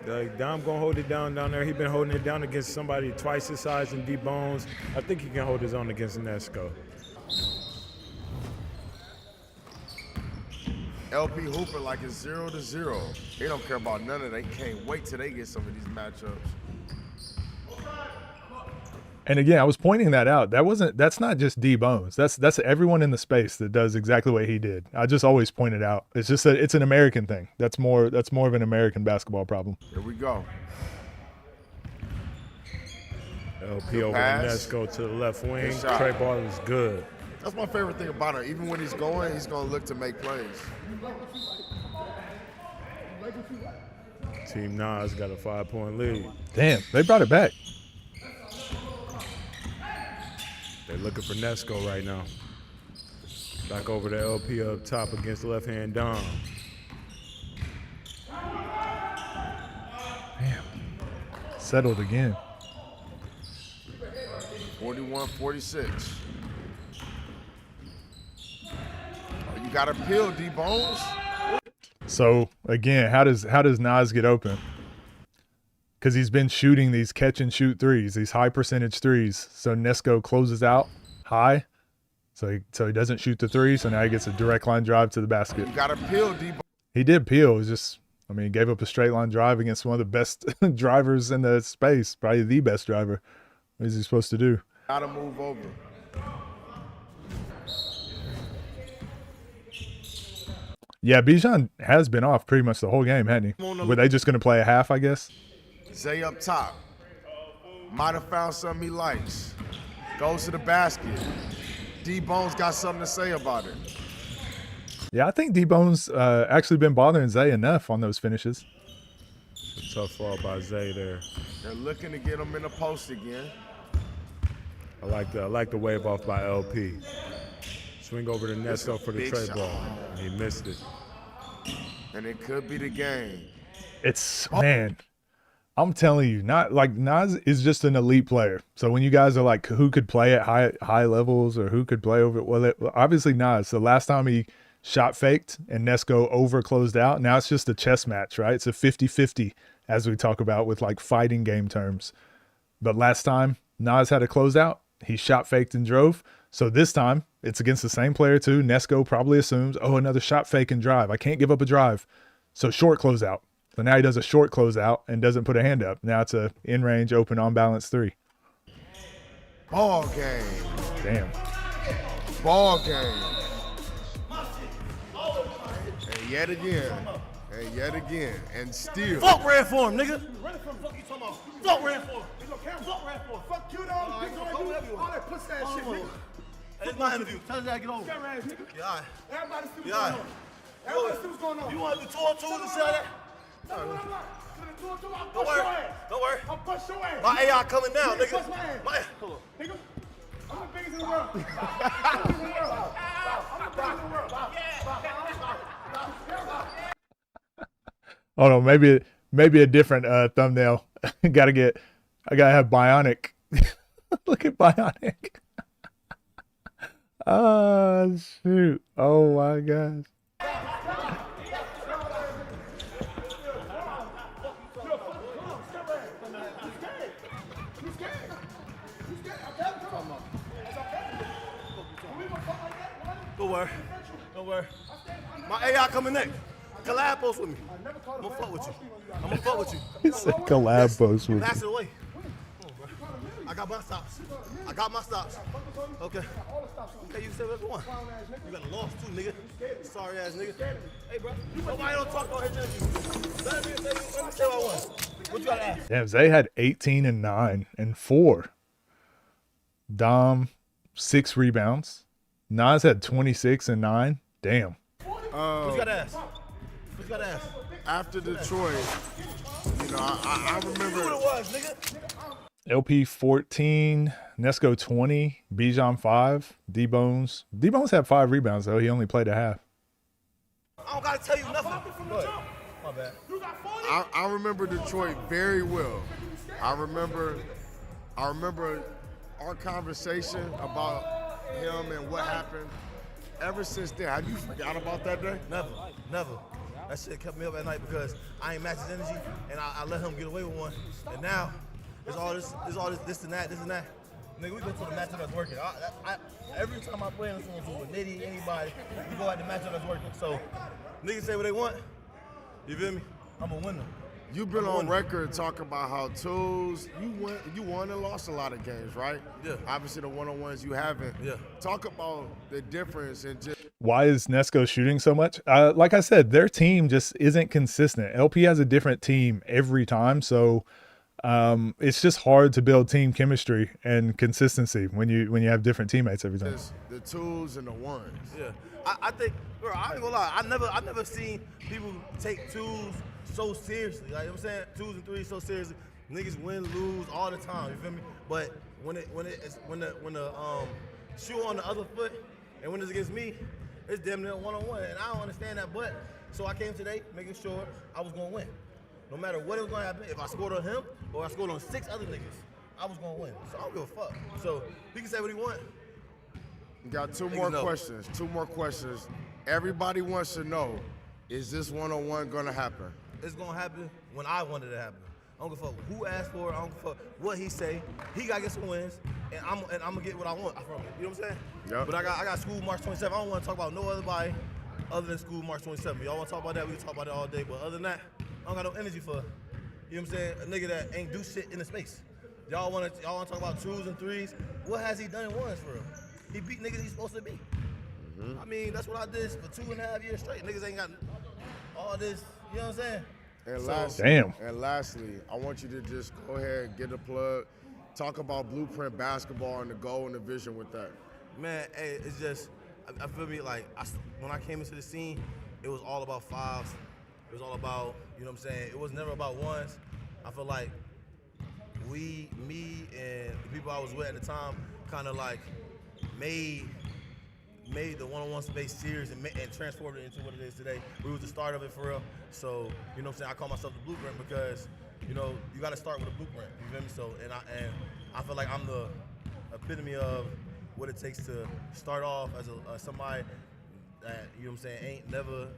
Speaker 3: Like Dom gonna hold it down there. He been holding it down against somebody twice his size in D Bones. I think he can hold his own against Nesco.
Speaker 2: LP Hooper like it's 0-0. They don't care about none of that. They can't wait till they get some of these matchups.
Speaker 1: And again, I was pointing that out. That's not just D Bones. That's everyone in the space that does exactly what he did. I just always point it out. It's just that it's an American thing. That's more of an American basketball problem.
Speaker 2: Here we go.
Speaker 3: LP over to
Speaker 2: pass.
Speaker 3: Nesco to the left wing.
Speaker 2: Good shot.
Speaker 3: Trey Ball is good.
Speaker 2: That's my favorite thing about him. Even when he's going to look to make plays.
Speaker 3: Team Nas got a 5-point lead.
Speaker 1: Damn, they brought it back.
Speaker 3: They're looking for Nesco right now. Back over to LP up top against left-hand Dom.
Speaker 1: Damn. Settled again.
Speaker 2: 41-46. Oh, you got to peel, D Bones.
Speaker 1: So again, how does Nas get open? Because he's been shooting these catch and shoot threes, these high percentage threes. So Nesco closes out high, so he doesn't shoot the three. So now he gets a direct line drive to the basket.
Speaker 2: You got to peel, D Bones.
Speaker 1: He did peel. It was just, I mean, he gave up a straight line drive against one of the best drivers in the space, probably the best driver. What is he supposed to do?
Speaker 2: Got to move over.
Speaker 1: Yeah, Bijan has been off pretty much the whole game, hasn't he? Were they just going to play a half, I guess?
Speaker 2: Zay up top. Might have found something he likes. Goes to the basket. D Bones got something to say about it.
Speaker 1: Yeah, I think D-Bone's actually been bothering Zay enough on those finishes.
Speaker 3: Tough fall by Zay there.
Speaker 2: They're looking to get him in the post again.
Speaker 3: I like the wave off by LP. Swing over to Nesco for the
Speaker 2: big
Speaker 3: trade
Speaker 2: shot.
Speaker 3: ball. He missed it.
Speaker 2: And it could be the game.
Speaker 1: It's, man, I'm telling you, not like Nas is just an elite player. So when you guys are like, who could play at high levels or who could play over, well, obviously Nas. The last time he shot faked and Nesco over closed out, now it's just a chess match, right? It's a 50-50 as we talk about with like fighting game terms. But last time Nas had a closeout, he shot faked and drove. So this time it's against the same player too. Nesco probably assumes, oh, another shot fake and drive. I can't give up a drive. So short closeout. So now he does a short closeout and doesn't put a hand up. Now it's a in-range, open, on-balance three.
Speaker 2: Ball game.
Speaker 1: Damn.
Speaker 2: Ball game. And yet again. And yet again. And still.
Speaker 4: Fuck ran for him, nigga. Fuck ran for him.
Speaker 2: Fuck you, though. All that pussy ass shit, nigga.
Speaker 4: It's my interview. Tell us how to get over. Yeah, all right.
Speaker 2: Everybody see what's
Speaker 4: Yeah.
Speaker 2: going on. Everybody see what's going on.
Speaker 4: You want to do tour tools and shit like that?
Speaker 2: Don't worry.
Speaker 4: Don't worry.
Speaker 2: I'll bust your ass.
Speaker 4: My AI coming now,
Speaker 2: You
Speaker 4: nigga.
Speaker 2: bust my ass.
Speaker 4: Hold on.
Speaker 2: Nigga, I'm the biggest in the world. I'm the biggest in the world. I'm the biggest in the world.
Speaker 1: Hold on, maybe a different thumbnail. I gotta have Bionic. Look at Bionic. Oh shoot. Oh my gosh.
Speaker 4: Don't worry. Don't worry. My AI coming next. Collab post with me. I'm gonna fuck with you. I'm gonna fuck with you.
Speaker 1: He said collab post with
Speaker 4: Pass
Speaker 1: me.
Speaker 4: it away. Come on, bro. I got my stops. I got my stops. Okay. Okay, you said that's one. You got a loss too, nigga. Sorry ass nigga. Hey, bro. Nobody don't talk about his interview. Let me say what I want. What you gotta ask?
Speaker 1: Damn, Zay had 18 and 9 and 4. Dom 6 rebounds. Nas had 26 and 9. Damn.
Speaker 4: What you gotta ask? What you gotta ask?
Speaker 2: After Detroit, you know, I
Speaker 4: You knew what
Speaker 2: remember.
Speaker 4: it was, nigga.
Speaker 1: LP 14, Nesco 20, Bijan 5, D-Bones. D-Bones had 5 rebounds, though. He only played a half.
Speaker 4: I don't gotta tell you nothing. My bad.
Speaker 2: I remember Detroit very well. I remember our conversation about him and what happened. Ever since then, have you forgot about that day?
Speaker 4: Never. That shit kept me up at night because I ain't match his energy, and I let him get away with one. And now, it's all this and that. Nigga, we go to the matchup that's working. Every time I play in someone with Nitty, anybody, we go at the matchup that's working. So, niggas say what they want. You feel me? I'm a winner.
Speaker 2: You've been on record talking about how Tools, you won and lost a lot of games, right?
Speaker 4: Yeah.
Speaker 2: Obviously the one-on-ones you haven't.
Speaker 4: Yeah.
Speaker 2: Talk about the difference in just
Speaker 1: Why is Nesco shooting so much? Like I said, their team just isn't consistent. LP has a different team every time, so it's just hard to build team chemistry and consistency when you have different teammates every time.
Speaker 2: the twos and the ones.
Speaker 4: Yeah. I think, bro, I ain't gonna lie. I never seen people take twos so seriously. Like, you know what I'm saying? 2s and 3s so seriously. Niggas win, lose all the time. You feel me? But when the shoe on the other foot and when it's against me, it's damn near one-on-one. And I don't understand that. But so I came today making sure I was gonna win. No matter what it was gonna happen, if I scored on him or I scored on 6 other niggas, I was gonna win. So I don't give a fuck. So he can say what he want.
Speaker 2: You got two more questions. Everybody wants to know, is this one-on-one gonna happen?
Speaker 4: It's gonna happen when I want it to happen. I don't give a fuck who asked for it. I don't give a fuck what he say. He gotta get some wins, and I'm gonna get what I want from it. You know what I'm saying?
Speaker 2: Yeah.
Speaker 4: But I got school March 27th. I don't want to talk about no other body other than school March 27th. Y'all want to talk about that? We can talk about it all day. But other than that, I don't got no energy for, you know what I'm saying? A nigga that ain't do shit in the space. Y'all want to talk about 2s and 3s? What has he done in ones for real? He beat niggas he's supposed to beat. I mean, that's what I did for 2.5 years straight. Niggas ain't got all this. You know what I'm saying?
Speaker 2: And lastly, I want you to just go ahead and get a plug. Talk about Blueprint basketball and the goal and the vision with that.
Speaker 4: Man, hey, it's just, I feel me like, when I came into the scene, it was all about 5's. It was all about, you know what I'm saying? It was never about ones. I feel like me and the people I was with at the time kind of like made the one-on-one space serious and transformed it into what it is today. We was the start of it for real. So, you know what I'm saying? I call myself the blueprint because, you know, you got to start with a blueprint. You feel me? So, and I feel like I'm the epitome of what it takes to start off as somebody that, you know what I'm saying, ain't never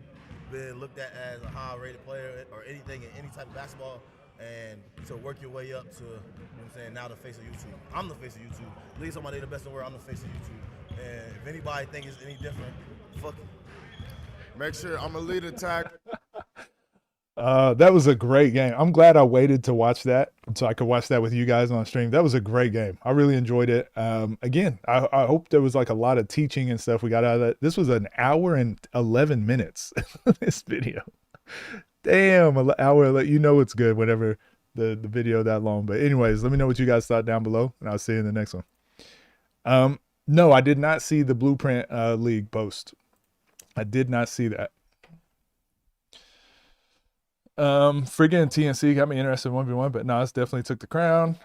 Speaker 4: been looked at as a high-rated player or anything in any type of basketball, and to work your way up to, you know what I'm saying, now the face of YouTube. I'm the face of YouTube. Niggas talking about they the best in the world, I'm the face of YouTube. And if anybody think it's any different, fuck it.
Speaker 2: Make sure I'm going to lead a tag.
Speaker 1: That was a great game. I'm glad I waited to watch that so I could watch that with you guys on stream. That was a great game. I really enjoyed it. Again, I hope there was like a lot of teaching and stuff we got out of that. This was an hour and 11 minutes, this video. Damn, an hour. You know it's good whenever the video that long. But anyways, let me know what you guys thought down below, and I'll see you in the next one. No, I did not see the Blueprint League post. I did not see that. Friggin' TNC got me interested in 1v1, but Nas definitely took the crown.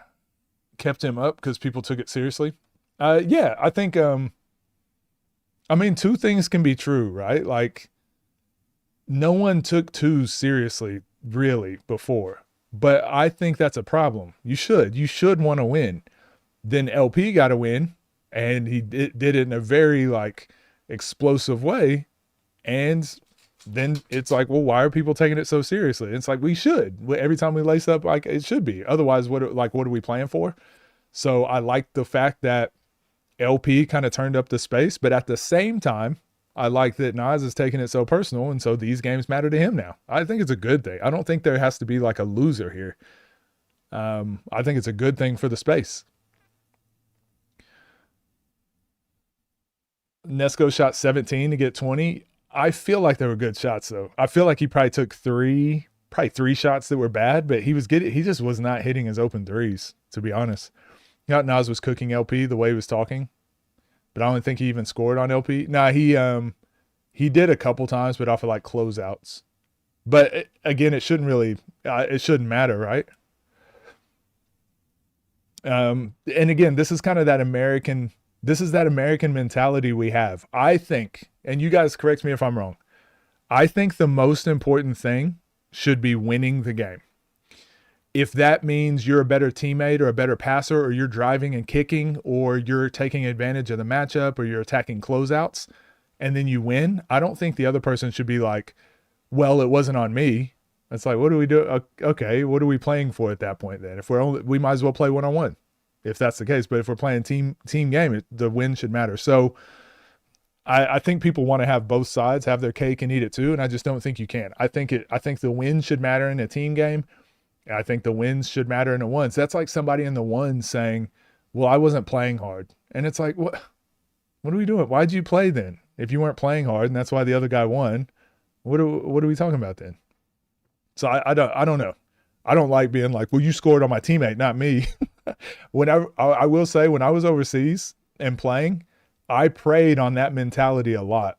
Speaker 1: Kept him up because people took it seriously. Yeah, I think, I mean, two things can be true, right? Like, no one took twos seriously, really, before. But I think that's a problem. You should want to win. Then LP got to win. And he did it in a very like explosive way. And then it's like, well, why are people taking it so seriously? It's like, we should. Every time we lace up, like it should be. Otherwise, what are we playing for? So I like the fact that LP kind of turned up the space, but at the same time, I like that Nas is taking it so personal. And so these games matter to him now. I think it's a good thing. I don't think there has to be like a loser here. I think it's a good thing for the space. Nesco shot 17 to get 20. I feel like they were good shots though. I feel like he probably took three shots that were bad, but he just was not hitting his open threes, to be honest. You know, Nas was cooking LP the way he was talking, but I don't think he even scored on LP. Nah, he did a couple times, but off of like closeouts. But again, it shouldn't matter, right? And again, this is kind of that American mentality we have. I think, and you guys correct me if I'm wrong, I think the most important thing should be winning the game. If that means you're a better teammate or a better passer, or you're driving and kicking, or you're taking advantage of the matchup, or you're attacking closeouts, and then you win, I don't think the other person should be like, well, it wasn't on me. It's like, what do we do? Okay, what are we playing for at that point then? If we might as well play one-on-one if that's the case. But if we're playing team game, the win should matter. So I think people want to have both sides, have their cake and eat it too, and I just don't think you can. I think the win should matter in a team game. I think the wins should matter in the ones. That's like somebody in the ones saying, well, I wasn't playing hard. And it's like, what are we doing? Why'd you play then? If you weren't playing hard and that's why the other guy won, what are we talking about then? So I don't know. I don't like being like, well, you scored on my teammate, not me. I will say, when I was overseas and playing, I preyed on that mentality a lot.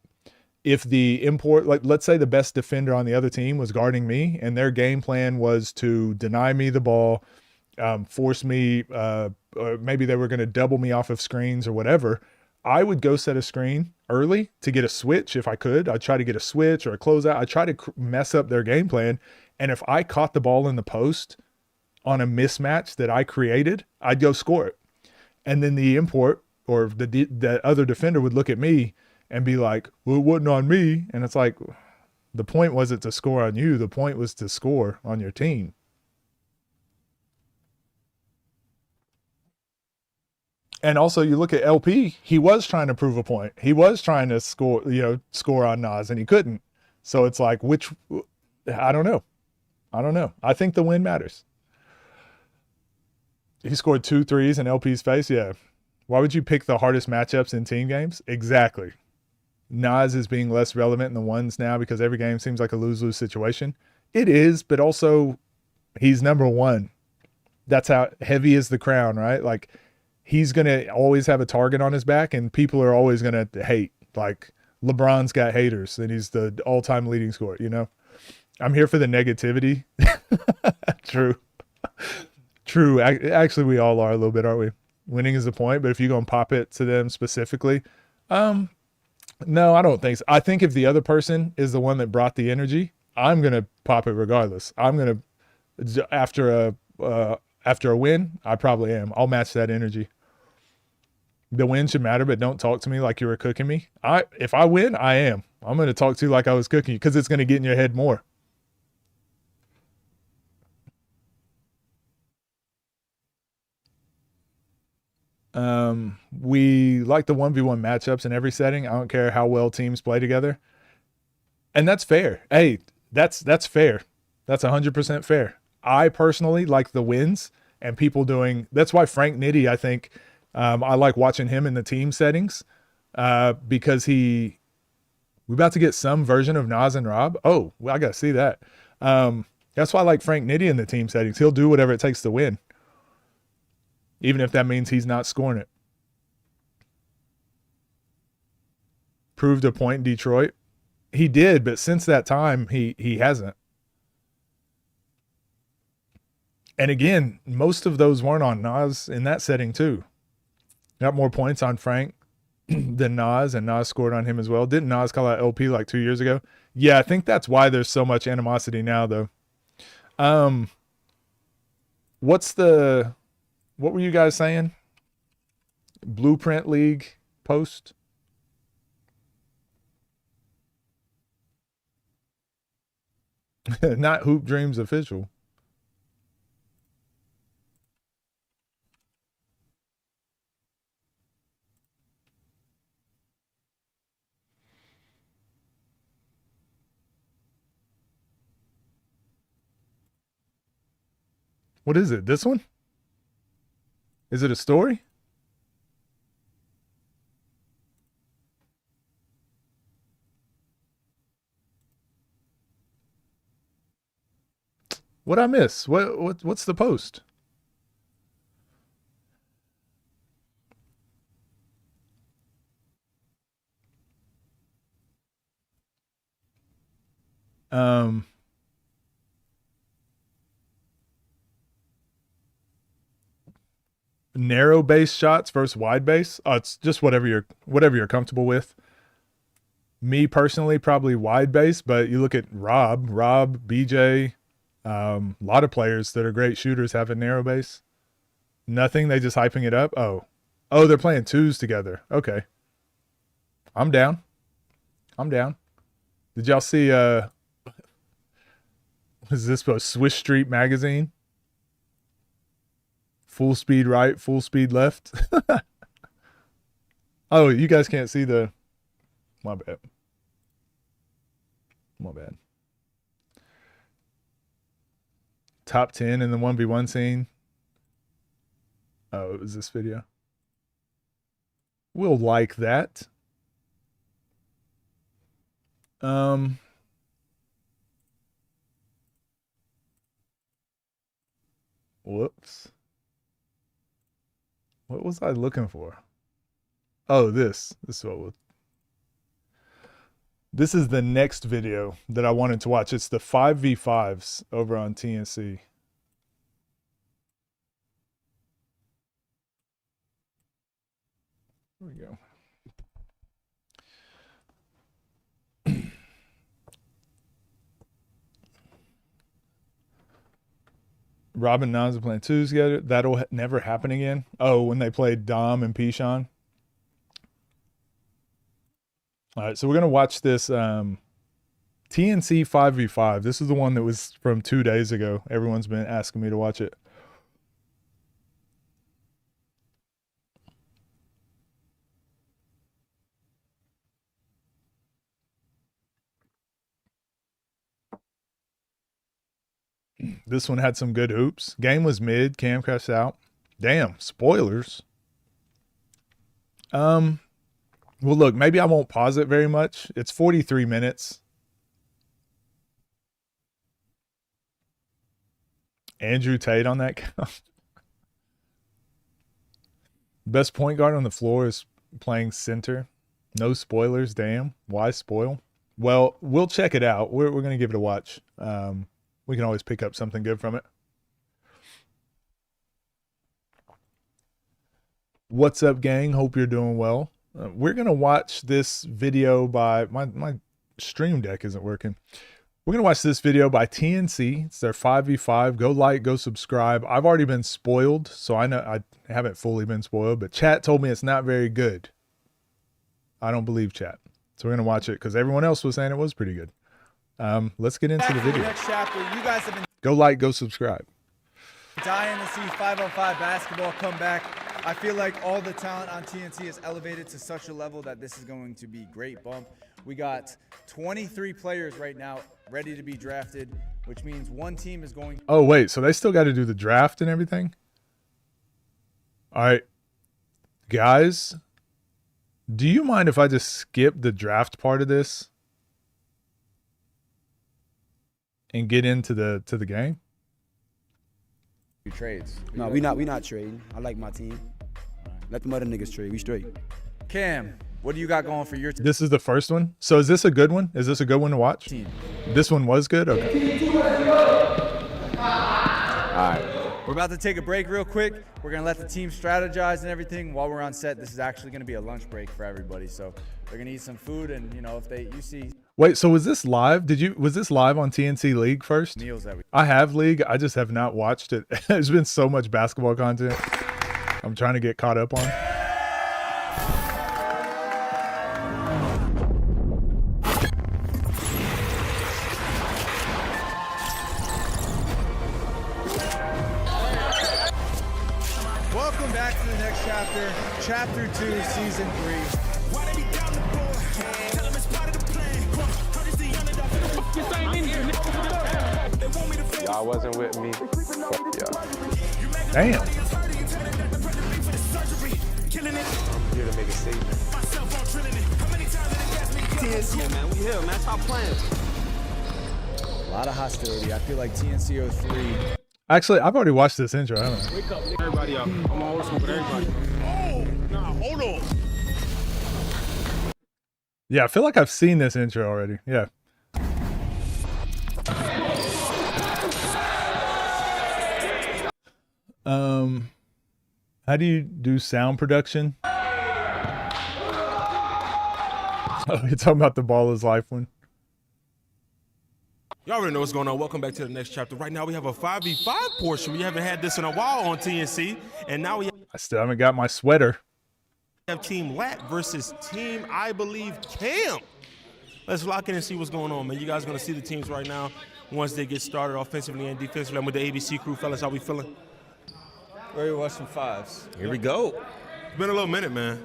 Speaker 1: If the import, like let's say the best defender on the other team was guarding me and their game plan was to deny me the ball, force me, or maybe they were going to double me off of screens or whatever, I would go set a screen early to get a switch if I could. I'd try to get a switch or a closeout. I'd try to mess up their game plan. And if I caught the ball in the post on a mismatch that I created, I'd go score it. And then the import or the other defender would look at me and be like, well, it wasn't on me. And it's like, the point wasn't to score on you. The point was to score on your team. And also you look at LP, he was trying to prove a point. He was trying to score on Nas and he couldn't. So it's like, I don't know. I think the win matters. He scored 2 threes in LP's face. Yeah. Why would you pick the hardest matchups in team games? Exactly. Nas is being less relevant in the ones now because every game seems like a lose-lose situation. It is, but also he's number one. That's how heavy is the crown, right? Like, he's going to always have a target on his back and people are always going to hate. Like, LeBron's got haters and he's the all-time leading scorer, you know? I'm here for the negativity. True. Actually, we all are a little bit, aren't we? Winning is the point, but if you're going to pop it to them specifically, no, I don't think so. I think if the other person is the one that brought the energy, I'm going to pop it regardless. I'm going to, after a win, I probably am. I'll match that energy. The win should matter, but don't talk to me like you were cooking me. If I win, I am. I'm going to talk to you like I was cooking you because it's going to get in your head more. We like the 1v1 matchups in every setting. I don't care how well teams play together. And that's fair. Hey, that's fair. That's 100% fair. I personally like the wins and people doing, that's why Frank Nitti, I think, I like watching him in the team settings, because we're about to get some version of Nas and Rob. Oh, well, I got to see that. That's why I like Frank Nitti in the team settings. He'll do whatever it takes to win, even if that means he's not scoring it. Proved a point in Detroit. He did, but since that time, he hasn't. And again, most of those weren't on Nas in that setting too. Got more points on Frank than Nas, and Nas scored on him as well. Didn't Nas call out LP like 2 years ago? Yeah, I think that's why there's so much animosity now, though. What were you guys saying? Blueprint League post? Not Hoop Dreams official. What is it? This one? Is it a story? What'd I miss? What's the post? narrow base shots versus wide base. It's just whatever you're comfortable with. Me personally, probably wide base, but you look at Rob, BJ, a lot of players that are great shooters have a narrow base. Nothing, they just hyping it up. Oh, they're playing 2s together. Okay. I'm down. Did y'all see is this a Swiss Street magazine? Full speed right, full speed left. Oh, you guys can't see the... My bad. Top 10 in the 1v1 scene. Oh, it was this video. We'll like that. Whoops. What was I looking for? Oh, this is what we'll... This is the next video that I wanted to watch. It's the 5v5s over on TNC. Here we go. Rob and Nas are playing 2s together. That'll never happen again. Oh, when they played Dom and Pishon. All right, so we're going to watch this TNC 5v5. This is the one that was from 2 days ago. Everyone's been asking me to watch it. This one had some good hoops. Game was mid. Cam crashed out. Damn, spoilers. Well, look, maybe I won't pause it very much. It's 43 minutes. Andrew Tate on that count. Best point guard on the floor is playing center. No spoilers, damn. Why spoil? Well, we'll check it out. We're going to give it a watch. We can always pick up something good from it. What's up, gang? Hope you're doing well. We're going to watch this video by... My stream deck isn't working. We're going to watch this video by TNC. It's their 5v5. Go like, go subscribe. I've already been spoiled, so I know I haven't fully been spoiled, but chat told me it's not very good. I don't believe chat. So we're going to watch it because everyone else was saying it was pretty good. Let's get into the video.
Speaker 8: Next chapter, you guys have been
Speaker 1: go like, go subscribe.
Speaker 8: dying to see 5-on-5 basketball come back. I feel like all the talent on TNC is elevated to such a level that this is going to be a great bump. We got 23 players right now ready to be drafted, which means one team is going.
Speaker 1: Oh, wait. So they still got to do the draft and everything? All right. Guys, do you mind if I just skip the draft part of this and get into the game?
Speaker 8: Trades.
Speaker 9: No, we not trading. I like my team. Let them other niggas trade. We straight.
Speaker 8: Cam, what do you got going for your team?
Speaker 1: This is the first one. So is this a good one? Is this a good one to watch?
Speaker 8: Team.
Speaker 1: This one was good? Okay.
Speaker 8: All right. We're about to take a break real quick. We're going to let the team strategize and everything while we're on set. This is actually going to be a lunch break for everybody. So they're going to eat some food, and you know, if you see.
Speaker 1: Wait, so was this live? Was this live on TNC League first?
Speaker 8: Meals that we.
Speaker 1: I have League. I just have not watched it. There's been so much basketball content I'm trying to get caught up on.
Speaker 8: Welcome back to the next chapter, Chapter 2, Season 3.
Speaker 10: Y'all wasn't with me. Fuck y'all.
Speaker 1: Damn.
Speaker 10: I'm here to make a statement. TNC, man. We here, man. Stop playing.
Speaker 8: A lot of hostility. I feel like TNC 03.
Speaker 1: Actually, I've already watched this intro, haven't I?
Speaker 5: Wake up, everybody up. I'm always with everybody.
Speaker 2: Oh, nah, hold on.
Speaker 1: Yeah, I feel like I've seen this intro already. Yeah. How do you do sound production? Oh, you're talking about the ball is life one.
Speaker 11: Y'all already know what's going on. Welcome back to the next chapter. Right now we have a 5v5 portion. We haven't had this in a while on TNC. And now we
Speaker 1: I still haven't got my sweater.
Speaker 11: have Team Lat versus Team, I believe, Cam. Let's lock in and see what's going on, man. You guys are going to see the teams right now once they get started offensively and defensively. I'm with the ABC crew. Fellas, how we feeling?
Speaker 8: Ready to watch some 5's.
Speaker 12: Here we go.
Speaker 11: It's been a little minute, man.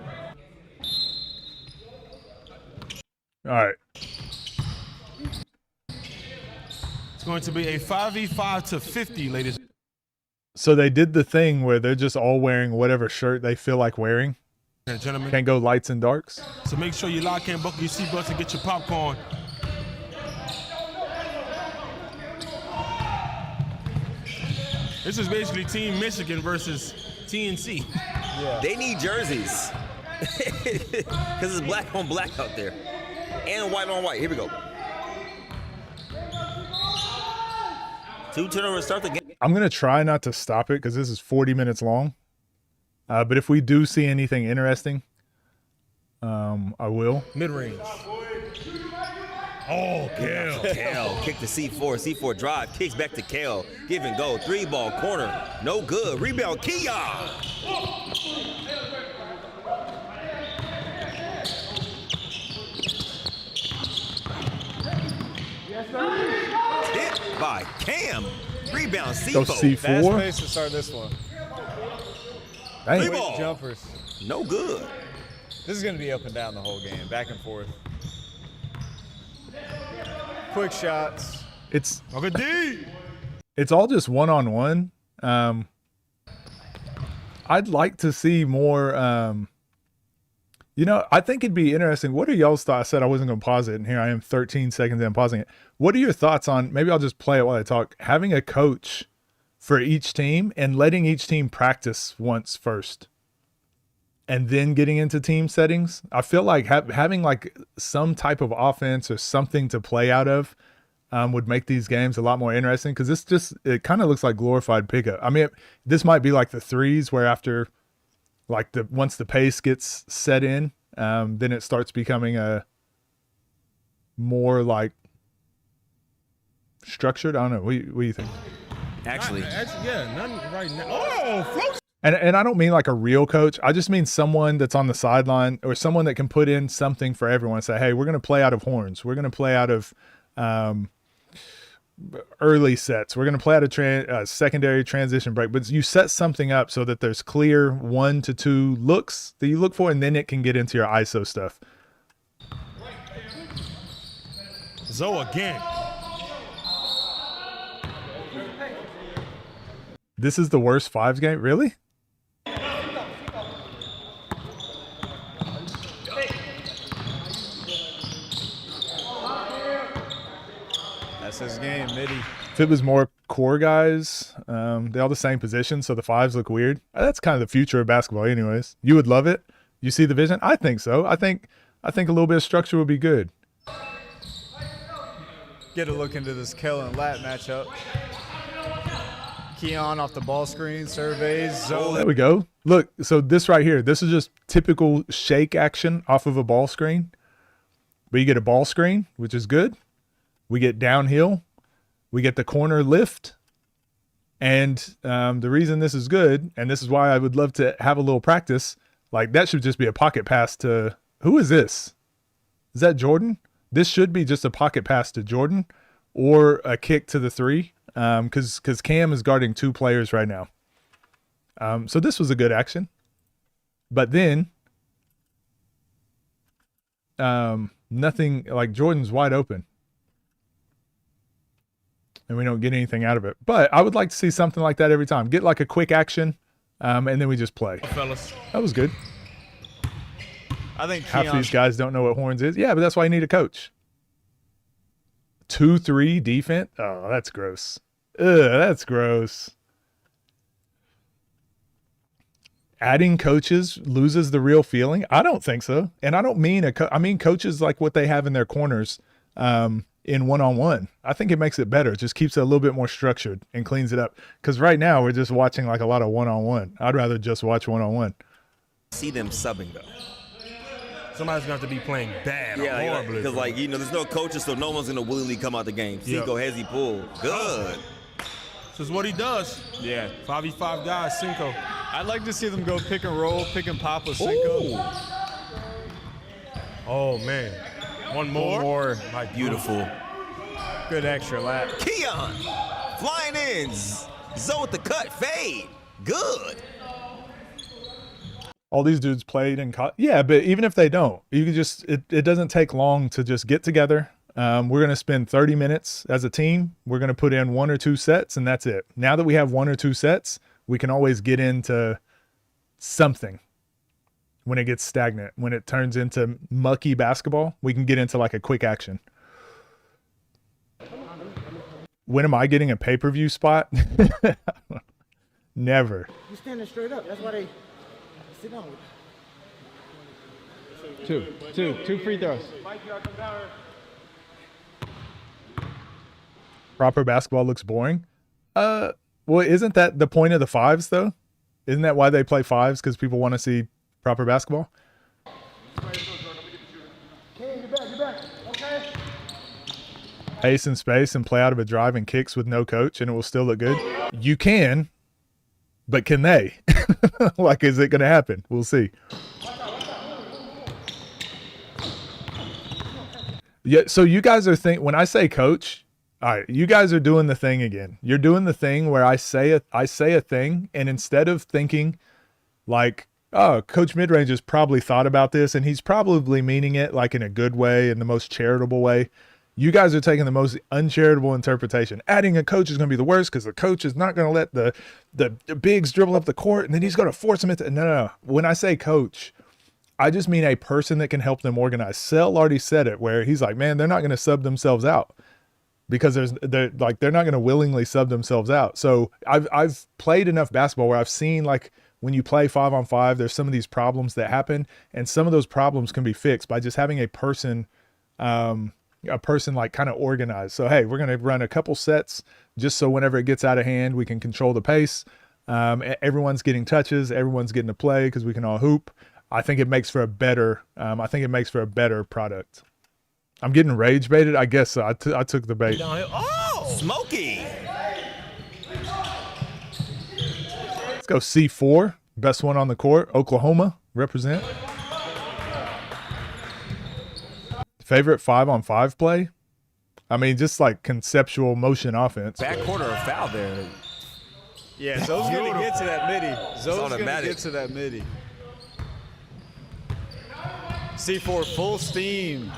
Speaker 1: All right.
Speaker 11: It's going to be a 5v5 to 50, ladies.
Speaker 1: So they did the thing where they're just all wearing whatever shirt they feel like wearing.
Speaker 11: And gentlemen,
Speaker 1: Can't go lights and darks.
Speaker 11: so make sure you lock in, buckle your seatbelts, and get your popcorn. This is basically Team Michigan versus TNC.
Speaker 12: They need jerseys. Because it's black on black out there. And white on white. Here we go. 2 turnovers start the game.
Speaker 1: I'm going to try not to stop it because this is 40 minutes long. But if we do see anything interesting, I will.
Speaker 11: Mid-range.
Speaker 12: Oh, Kale. Kick to C4. C4 drive. Kicks back to Kale. Give and go. 3-ball corner. No good. Rebound. Kia. Hit by Cam. Rebound.
Speaker 1: Go
Speaker 12: C4.
Speaker 8: Fast
Speaker 1: C4.
Speaker 8: pace to start this one.
Speaker 1: Dang.
Speaker 12: Three
Speaker 8: Quick
Speaker 12: ball.
Speaker 8: jumpers.
Speaker 12: No good.
Speaker 8: This is going to be up and down the whole game, back and forth. Quick shots.
Speaker 1: It's
Speaker 11: Okay, D.
Speaker 1: it's all just one-on-one. I'd like to see more. I think it'd be interesting. What are y'all's thoughts? I said I wasn't going to pause it, and here I am 13 seconds in pausing it. What are your thoughts on, maybe I'll just play it while I talk, having a coach for each team and letting each team practice once first and then getting into team settings? I feel like having like some type of offense or something to play out of would make these games a lot more interesting, because it kind of looks like glorified pickup. I mean, this might be like the 3's where after like once the pace gets set in, then it starts becoming a more like structured. I don't know. What do you think?
Speaker 12: Actually.
Speaker 11: Yeah, nothing right now. Oh, float.
Speaker 1: And I don't mean like a real coach. I just mean someone that's on the sideline or someone that can put in something for everyone. Say, hey, we're going to play out of horns. We're going to play out of early sets. We're going to play out of secondary transition break. But you set something up so that there's clear 1 to 2 looks that you look for, and then it can get into your ISO stuff.
Speaker 11: Zoe again.
Speaker 1: This is the worst 5's game? Really?
Speaker 8: That's his game, midi.
Speaker 1: If it was more core guys, they all the same position, so the 5's look weird. That's kind of the future of basketball anyways. You would love it? You see the vision? I think so. I think a little bit of structure would be good.
Speaker 8: Get a look into this Kel and Lat matchup. Keon off the ball screen, surveys. Zoe.
Speaker 1: There we go. Look, so this right here, this is just typical shake action off of a ball screen. But you get a ball screen, which is good. We get downhill. We get the corner lift. And the reason this is good, and this is why I would love to have a little practice, like that should just be a pocket pass to, who is this? Is that Jordan? This should be just a pocket pass to Jordan or a kick to the 3. Because Cam is guarding 2 players right now. So this was a good action. But then, nothing, like Jordan's wide open. And we don't get anything out of it. But I would like to see something like that every time. Get like a quick action, and then we just play.
Speaker 11: Fellas.
Speaker 1: That was good.
Speaker 8: I think
Speaker 1: Half
Speaker 8: Keon,
Speaker 1: these guys don't know what horns is. Yeah, but that's why you need a coach. 2-3 defense. Oh, that's gross. Ugh, that's gross. Adding coaches loses the real feeling? I don't think so. And I don't mean I mean coaches like what they have in their corners. in one-on-one. I think it makes it better. It just keeps it a little bit more structured and cleans it up. Because right now we're just watching like a lot of one-on-one. I'd rather just watch one-on-one.
Speaker 12: See them subbing though.
Speaker 11: Somebody's going to have to be playing bad or
Speaker 12: Yeah,
Speaker 11: horribly.
Speaker 12: because like there's no coaches, so no one's gonna willingly come out the game. Cinco has he pulled. Good.
Speaker 11: This is what he does.
Speaker 3: Yeah.
Speaker 11: 5v5 guys, Cinco.
Speaker 3: I'd like to see them go pick and roll, pick and pop with Cinco.
Speaker 12: Ooh.
Speaker 11: Oh, man. One more.
Speaker 12: My beautiful.
Speaker 3: Good extra lap.
Speaker 12: Keon flying in. Zoe with the cut fade. Good.
Speaker 1: All these dudes played in college. Yeah, but even if they don't, you can just, it doesn't take long to just get together. We're going to spend 30 minutes as a team. We're going to put in 1 or 2 sets, and that's it. Now that we have 1 or 2 sets, we can always get into something. When it gets stagnant, when it turns into mucky basketball, we can get into like a quick action. When am I getting a pay-per-view spot? Never.
Speaker 5: You standing straight up. That's why they sit down.
Speaker 6: Two free throws.
Speaker 1: Proper basketball looks boring. Well, isn't that the point of the 5's though? Isn't that why they play 5's? Because people want to see proper basketball? Pace and space and play out of a drive and kicks with no coach and it will still look good. You can, but can they? Like, is it going to happen? We'll see. Yeah. So you guys are when I say coach, all right, you guys are doing the thing again. You're doing the thing where I say a thing, and instead of thinking like, oh, Coach Midrange has probably thought about this and he's probably meaning it like in a good way, in the most charitable way, you guys are taking the most uncharitable interpretation. Adding a coach is going to be the worst because the coach is not going to let the bigs dribble up the court and then he's going to force them into. No. When I say coach, I just mean a person that can help them organize. Sel already said it, where he's like, man, they're not going to sub themselves out because they're not going to willingly sub themselves out. So I've played enough basketball where I've seen, like, when you play 5-on-5, there's some of these problems that happen, and some of those problems can be fixed by just having a person like kind of organized. So, hey, we're going to run a couple sets just so whenever it gets out of hand, we can control the pace. Everyone's getting touches, everyone's getting to play because we can all hoop. I think it makes for a better. Product. I'm getting rage baited. I guess so. I took the bait.
Speaker 12: Oh, Smokey.
Speaker 1: Let's go C4. Best one on the court. Oklahoma represent. Favorite 5-on-5 play? I mean, just like conceptual motion offense.
Speaker 12: Backcourt or a foul there.
Speaker 3: Yeah, Zoe's going to get to that midi. Zoe's going to get to that midi. C4 full steam.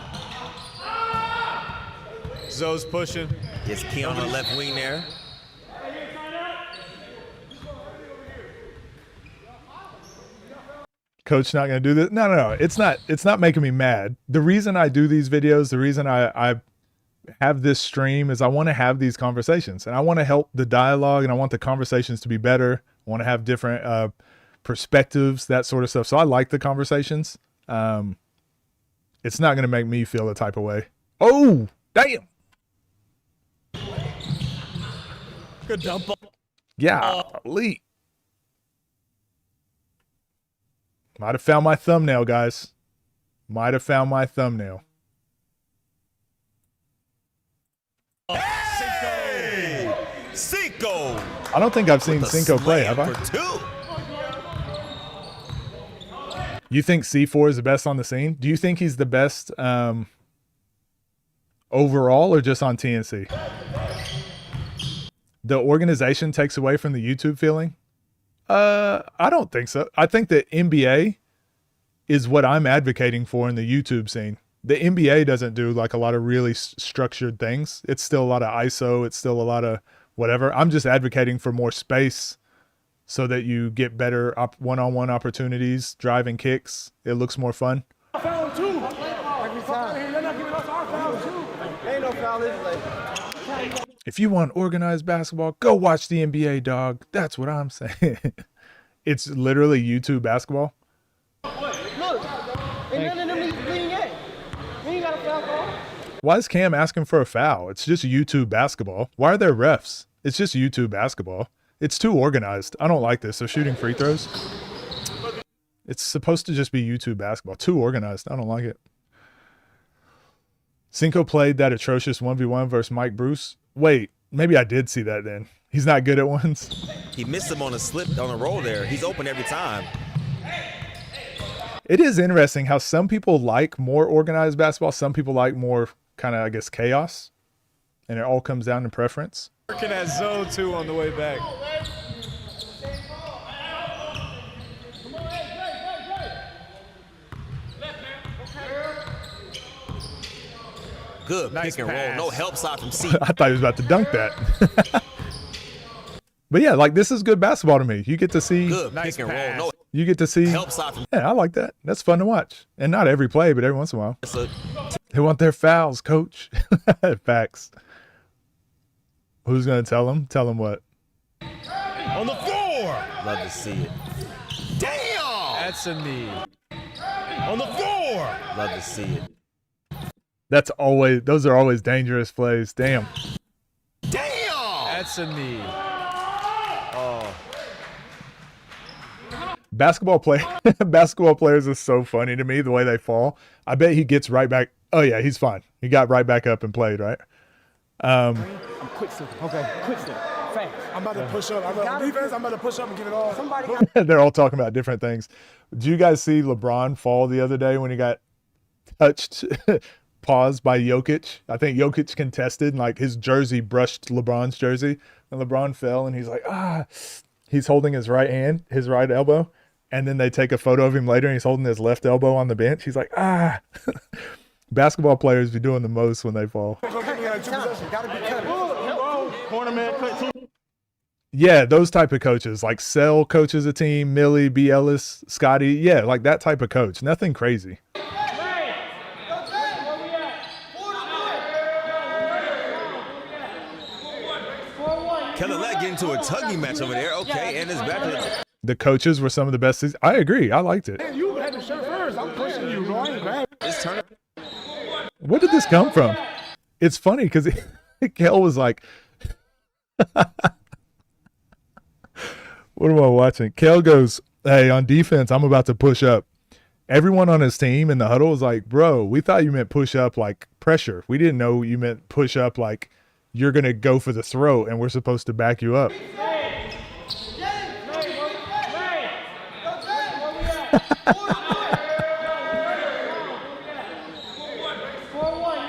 Speaker 3: Zoe's pushing.
Speaker 12: Gets Keon on the left wing there.
Speaker 1: Coach not going to do this. No. It's not making me mad. The reason I do these videos, the reason I have this stream is I want to have these conversations and I want to help the dialogue and I want the conversations to be better. I want to have different perspectives, that sort of stuff. So I like the conversations. It's not going to make me feel a type of way. Oh, damn.
Speaker 3: Good dump.
Speaker 1: Yeah, elite. Might have found my thumbnail, guys. Might have found my thumbnail.
Speaker 12: Cinco.
Speaker 1: I don't think I've seen Cinco play, have I? You think C4 is the best on the scene? Do you think he's the best overall or just on TNC? The organization takes away from the YouTube feeling? I don't think so. I think that NBA is what I'm advocating for in the YouTube scene. The NBA doesn't do like a lot of really structured things. It's still a lot of ISO. It's still a lot of whatever. I'm just advocating for more space so that you get better one-on-one opportunities, driving kicks. It looks more fun.
Speaker 5: Foul two. Every time. They're not giving us our foul too. Ain't no foul is like.
Speaker 1: If you want organized basketball, go watch the NBA, dog. That's what I'm saying. It's literally YouTube basketball.
Speaker 5: Look, ain't none of them leading yet. We ain't got a foul call.
Speaker 1: Why is Cam asking for a foul? It's just YouTube basketball. Why are there refs? It's just YouTube basketball. It's too organized. I don't like this. They're shooting free throws. It's supposed to just be YouTube basketball. Too organized. I don't like it. Cinco played that atrocious 1v1 versus Mike Bruce. Wait, maybe I did see that then. He's not good at ones.
Speaker 12: He missed him on a slip on a roll there. He's open every time.
Speaker 1: It is interesting how some people like more organized basketball. Some people like more kind of, I guess, chaos. And it all comes down to preference.
Speaker 3: Working at zone 2 on the way back.
Speaker 12: Good
Speaker 3: Nice
Speaker 12: pick and roll.
Speaker 3: pass.
Speaker 12: No help side from C.
Speaker 1: I thought he was about to dunk that. But yeah, like this is good basketball to me. You get to see.
Speaker 12: Good
Speaker 3: Nice
Speaker 12: pick and roll.
Speaker 3: pass.
Speaker 12: No
Speaker 1: You get to see.
Speaker 12: help side from
Speaker 1: Yeah, I like that. That's fun to watch. And not every play, but every once in a while.
Speaker 12: C.
Speaker 1: They want their fouls, coach. Facts. Who's going to tell them? Tell them what?
Speaker 11: On the floor.
Speaker 12: Love to see it. Damn!
Speaker 3: That's a knee.
Speaker 11: On the floor.
Speaker 12: Love to see it.
Speaker 1: Those are always dangerous plays. Damn.
Speaker 12: Damn!
Speaker 3: That's a knee. Oh.
Speaker 1: Basketball players are so funny to me, the way they fall. I bet he gets right back. Oh yeah, he's fine. He got right back up and played, right?
Speaker 6: I'm quick slipping. Okay, quick slip. Fast.
Speaker 5: I'm about to push up. On defense, I'm about to push up and get it all.
Speaker 6: Somebody got
Speaker 1: They're all talking about different things. Do you guys see LeBron fall the other day when he got touched, paused by Jokic? I think Jokic contested, and like his jersey brushed LeBron's jersey, and LeBron fell, and he's like, he's holding his right hand, his right elbow, and then they take a photo of him later, and he's holding his left elbow on the bench. He's like, Basketball players be doing the most when they fall.
Speaker 6: corner man cut too.
Speaker 1: Yeah, those type of coaches, like Sell coaches a team, Millie, B. Ellis, Scotty. Yeah, like that type of coach. Nothing crazy.
Speaker 12: Keller let get into a tugging match over there. Okay, and it's back to the...
Speaker 1: The coaches were some of the best. I agree. I liked it.
Speaker 5: You had the shirt first. I'm pushing you, bro. I ain't grabbing.
Speaker 12: It's turn.
Speaker 1: Where did this come from? It's funny because Kel was like, what am I watching? Kel goes, hey, on defense, I'm about to push up. Everyone on his team in the huddle was like, bro, we thought you meant push up like pressure. We didn't know you meant push up like you're going to go for the throat and we're supposed to back you up.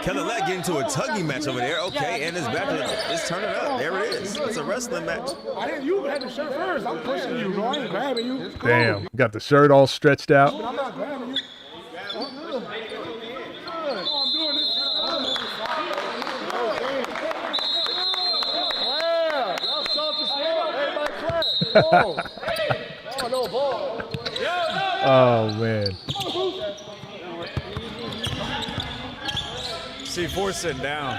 Speaker 12: Keller let get into a tugging match over there. Okay, and it's back to the... It's turning up. There it is. It's a wrestling match.
Speaker 5: You had the shirt first. I'm pushing you, bro. I ain't grabbing you. It's cool.
Speaker 1: Damn, got the shirt all stretched out.
Speaker 5: I'm not grabbing you. I'm good. I'm doing this. Wow, y'all soft as hell. Everybody clap. Oh, no ball.
Speaker 1: Oh, man.
Speaker 3: C4 sitting down.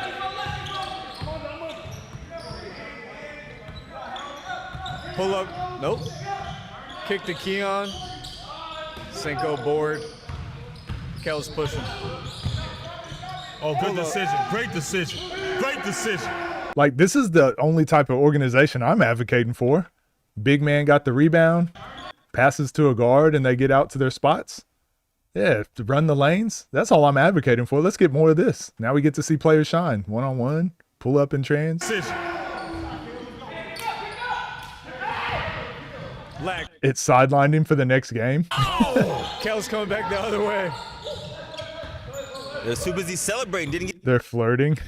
Speaker 3: Pull up. Nope. Kick to Keon. Cinco board. Kel's pushing.
Speaker 11: Oh, good decision. Great decision. Great decision.
Speaker 1: Like, this is the only type of organization I'm advocating for. Big man got the rebound, passes to a guard, and they get out to their spots. Yeah, to run the lanes. That's all I'm advocating for. Let's get more of this. Now we get to see players shine. One-on-one, pull up and trans.
Speaker 11: Decision.
Speaker 1: It's sidelined him for the next game.
Speaker 3: Oh, Kel's coming back the other way.
Speaker 12: They're too busy celebrating. Didn't get...
Speaker 1: They're flirting.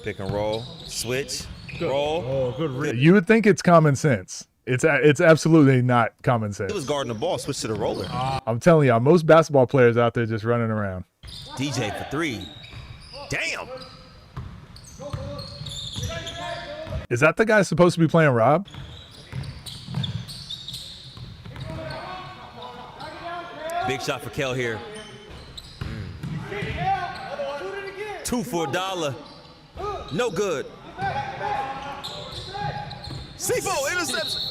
Speaker 12: Pick and roll. Switch. Roll.
Speaker 11: Oh, good read.
Speaker 1: You would think it's common sense. It's absolutely not common sense.
Speaker 12: He was guarding the ball. Switch to the roller.
Speaker 1: I'm telling y'all, most basketball players out there just running around.
Speaker 12: DJ for three. Damn.
Speaker 1: Is that the guy supposed to be playing Rob?
Speaker 12: Big shot for Kel here. 2 for $1. No good. C4 interception.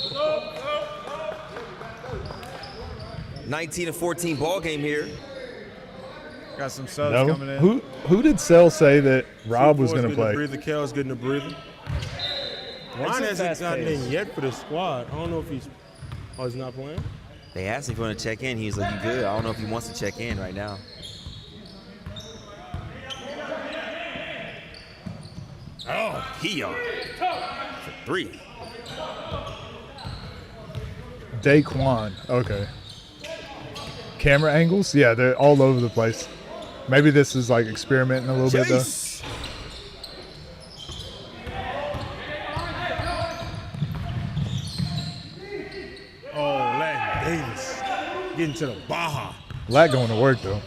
Speaker 12: 19-14 ball game here.
Speaker 8: Got some subs
Speaker 1: No.
Speaker 8: coming in.
Speaker 1: Who did Sell say that Rob was going to play?
Speaker 11: Breather. Kel's getting a breather. Ron hasn't gotten in yet for the squad. I don't know if he's not playing.
Speaker 12: They asked if he want to check in. He's like, "You good?" I don't know if he wants to check in right now. Oh, Keon for 3.
Speaker 1: Daquan. Okay. Camera angles? Yeah, they're all over the place. Maybe this is like experimenting a little bit though.
Speaker 11: Oh, Latin Davis getting to the Baja.
Speaker 1: Lat going to work though.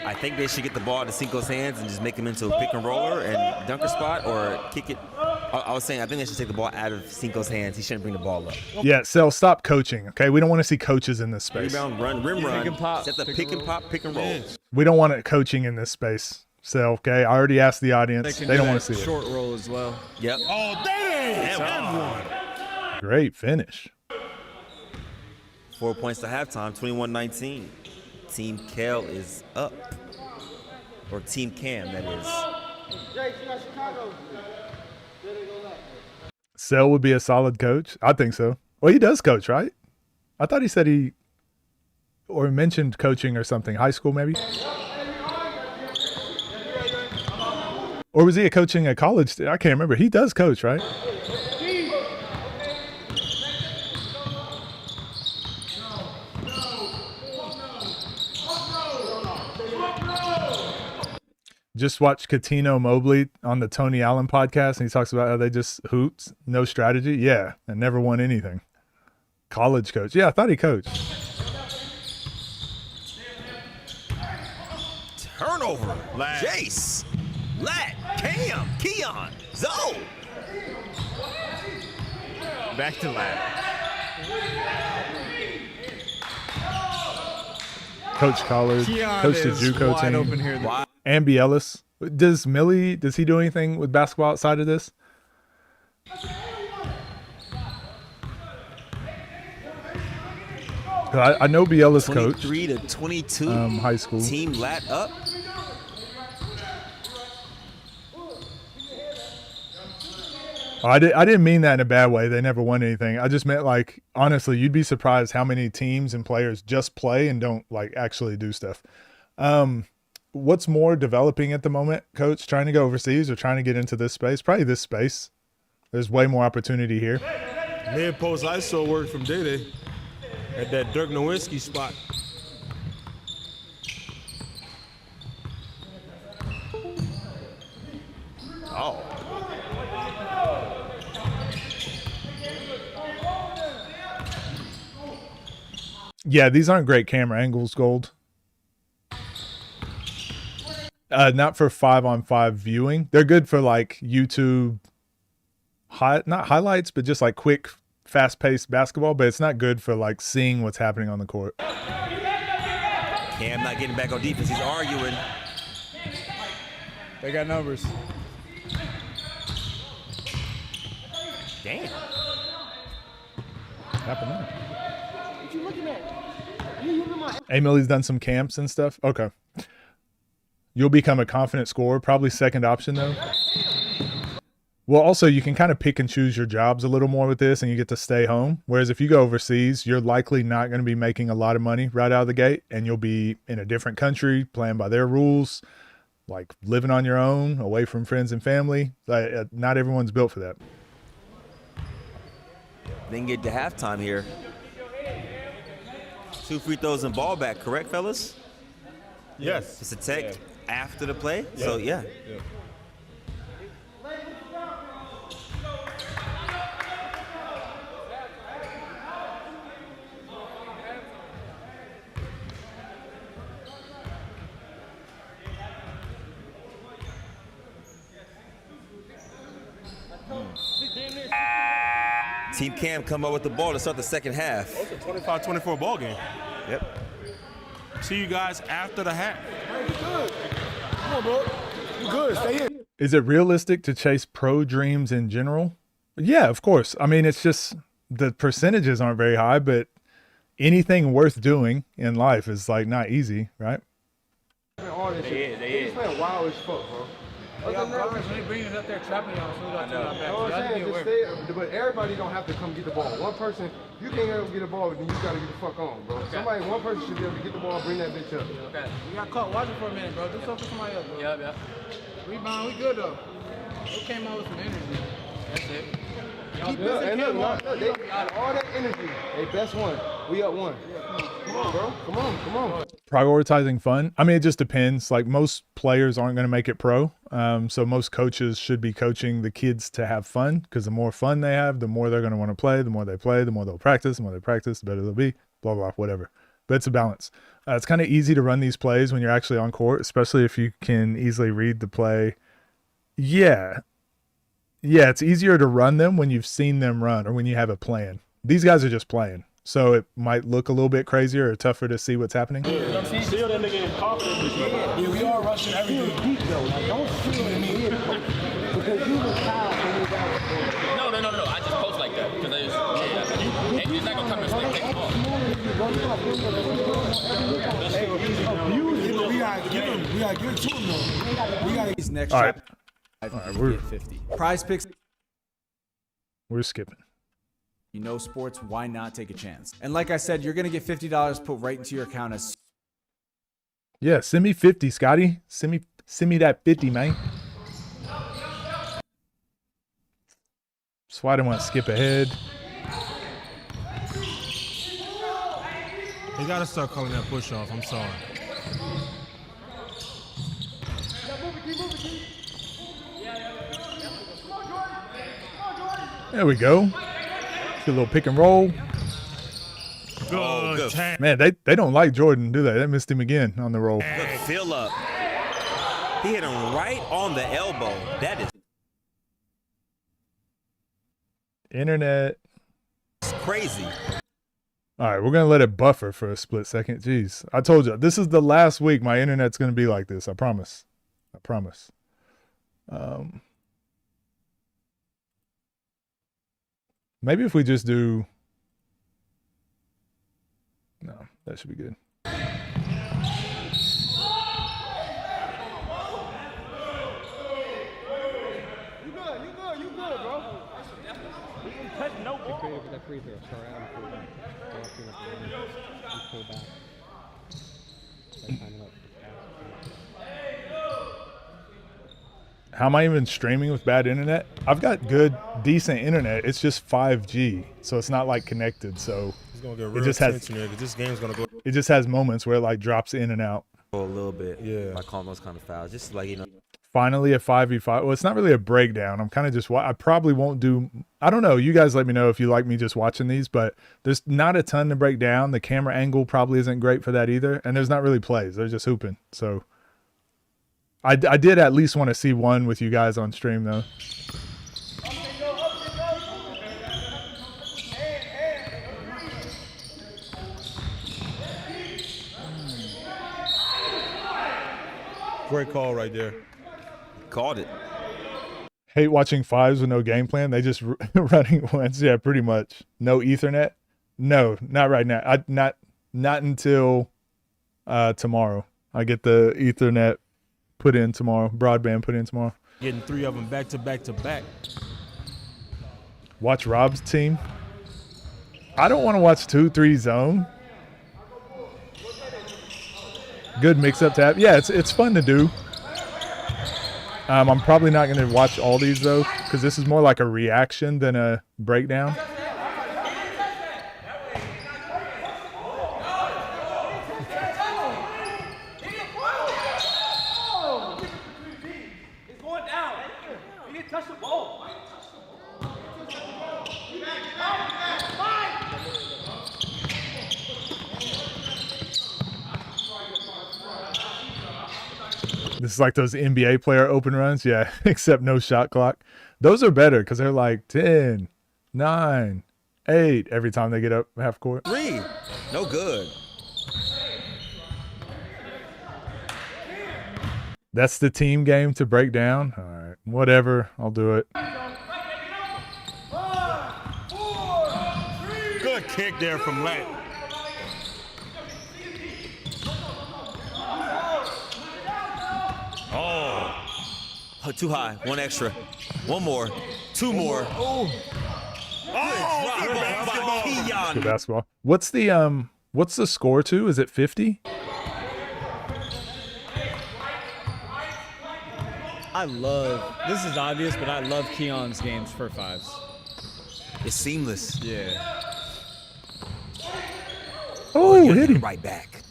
Speaker 12: I think they should get the ball to Cinco's hands and just make him into a pick and roller and dunker spot or kick it. I was saying I think they should take the ball out of Cinco's hands. He shouldn't bring the ball up.
Speaker 1: Yeah, Sell, stop coaching, okay? We don't want to see coaches in this space.
Speaker 12: Rebound, run, rim run.
Speaker 8: and pop,
Speaker 12: Set the pick and pop, pick and roll.
Speaker 1: We don't want it coaching in this space. Sell, okay? I already asked the audience. They don't want to see it.
Speaker 8: Short roll as well.
Speaker 12: Yep.
Speaker 11: Oh, damn!
Speaker 1: Great finish.
Speaker 12: 4 points to halftime, 21-19. Team Kel is up. Or Team Cam, that is.
Speaker 1: Sell would be a solid coach. I think so. Well, he does coach, right? I thought he said he mentioned coaching or something. High school, maybe? Or was he coaching at college? I can't remember. He does coach, right? Just watched Catino Mobley on the Tony Allen podcast, and he talks about how they just hoops, no strategy. Yeah, and never won anything. College coach. Yeah, I thought he coached.
Speaker 12: Turnover. Jace. Lat. Cam. Keon. Zoe.
Speaker 8: Back to Lat.
Speaker 1: Coach Collard.
Speaker 8: Keon
Speaker 1: Coach the
Speaker 8: is
Speaker 1: JUCO
Speaker 8: wide
Speaker 1: team.
Speaker 8: open here.
Speaker 1: Amby Ellis. Does he do anything with basketball outside of this? I know Biela's coach.
Speaker 12: 23-22.
Speaker 1: High school.
Speaker 12: Team Lat up.
Speaker 1: I didn't mean that in a bad way. They never won anything. I just meant, like, honestly, you'd be surprised how many teams and players just play and don't, like, actually do stuff. What's more developing at the moment, Coach? Trying to go overseas or trying to get into this space? Probably this space. There's way more opportunity here.
Speaker 11: Mid-post ISO work from Day-Day at that Dirk Nowitzki spot.
Speaker 12: Oh.
Speaker 1: Yeah, these aren't great camera angles, Gold. Not for 5-on-5 viewing. They're good for like YouTube, not highlights, but just like quick, fast-paced basketball. But it's not good for like seeing what's happening on the court.
Speaker 12: Cam not getting back on defense. He's arguing.
Speaker 8: They got numbers.
Speaker 12: Damn.
Speaker 1: Happened there.
Speaker 5: What you looking at? You in my
Speaker 1: Millie's done some camps and stuff. Okay. You'll become a confident scorer. Probably second option, though. Well, also, you can kind of pick and choose your jobs a little more with this, and you get to stay home. Whereas if you go overseas, you're likely not going to be making a lot of money right out of the gate, and you'll be in a different country, playing by their rules, like living on your own, away from friends and family. Not everyone's built for that.
Speaker 12: Then get to halftime here. 2 free throws and ball back, correct, fellas?
Speaker 11: Yes.
Speaker 12: It's a tech after the play, so yeah. Team Cam come up with the ball to start the second half.
Speaker 11: It's a 25-24 ball game.
Speaker 12: Yep.
Speaker 11: See you guys after the half.
Speaker 6: Come on, bro. You good. Stay in.
Speaker 1: Is it realistic to chase pro dreams in general? Yeah, of course. I mean, it's just the percentages aren't very high, but anything worth doing in life is like not easy, right?
Speaker 5: All this shit. They is playing wild as fuck, bro. When they bring it up there trapping y'all, so I know. You know what I'm saying? Just stay, but everybody don't have to come get the ball. One person, you can't go get the ball, then you gotta get the fuck on, bro. Okay. One person should be able to get the ball, bring that bitch up. Okay. We got caught watching for a minute, bro. Do something for somebody else, bro. Yeah. Rebound, we good though. We came out with some energy. That's it. Keep this and look, out of all that energy, they best one. We up one. Come on, bro. Come on.
Speaker 1: Prioritizing fun. I mean, it just depends. Like most players aren't going to make it pro. So most coaches should be coaching the kids to have fun, because the more fun they have, the more they're going to want to play. The more they play, the more they'll practice. The more they practice, the better they'll be. Blah, blah, whatever. But it's a balance. It's kind of easy to run these plays when you're actually on court, especially if you can easily read the play. Yeah, it's easier to run them when you've seen them run or when you have a plan. These guys are just playing, so it might look a little bit crazier or tougher to see what's happening.
Speaker 6: You know what I'm saying? Still that nigga in confidence. Yeah, we are rushing everything. Deep though, like don't feel it weird because you was tired when you got.
Speaker 13: No. I just post like that because I just it's not gonna come and take the ball.
Speaker 5: We gotta give it to him though. We gotta.
Speaker 8: He's next.
Speaker 1: All right.
Speaker 8: We're 50. Prize Picks.
Speaker 1: We're skipping.
Speaker 8: You know sports, why not take a chance? And like I said, you're gonna get $50 put right into your account as.
Speaker 1: Yeah, send me 50, Scotty. Send me that 50, man. That's why I didn't want to skip ahead.
Speaker 11: They gotta start calling that push off. I'm sorry.
Speaker 1: There we go. Get a little pick and roll.
Speaker 11: Good.
Speaker 1: Man, they don't like Jordan, do they? They missed him again on the roll.
Speaker 12: Good fill up. He hit him right on the elbow. That is
Speaker 1: Internet.
Speaker 12: crazy.
Speaker 1: All right, we're going to let it buffer for a split second. Jeez. I told you, this is the last week my internet's going to be like this. I promise. Maybe if we just do... No, that should be good.
Speaker 5: You good, bro.
Speaker 6: Touch no ball. That free throw. Sorry, Adam pulled back. Pull back.
Speaker 1: How am I even streaming with bad internet? I've got good, decent internet. It's just 5G, so it's not like connected. So
Speaker 11: It's gonna get real tension there, 'cause this game's gonna go.
Speaker 1: It just has moments where it like drops in and out.
Speaker 12: A little bit.
Speaker 11: Yeah.
Speaker 12: Like calling those kind of fouls. Just like, you know.
Speaker 1: Finally a 5v5. Well, it's not really a breakdown. I'm kind of just, I probably won't do, I don't know. You guys let me know if you like me just watching these, but there's not a ton to break down. The camera angle probably isn't great for that either. And there's not really plays. They're just hooping. So I did at least want to see one with you guys on stream though.
Speaker 11: Great call right there.
Speaker 12: Called it.
Speaker 1: Hate watching 5's with no game plan. They just running once. Yeah, pretty much. No Ethernet. No, not right now. Not until tomorrow. I get the Ethernet put in tomorrow. Broadband put in tomorrow.
Speaker 11: Getting 3 of them back to back to back.
Speaker 1: Watch Rob's team. I don't want to watch 2-3 zone. Good mix-up tab. Yeah, it's fun to do. I'm probably not going to watch all these, though, because this is more like a reaction than a breakdown.
Speaker 5: It's going down. You didn't touch the ball.
Speaker 1: This is like those NBA player open runs. Yeah, except no shot clock. Those are better because they're like 10, 9, 8 every time they get up half court.
Speaker 12: 3. No good.
Speaker 1: That's the team game to break down. All right, whatever. I'll do it.
Speaker 11: What a kick there from Lat.
Speaker 12: Oh, too high. One extra. One more. Two more.
Speaker 11: Oh, good basketball.
Speaker 12: Keon.
Speaker 1: Good basketball. What's the score to? Is it 50?
Speaker 8: I love, this is obvious, but I love Keon's games for 5's.
Speaker 12: It's seamless.
Speaker 8: Yeah.
Speaker 1: Oh, hit him.
Speaker 12: Right back.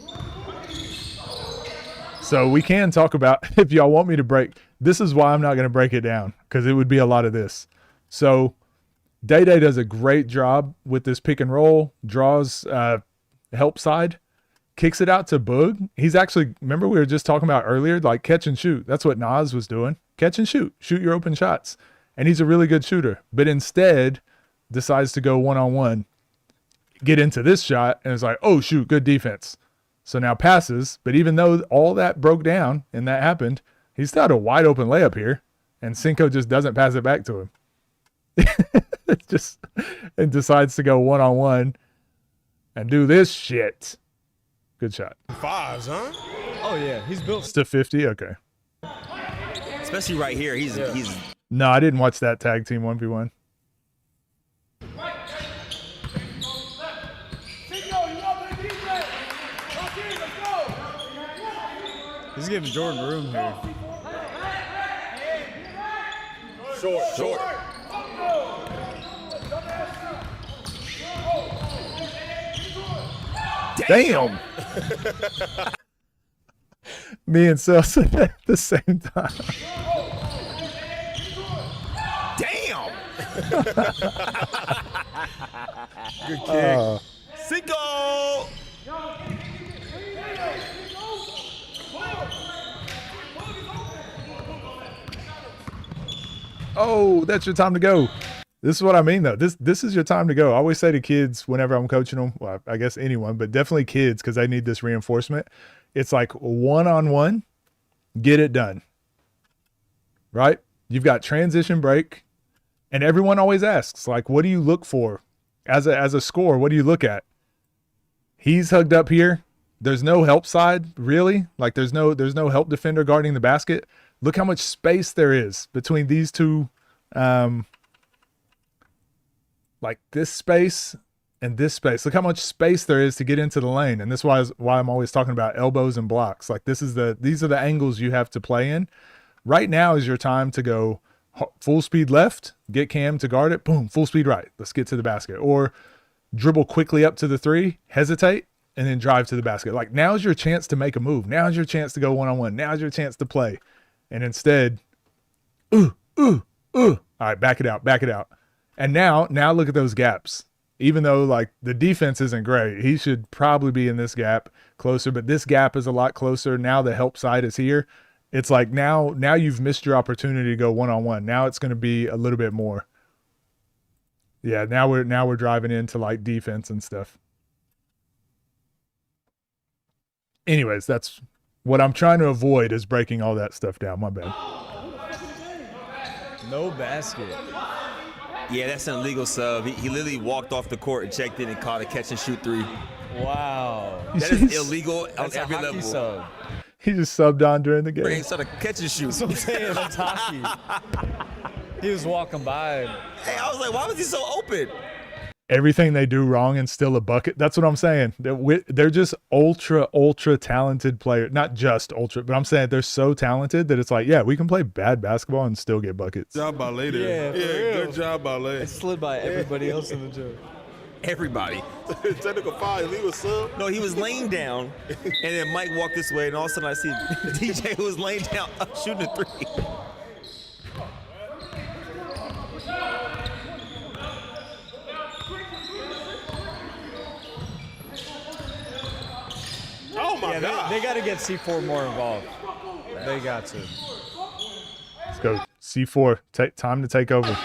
Speaker 1: So we can talk about, if y'all want me to break, this is why I'm not going to break it down, because it would be a lot of this. So Day Day does a great job with this pick and roll, draws help side, kicks it out to Boog. He's actually, remember we were just talking about earlier, like catch and shoot. That's what Nas was doing. Catch and shoot. Shoot your open shots. And he's a really good shooter. But instead decides to go one-on-one, get into this shot, and it's like, oh, shoot, good defense. So now passes. But even though all that broke down and that happened, he's still had a wide open layup here. And Cinco just doesn't pass it back to him. And decides to go one-on-one and do this shit. Good shot.
Speaker 11: 5's, huh?
Speaker 8: Oh, yeah. He's built.
Speaker 1: It's to 50? Okay.
Speaker 12: Especially right here. He's
Speaker 1: No, I didn't watch that tag team 1v1.
Speaker 8: He's giving Jordan room here.
Speaker 11: Short.
Speaker 1: Damn. Me and Sel said that at the same time.
Speaker 12: damn.
Speaker 8: Good kick.
Speaker 12: Cinco.
Speaker 1: Oh, that's your time to go. This is what I mean, though. This is your time to go. I always say to kids whenever I'm coaching them, well, I guess anyone, but definitely kids, because they need this reinforcement. It's like one-on-one, get it done. Right? You've got transition break, and everyone always asks, like, what do you look for as a score? What do you look at? He's hugged up here. There's no help side, really. Like, there's no help defender guarding the basket. Look how much space there is between these two, like this space and this space. Look how much space there is to get into the lane. And this is why I'm always talking about elbows and blocks. Like these are the angles you have to play in. Right now is your time to go full speed left, get Cam to guard it, boom, full speed right. Let's get to the basket. Or dribble quickly up to the three, hesitate, and then drive to the basket. Like now's your chance to make a move. Now's your chance to go one-on-one. Now's your chance to play. And instead, all right, back it out. And now look at those gaps. Even though like the defense isn't great, he should probably be in this gap closer, but this gap is a lot closer. Now the help side is here. It's like now you've missed your opportunity to go one-on-one. Now it's going to be a little bit more. Yeah, now we're driving into like defense and stuff. Anyways, that's what I'm trying to avoid, is breaking all that stuff down. My bad.
Speaker 8: No basket.
Speaker 12: Yeah, that's an illegal sub. He literally walked off the court and checked in and caught a catch and shoot three.
Speaker 8: Wow.
Speaker 12: That is illegal on every level.
Speaker 8: Sub.
Speaker 1: He just subbed on during the game.
Speaker 12: He started catch and shoot.
Speaker 8: That's what I'm saying. That's hockey. He was walking by.
Speaker 12: Hey, I was like, why was he so open?
Speaker 1: Everything they do wrong and still a bucket. That's what I'm saying. They're just ultra talented players. Not just ultra, but I'm saying they're so talented that it's like, yeah, we can play bad basketball and still get buckets.
Speaker 11: Good job by later. Yeah, good job by later.
Speaker 8: It slid by everybody else in the gym.
Speaker 12: Everybody.
Speaker 11: Technical foul, illegal sub.
Speaker 12: No, he was laying down, and then Mike walked this way, and all of a sudden I see DJ who was laying down shooting a three.
Speaker 11: Oh my God.
Speaker 8: They got to get C4 more involved. They got to.
Speaker 1: Let's go. C4. Time to take over.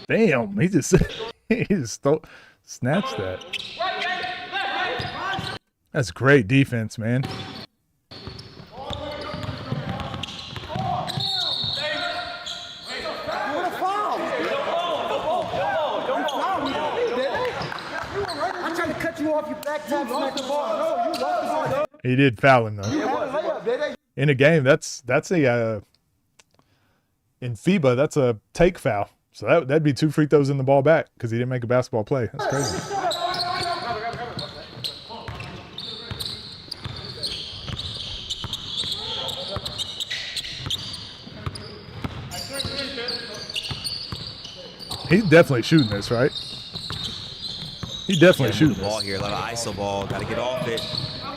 Speaker 1: Damn, he just snatched that. That's great defense, man.
Speaker 6: I'm trying to cut you off your back tap. No, you lost the ball.
Speaker 1: He did foul him though. In a game, that's a in FIBA, that's a take foul. So that'd be 2 free throws in the ball back because he didn't make a basketball play. That's crazy. He's definitely shooting this, right? He's definitely shooting
Speaker 12: the ball here. A lot of ISO ball. Got to get off it.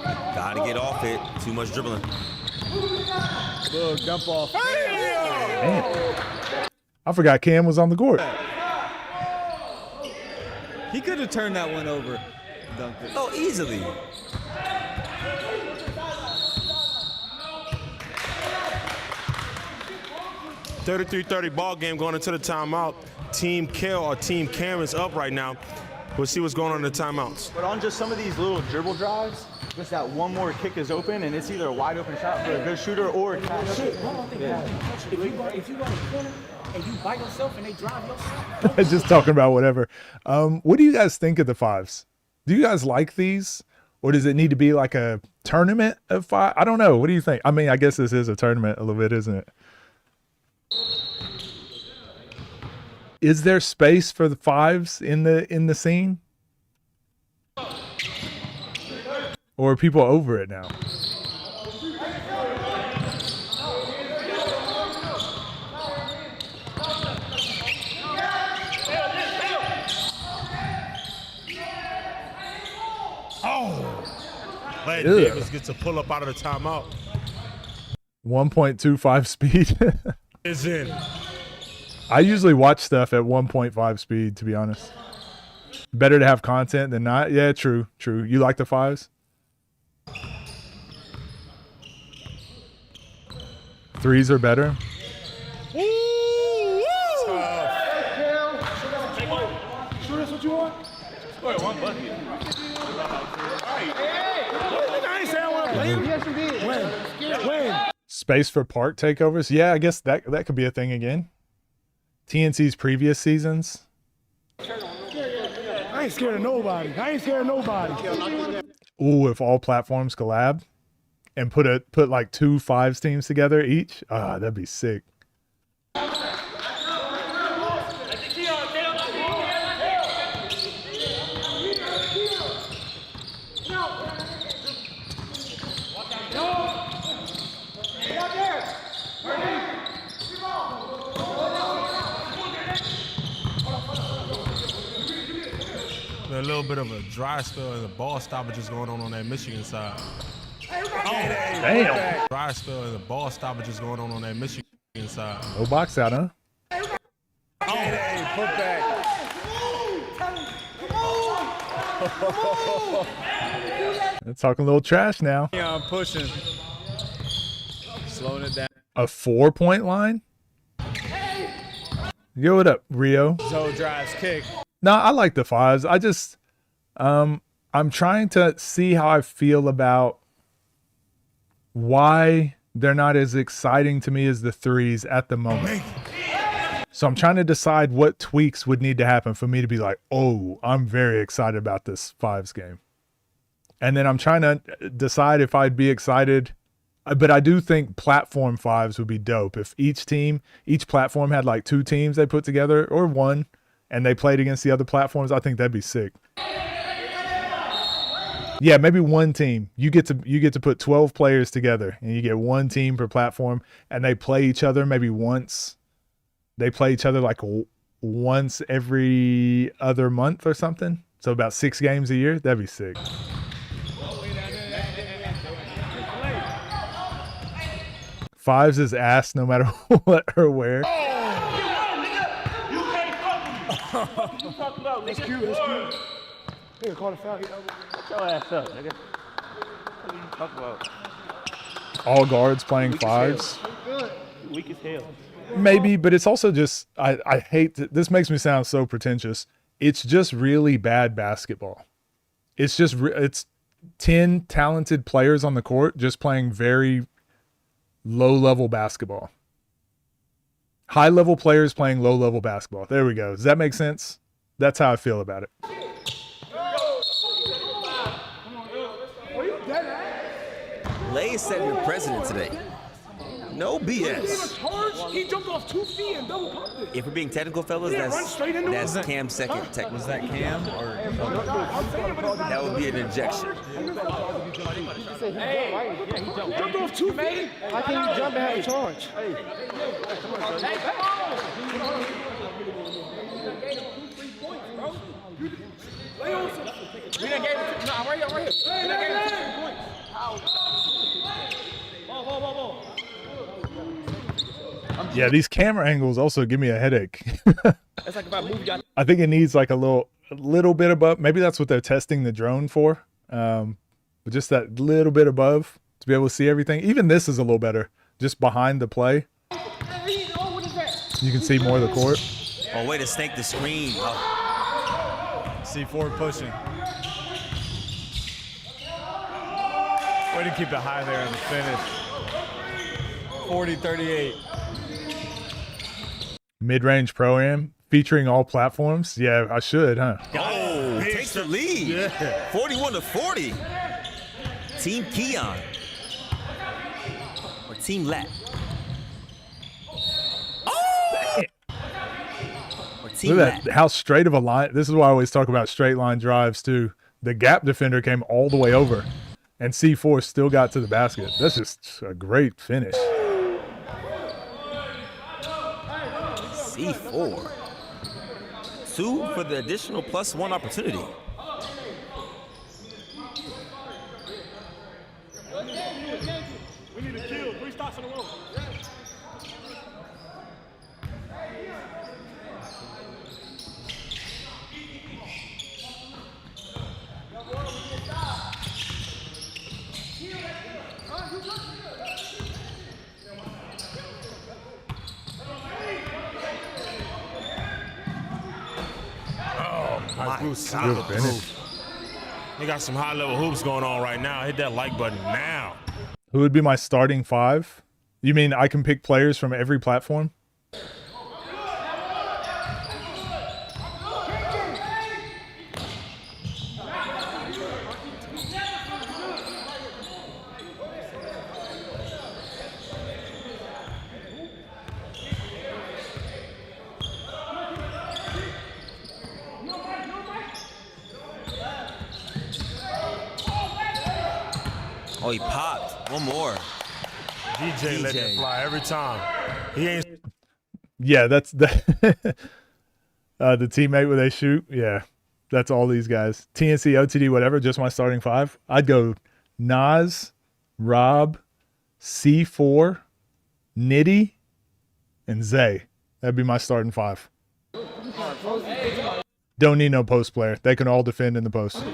Speaker 12: Got to get off it. Too much dribbling.
Speaker 3: Little dump off.
Speaker 1: Damn. I forgot Cam was on the court.
Speaker 8: He could have turned that one over. Dunked it.
Speaker 12: Oh, easily.
Speaker 11: .33-30 ball game going into the timeout. Team Kale or Team Cameron's up right now. We'll see what's going on in the timeouts.
Speaker 14: But on just some of these little dribble drives, just that one more kick is open, and it's either a wide open shot for a good shooter or a cash shot.
Speaker 6: If you go to the corner and you bite yourself and they drive yourself.
Speaker 1: Just talking about whatever. What do you guys think of the 5s? Do you guys like these? Or does it need to be like a tournament of 5? I don't know. What do you think? I mean, I guess this is a tournament a little bit, isn't it? Is there space for the 5s in the scene? Or are people over it now?
Speaker 11: Lad Davis gets a pull up out of the timeout.
Speaker 1: 1.25 speed.
Speaker 11: Is in.
Speaker 1: I usually watch stuff at 1.5 speed, to be honest. Better to have content than not. Yeah, true. You like the 5s? 3s are better.
Speaker 6: Sure that's what you want?
Speaker 4: Score one bucket.
Speaker 6: I ain't saying I want to play him. Yes, you did. When?
Speaker 1: Space for park takeovers. Yeah, I guess that could be a thing again. TNC's previous seasons.
Speaker 6: I ain't scared of nobody.
Speaker 1: Ooh, if all platforms collab and put like 2 5s teams together each, that'd be sick.
Speaker 11: A little bit of a dry spell and the ball stoppages going on that Michigan side.
Speaker 1: Damn.
Speaker 11: Dry spell and the ball stoppages going on that Michigan side.
Speaker 1: No box out, huh?
Speaker 3: Put back.
Speaker 1: They're talking a little trash now.
Speaker 3: Yeah, I'm pushing. Slowing it down.
Speaker 1: A 4-point line? Yo, what up, Rio?
Speaker 3: Toe drives kick.
Speaker 1: No, I like the 5s. I just, I'm trying to see how I feel about why they're not as exciting to me as the 3s at the moment. So I'm trying to decide what tweaks would need to happen for me to be like, oh, I'm very excited about this 5s game. And then I'm trying to decide if I'd be excited. But I do think platform 5s would be dope. If each platform had like 2 teams they put together or 1. And they played against the other platforms, I think that'd be sick. Yeah, maybe 1 team. You get to put 12 players together, and you get 1 team per platform, and they play each other maybe once. They play each other like once every other month or something. So about 6 games a year. That'd be sick. Fives is ass no matter what or where.
Speaker 6: That's cute. Nigga called a foul.
Speaker 4: Shut your ass up, nigga. What are you talking about?
Speaker 1: All guards playing 5s.
Speaker 4: Weak as hell.
Speaker 1: Maybe, but it's also just I hate this makes me sound so pretentious. It's just really bad basketball. It's just it's 10 talented players on the court just playing very low-level basketball. High-level players playing low-level basketball. There we go. Does that make sense? That's how I feel about it.
Speaker 12: Lay said you're president today. No BS.
Speaker 6: He jumped off 2 feet and double pumped it.
Speaker 12: If we're being technical, fellas, that's Cam's second technical.
Speaker 8: Was that Cam or?
Speaker 12: That would be an injection.
Speaker 6: He jumped off 2 feet.
Speaker 5: How can you jump and have a charge?
Speaker 13: We done gave it to no, right here. We done gave it to 2 points. Whoa.
Speaker 1: Yeah, these camera angles also give me a headache.
Speaker 13: That's like if I moved y'all.
Speaker 1: I think it needs like a little bit above. Maybe that's what they're testing the drone for. But just that little bit above to be able to see everything. Even this is a little better. Just behind the play, you can see more of the court.
Speaker 12: Oh, way to snake the screen. Oh.
Speaker 8: C4 pushing. Way to keep it high there in the finish. 40-38.
Speaker 1: Mid-range pro-am featuring all platforms. Yeah, I should, huh?
Speaker 12: Oh, takes the lead.
Speaker 11: Yeah.
Speaker 12: 41-40. Team Keon. Or Team Lat. Oh! Or Team
Speaker 1: Look at
Speaker 12: Lat.
Speaker 1: how straight of a line. This is why I always talk about straight line drives too. The gap defender came all the way over, and C4 still got to the basket. That's just a great finish.
Speaker 12: C4. 2 for the additional +1 opportunity.
Speaker 6: We need to kill 3 stocks in a row.
Speaker 11: Good finish. They got some high-level hoops going on right now. Hit that like button now.
Speaker 1: Who would be my starting 5? You mean I can pick players from every platform?
Speaker 12: Oh, he popped. One more.
Speaker 11: DJ let it fly every time. He ain't.
Speaker 1: Yeah, that's the teammate where they shoot. Yeah, that's all these guys. TNC, OTD, whatever, just my starting 5. I'd go Nas, Rob, C4, Nitty, and Zay. That'd be my starting 5. Don't need no post player. They can all defend in the post.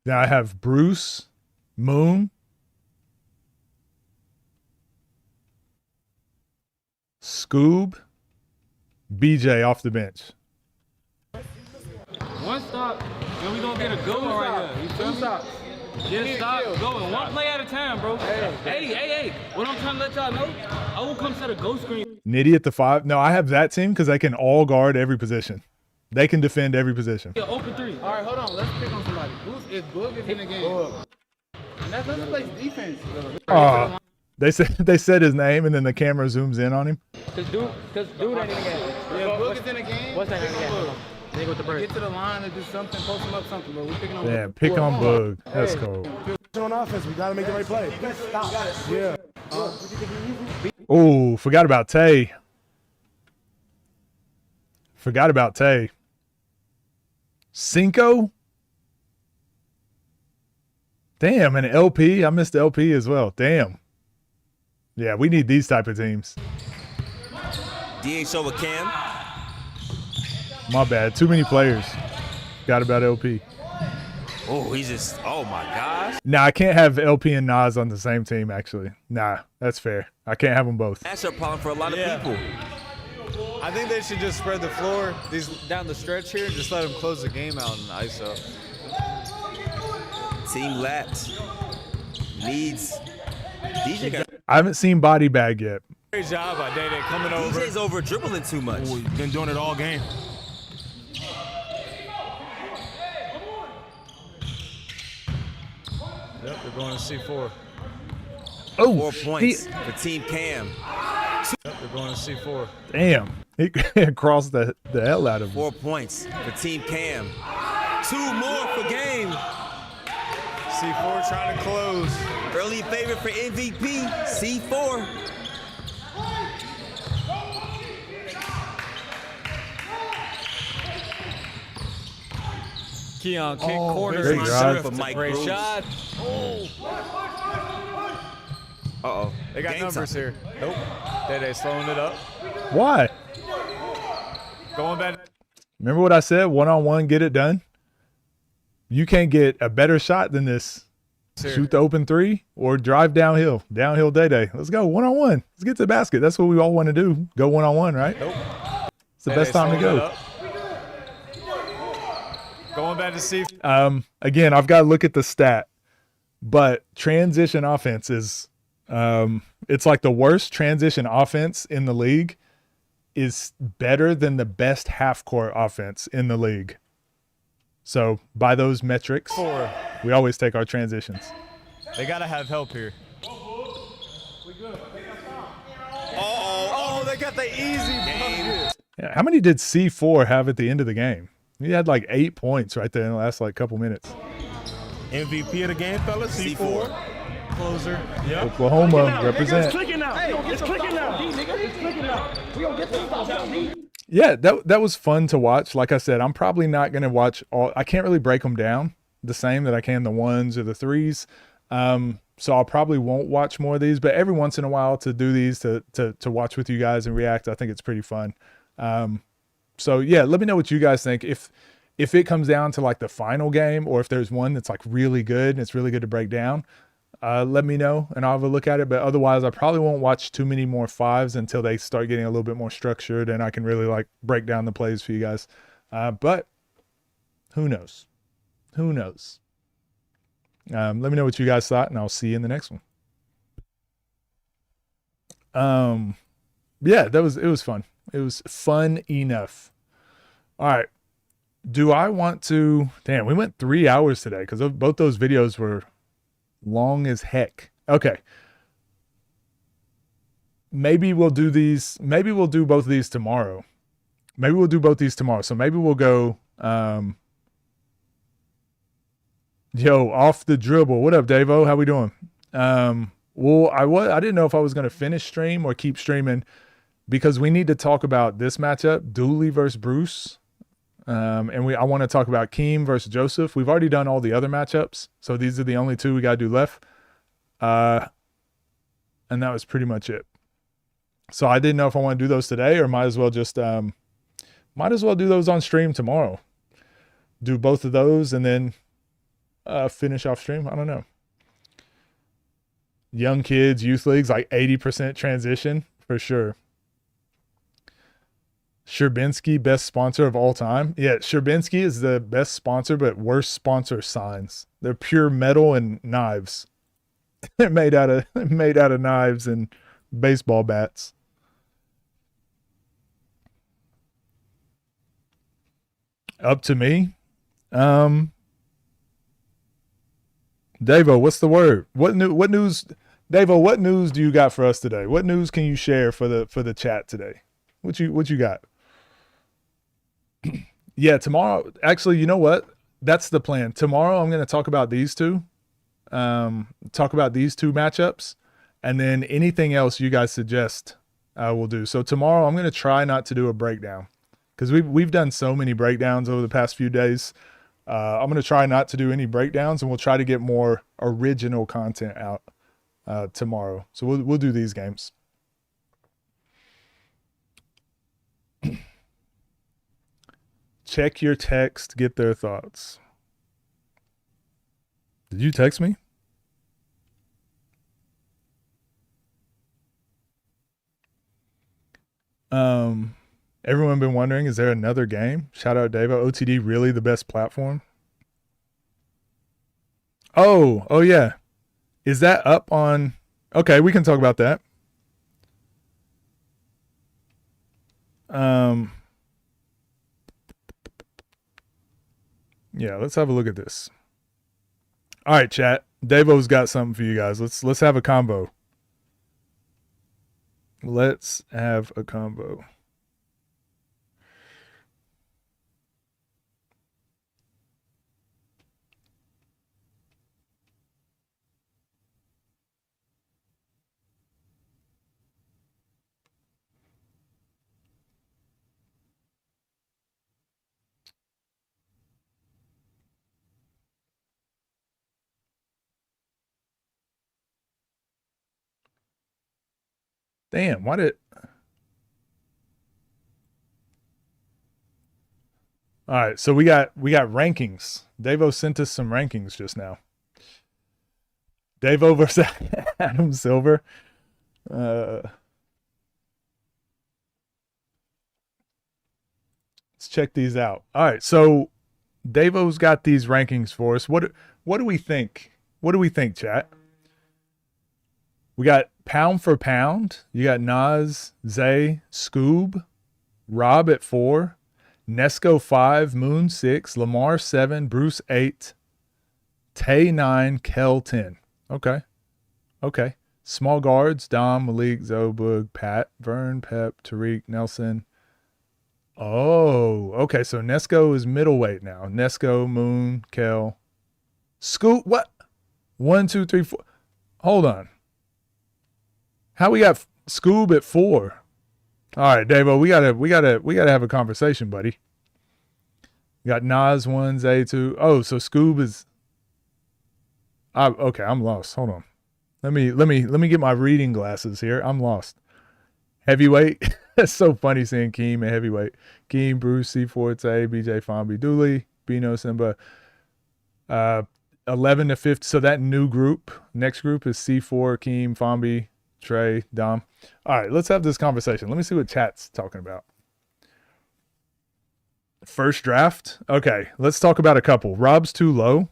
Speaker 1: Now I have Bruce, Moon, Scoob, BJ off the bench.
Speaker 15: One stop, and we gonna get a good one right here. You feel me? Just stop going. One play at a time, bro. Hey. What I'm trying to let y'all know, I will come set a ghost screen.
Speaker 1: Nitty at the 5. No, I have that team because they can all guard every position. They can defend every position.
Speaker 15: Yeah, open 3.
Speaker 5: All right, hold on. Let's pick on somebody. If Boog is in the game. And that's another place defense.
Speaker 1: They said his name and then the camera zooms in on him.
Speaker 15: Cause dude ain't in the game.
Speaker 5: Yeah, Boog is in the game.
Speaker 15: What's that in the game? They go with the bird.
Speaker 5: Get to the line and do something, post him up something, bro. We picking on
Speaker 1: Yeah, pick on Boog. That's cool.
Speaker 6: On offense, we gotta make the right play. Yeah.
Speaker 1: Oh, forgot about Tay. Cinco? Damn, and LP. I missed LP as well. Damn. Yeah, we need these type of teams.
Speaker 12: DHO with Cam.
Speaker 1: My bad. Too many players. Forgot about LP.
Speaker 12: Oh, he's just, oh my gosh.
Speaker 1: Nah, I can't have LP and Nas on the same team, actually. Nah, that's fair. I can't have them both.
Speaker 12: Matchup problem for a lot of people.
Speaker 8: I think they should just spread the floor down the stretch here and just let them close the game out in the ISO.
Speaker 12: Team Lat needs DJ.
Speaker 1: I haven't seen Body Bag yet.
Speaker 8: Great job by Day Day coming over.
Speaker 12: DJ's over dribbling too much.
Speaker 11: Ooh, he's been doing it all game.
Speaker 3: Yep, they're going to C4.
Speaker 1: Oh,
Speaker 12: 4 points for Team Cam.
Speaker 3: Yep, they're going to C4.
Speaker 1: Damn. He crossed the hell out of him.
Speaker 12: 4 points for Team Cam. 2 more for game.
Speaker 8: C4 trying to close.
Speaker 12: Early favorite for MVP, C4.
Speaker 8: Keon kick corner.
Speaker 1: great drive.
Speaker 12: For Mike
Speaker 8: Great
Speaker 12: Bruce.
Speaker 8: shot.
Speaker 12: Uh-oh.
Speaker 8: They got
Speaker 12: Game
Speaker 8: numbers
Speaker 12: time.
Speaker 8: here. Nope. Day Day slowing it up.
Speaker 1: Why?
Speaker 8: Going back.
Speaker 1: Remember what I said? One-on-one, get it done. You can't get a better shot than this.
Speaker 8: Here.
Speaker 1: Shoot the open three or drive downhill. Downhill Day. Let's go one-on-one. Let's get to the basket. That's what we all want to do. Go one-on-one, right?
Speaker 8: Nope.
Speaker 1: It's the best time to go.
Speaker 8: Going back to C.
Speaker 1: Again, I've got to look at the stat, but transition offense is it's like the worst transition offense in the league is better than the best half-court offense in the league. So by those metrics, we always take our transitions.
Speaker 8: They got to have help here. Oh, they got the easy bucket.
Speaker 1: Yeah, how many did C4 have at the end of the game? He had like 8 points right there in the last like couple minutes.
Speaker 11: MVP of the game, fellas. C4.
Speaker 8: Closer.
Speaker 11: Yep.
Speaker 1: Oklahoma represent.
Speaker 6: It's clicking now. It's clicking now. It's clicking now. We gonna get this stuff out.
Speaker 1: Yeah, that was fun to watch. Like I said, I'm probably not going to watch all. I can't really break them down the same that I can the ones or the threes. So I probably won't watch more of these. But every once in a while to do these to watch with you guys and react, I think it's pretty fun. So yeah, let me know what you guys think. If it comes down to like the final game, or if there's one that's like really good and it's really good to break down, let me know and I'll have a look at it. But otherwise, I probably won't watch too many more 5's until they start getting a little bit more structured and I can really like break down the plays for you guys. But who knows? Who knows? Let me know what you guys thought, and I'll see you in the next one. Yeah, it was fun. It was fun enough. All right. Do I want to? Damn, we went 3 hours today because both those videos were long as heck. Okay. Maybe we'll do these. Maybe we'll do both of these tomorrow. Maybe we'll do both these tomorrow. So maybe we'll go. Yo, off the dribble. What up, Davo? How we doing? Well, I didn't know if I was gonna finish stream or keep streaming because we need to talk about this matchup, Dooley versus Bruce. And I want to talk about Keem versus Joseph. We've already done all the other matchups, so these are the only two we got to do left. And that was pretty much it. So I didn't know if I want to do those today or might as well do those on stream tomorrow. Do both of those and then finish off stream. I don't know. Young kids, youth leagues, like 80% transition for sure. Sherbinsky, best sponsor of all time. Yeah, Sherbinsky is the best sponsor, but worst sponsor signs. They're pure metal and knives. They're made out of knives and baseball bats. Up to me. Davo, what's the word? What news? Davo, what news do you got for us today? What news can you share for the chat today? What you got? Yeah, tomorrow. Actually, you know what? That's the plan. Tomorrow, I'm going to talk about these two. Talk about these two matchups, and then anything else you guys suggest, I will do. So tomorrow, I'm going to try not to do a breakdown because we've done so many breakdowns over the past few days. I'm going to try not to do any breakdowns, and we'll try to get more original content out tomorrow. So we'll do these games. Check your text, get their thoughts. Did you text me? Everyone been wondering, is there another game? Shout out Davo. OTD really the best platform? Oh yeah. Is that up on? Okay, we can talk about that. Yeah, let's have a look at this. All right, chat. Davo's got something for you guys. Let's have a combo. Let's have a combo. Damn, why did... All right, so we got rankings. Davo sent us some rankings just now. Davo versus Adam Silver. Let's check these out. All right, so Davo's got these rankings for us. What do we think? What do we think, chat? We got pound for pound. You got Nas, Zay, Scoob, Rob at 4, Nesco 5, Moon 6, Lamar 7, Bruce 8, Tay 9, Kel 10. Okay. Small guards, Dom, Malik, Zobug, Pat, Vern, Pep, Tariq, Nelson. Oh, okay. So Nesco is middleweight now. Nesco, Moon, Kel. Scoop, what? 1, 2, 3, 4. Hold on. How we got Scoob at 4? All right, Davo, we gotta have a conversation, buddy. We got Nas 1, Zay 2. Oh, so Scoob is... okay, I'm lost. Hold on. Let me get my reading glasses here. I'm lost. Heavyweight. That's so funny seeing Keem at heavyweight. Keem, Bruce, C4, Tay, BJ, Fonby, Dooley, Bino, Simba. 11 to 50. So that new group, next group is C4, Keem, Fonby, Trey, Dom. All right, let's have this conversation. Let me see what chat's talking about. First draft. Okay, let's talk about a couple. Rob's too low.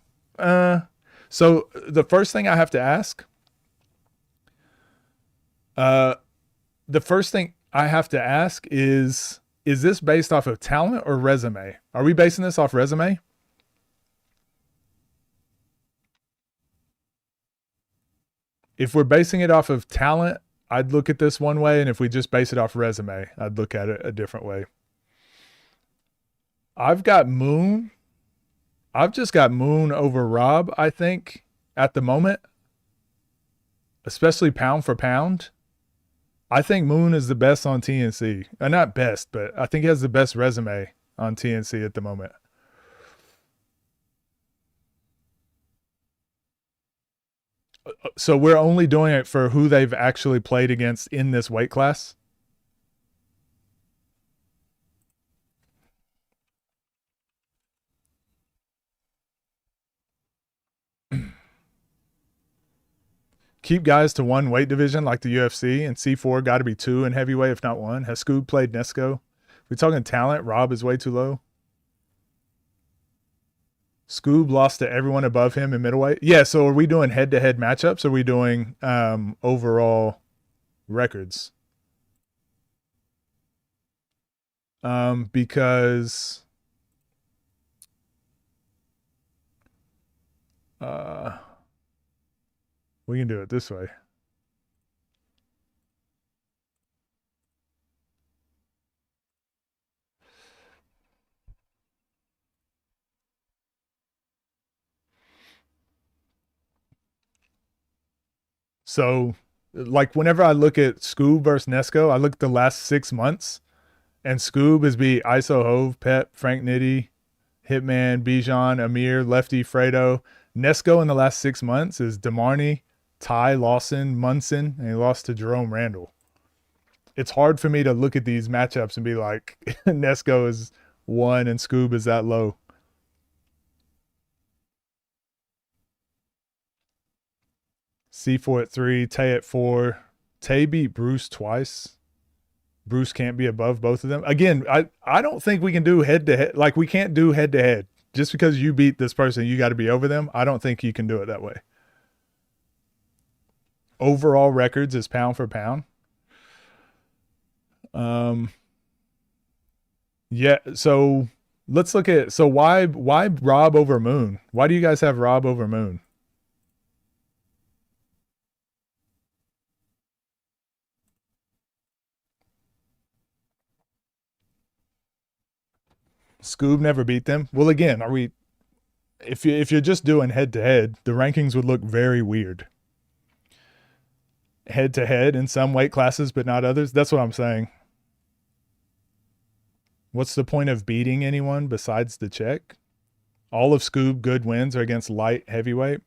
Speaker 1: So the first thing I have to ask, is this based off of talent or resume? Are we basing this off resume? If we're basing it off of talent, I'd look at this one way, and if we just base it off resume, I'd look at it a different way. I've got Moon. I've just got Moon over Rob, I think, at the moment, especially pound for pound. I think Moon is the best on TNC. Not best, but I think he has the best resume on TNC at the moment. So we're only doing it for who they've actually played against in this weight class? Keep guys to one weight division like the UFC, and C4 got to be 2 in heavyweight, if not 1. Has Scoob played Nesco? We're talking talent. Rob is way too low. Scoob lost to everyone above him in middleweight. Yeah, so are we doing head-to-head matchups, or are we doing overall records? Because we can do it this way. So, like, whenever I look at Scoob versus Nesco, I look at the last 6 months, and Scoob is beat ISO Hove, Pep, Frank Nitty, Hitman, Bijan, Amir, Lefty, Fredo. Nesco in the last 6 months is Demarney, Ty, Lawson, Munson, and he lost to Jerome Randall. It's hard for me to look at these matchups and be like, Nesco is 1 and Scoob is that low. C4 at 3, Tay at 4. Tay beat Bruce twice. Bruce can't be above both of them. Again, I don't think we can do head-to-head. Like, we can't do head-to-head. Just because you beat this person, you got to be over them. I don't think you can do it that way. Overall records is pound for pound. Yeah, so let's look at, so why Rob over Moon? Why do you guys have Rob over Moon? Scoob never beat them. Well, again, are we, if you're just doing head to head, the rankings would look very weird. Head to head in some weight classes, but not others. That's what I'm saying. What's the point of beating anyone besides the check? All of Scoob good wins are against light heavyweight.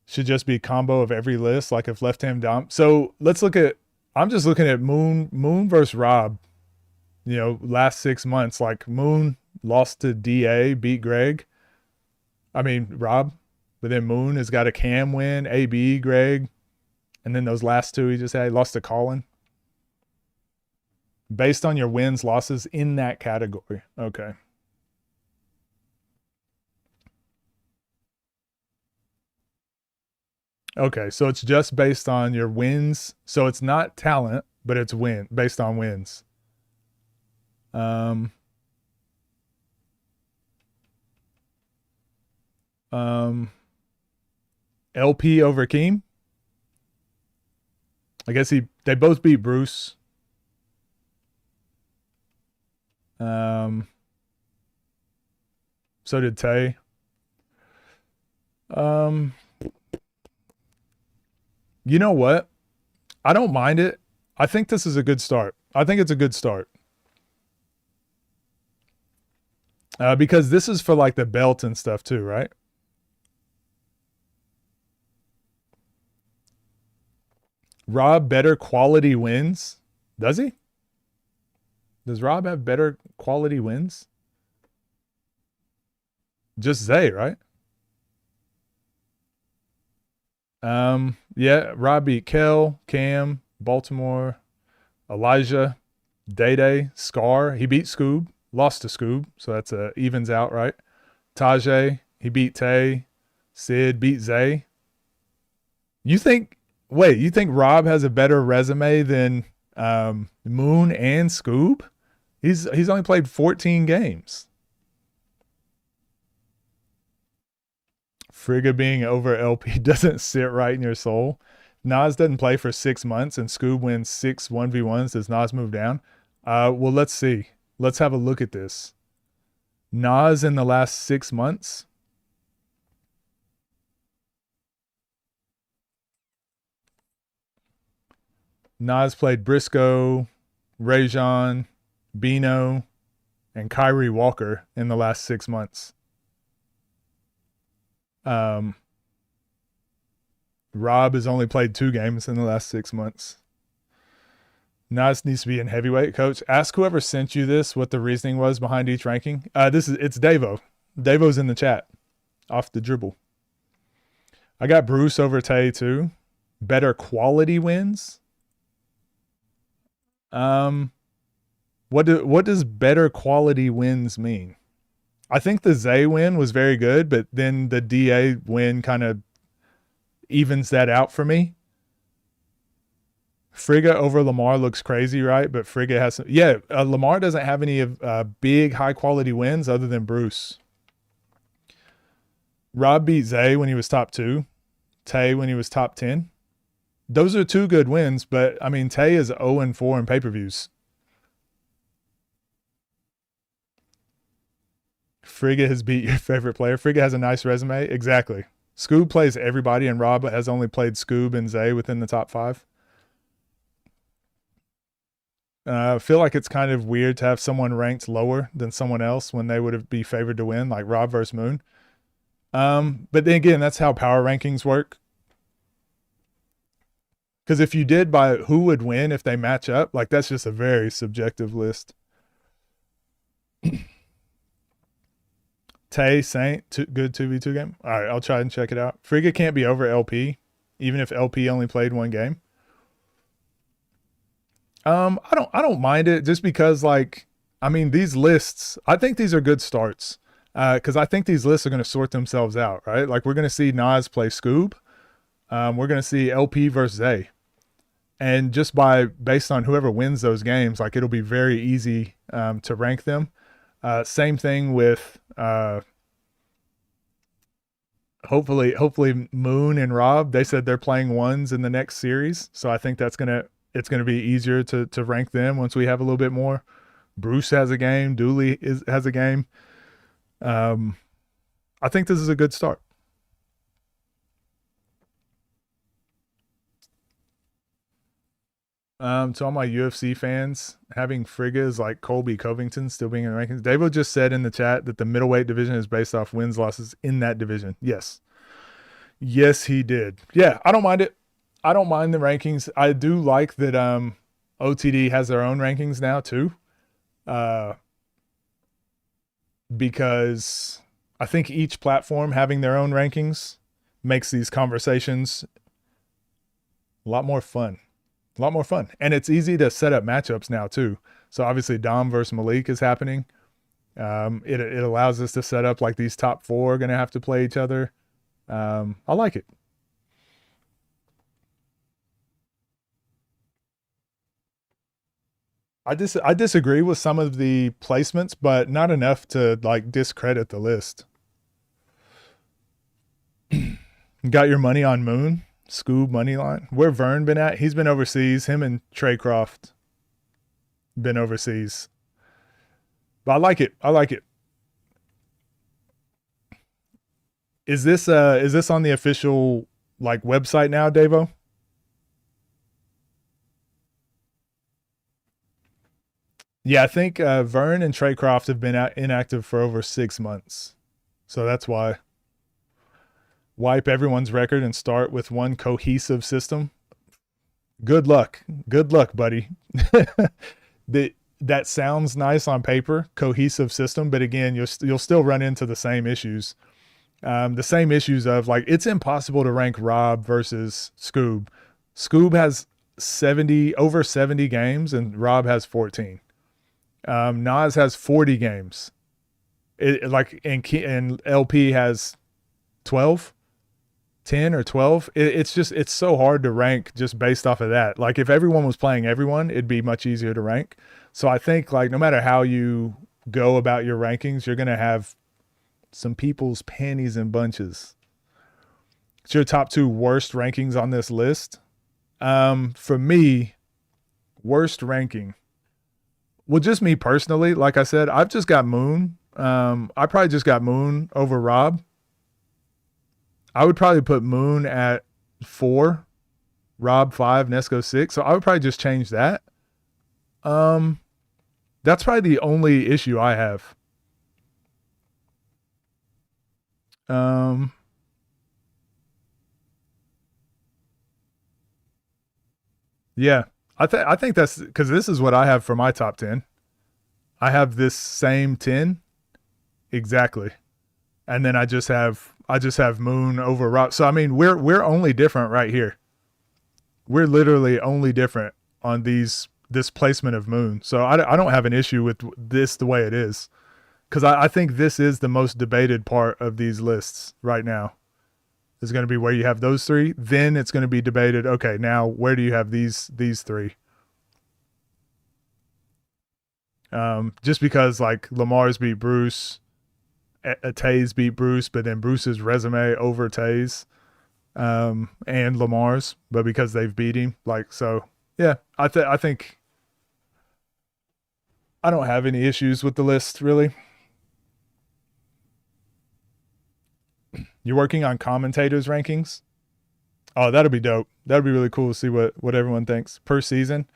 Speaker 1: Should just be combo of every list, like if left hand dom. So let's look at, I'm just looking at Moon versus Rob. You know, last 6 months, like Moon lost to DA, beat Rob, but then Moon has got a Cam win, AB, Greg, and then those last two he just had, he lost to Colin. Based on your wins, losses in that category. Okay. Okay, so it's just based on your wins. So it's not talent, but it's based on wins. LP over Keem. I guess they both beat Bruce. So did Tay. You know what? I don't mind it. I think this is a good start. I think it's a good start. Because this is for like the belt and stuff too, right? Rob better quality wins. Does he? Does Rob have better quality wins? Just Zay, right? Yeah, Rob beat Kel, Cam, Baltimore, Elijah, Day, Scar. He beat Scoob. Lost to Scoob, so that's evens out, right? Tajay, he beat Tay. Sid beat Zay. You think Rob has a better resume than Moon and Scoob? He's only played 14 games. Frigga being over LP doesn't sit right in your soul. Nas doesn't play for 6 months and Scoob wins 6 1v1s. Does Nas move down? Well, let's see. Let's have a look at this. Nas in the last 6 months. Nas played Briscoe, Rajon, Bino, and Kyrie Walker in the last 6 months. Rob has only played 2 games in the last 6 months. Nas needs to be in heavyweight, coach. Ask whoever sent you this what the reasoning was behind each ranking. It's Davo. Davo's in the chat. Off the dribble. I got Bruce over Tay too. Better quality wins. What does better quality wins mean? I think the Zay win was very good, but then the DA win kind of evens that out for me. Frigga over Lamar looks crazy, right? But Frigga has some, Lamar doesn't have any of big high quality wins other than Bruce. Rob beat Zay when he was top 2. Tay when he was top 10. Those are 2 good wins, but I mean Tay is 0-4 in pay-per-views. Frigga has beat your favorite player. Frigga has a nice resume. Exactly. Scoob plays everybody, and Rob has only played Scoob and Zay within the top 5. I feel like it's kind of weird to have someone ranked lower than someone else when they would be favored to win, like Rob versus Moon. But then again, that's how power rankings work. Because if you did by who would win if they match up, like that's just a very subjective list. Tay Saint, good 2v2 game. All right, I'll try and check it out. Frigga can't be over LP, even if LP only played one game. I don't mind it just because, like, I mean, these lists, I think these are good starts. Because I think these lists are going to sort themselves out, right? Like, we're going to see Nas play Scoob. We're going to see LP versus A. And just based on whoever wins those games, like, it'll be very easy to rank them. Same thing with hopefully Moon and Rob. They said they're playing ones in the next series, so I think it's gonna be easier to rank them once we have a little bit more. Bruce has a game. Dooley has a game. I think this is a good start. To all my UFC fans, having Frigga is like Colby Covington still being in the rankings. Davo just said in the chat that the middleweight division is based off wins, losses in that division. Yes. Yes, he did. Yeah, I don't mind it. I don't mind the rankings. I do like that OTD has their own rankings now too. Because I think each platform having their own rankings makes these conversations a lot more fun. A lot more fun. And it's easy to set up matchups now too. So obviously Dom versus Malik is happening. It allows us to set up like these top four are going to have to play each other. I like it. I disagree with some of the placements, but not enough to like discredit the list. Got your money on Moon? Scoob money line. Where Vern been at? He's been overseas. Him and Trey Croft been overseas. But I like it. I like it. Is this on the official like website now, Davo? Yeah, I think Vern and Trey Croft have been inactive for over 6 months. So that's why. Wipe everyone's record and start with one cohesive system. Good luck. Good luck, buddy. That sounds nice on paper, cohesive system, but again, you'll still run into the same issues. The same issues of like, it's impossible to rank Rob versus Scoob. Scoob has over 70 games and Rob has 14. Nas has 40 games. And LP has 12. 10 or 12. It's so hard to rank just based off of that. Like if everyone was playing everyone, it'd be much easier to rank. So I think like no matter how you go about your rankings, you're going to have some people's panties in bunches. It's your top 2 worst rankings on this list. For me, worst ranking. Well, just me personally, like I said, I've just got Moon. I probably just got Moon over Rob. I would probably put Moon at 4, Rob 5, Nesco 6. So I would probably just change that. That's probably the only issue I have. Yeah, I think that's because this is what I have for my top 10. I have this same 10 exactly, and then I just have Moon over Rob. So I mean, we're only different right here. We're literally only different on this placement of Moon. So I don't have an issue with this the way it is, because I think this is the most debated part of these lists right now. Is going to be where you have those 3. Then it's going to be debated. Okay, now where do you have these 3? Just because like Lamar's beat Bruce. Taze beat Bruce, but then Bruce's resume over Taze and Lamar's, but because they've beat him, like, so yeah, I think I don't have any issues with the list really. You're working on commentators rankings? Oh, that'll be dope. That'll be really cool to see what everyone thinks per season.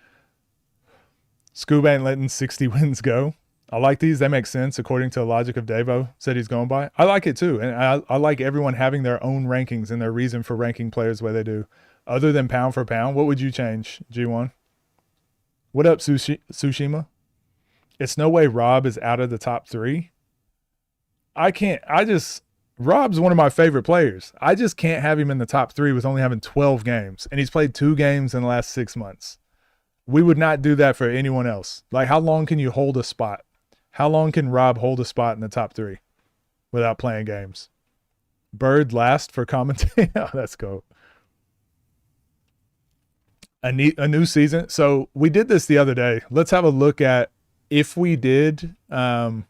Speaker 1: Scoob ain't letting 60 wins go. I like these. They make sense according to the logic of Davo said he's going by. I like it too. And I like everyone having their own rankings and their reason for ranking players the way they do. Other than pound for pound, what would you change, G1? What up, Tsushima? It's no way Rob is out of the top 3. Rob's one of my favorite players. I just can't have him in the top 3 with only having 12 games. And he's played 2 games in the last 6 months. We would not do that for anyone else. Like, how long can you hold a spot? How long can Rob hold a spot in the top 3 without playing games? Bird last for commentating. Oh, that's cool. A new season. So we did this the other day. Let's have a look at if we did by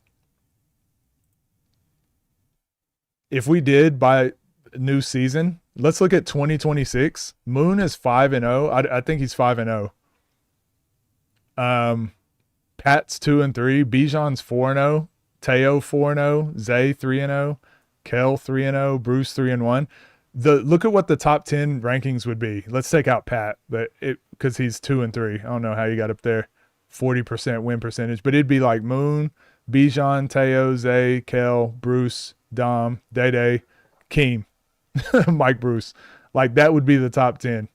Speaker 1: new season. Let's look at 2026. Moon is 5-0. I think he's 5-0. Pat's 2-3. Bijan's 4-0. Teo 4-0. Zay 3-0. Kel 3-0. Bruce 3-1. Look at what the top 10 rankings would be. Let's take out Pat, but because he's 2-3. I don't know how you got up there. 40% win percentage, but it'd be like Moon, Bijan, Teo, Zay, Kel, Bruce, Dom, Day, Keem, Mike Bruce. Like, that would be the top 10.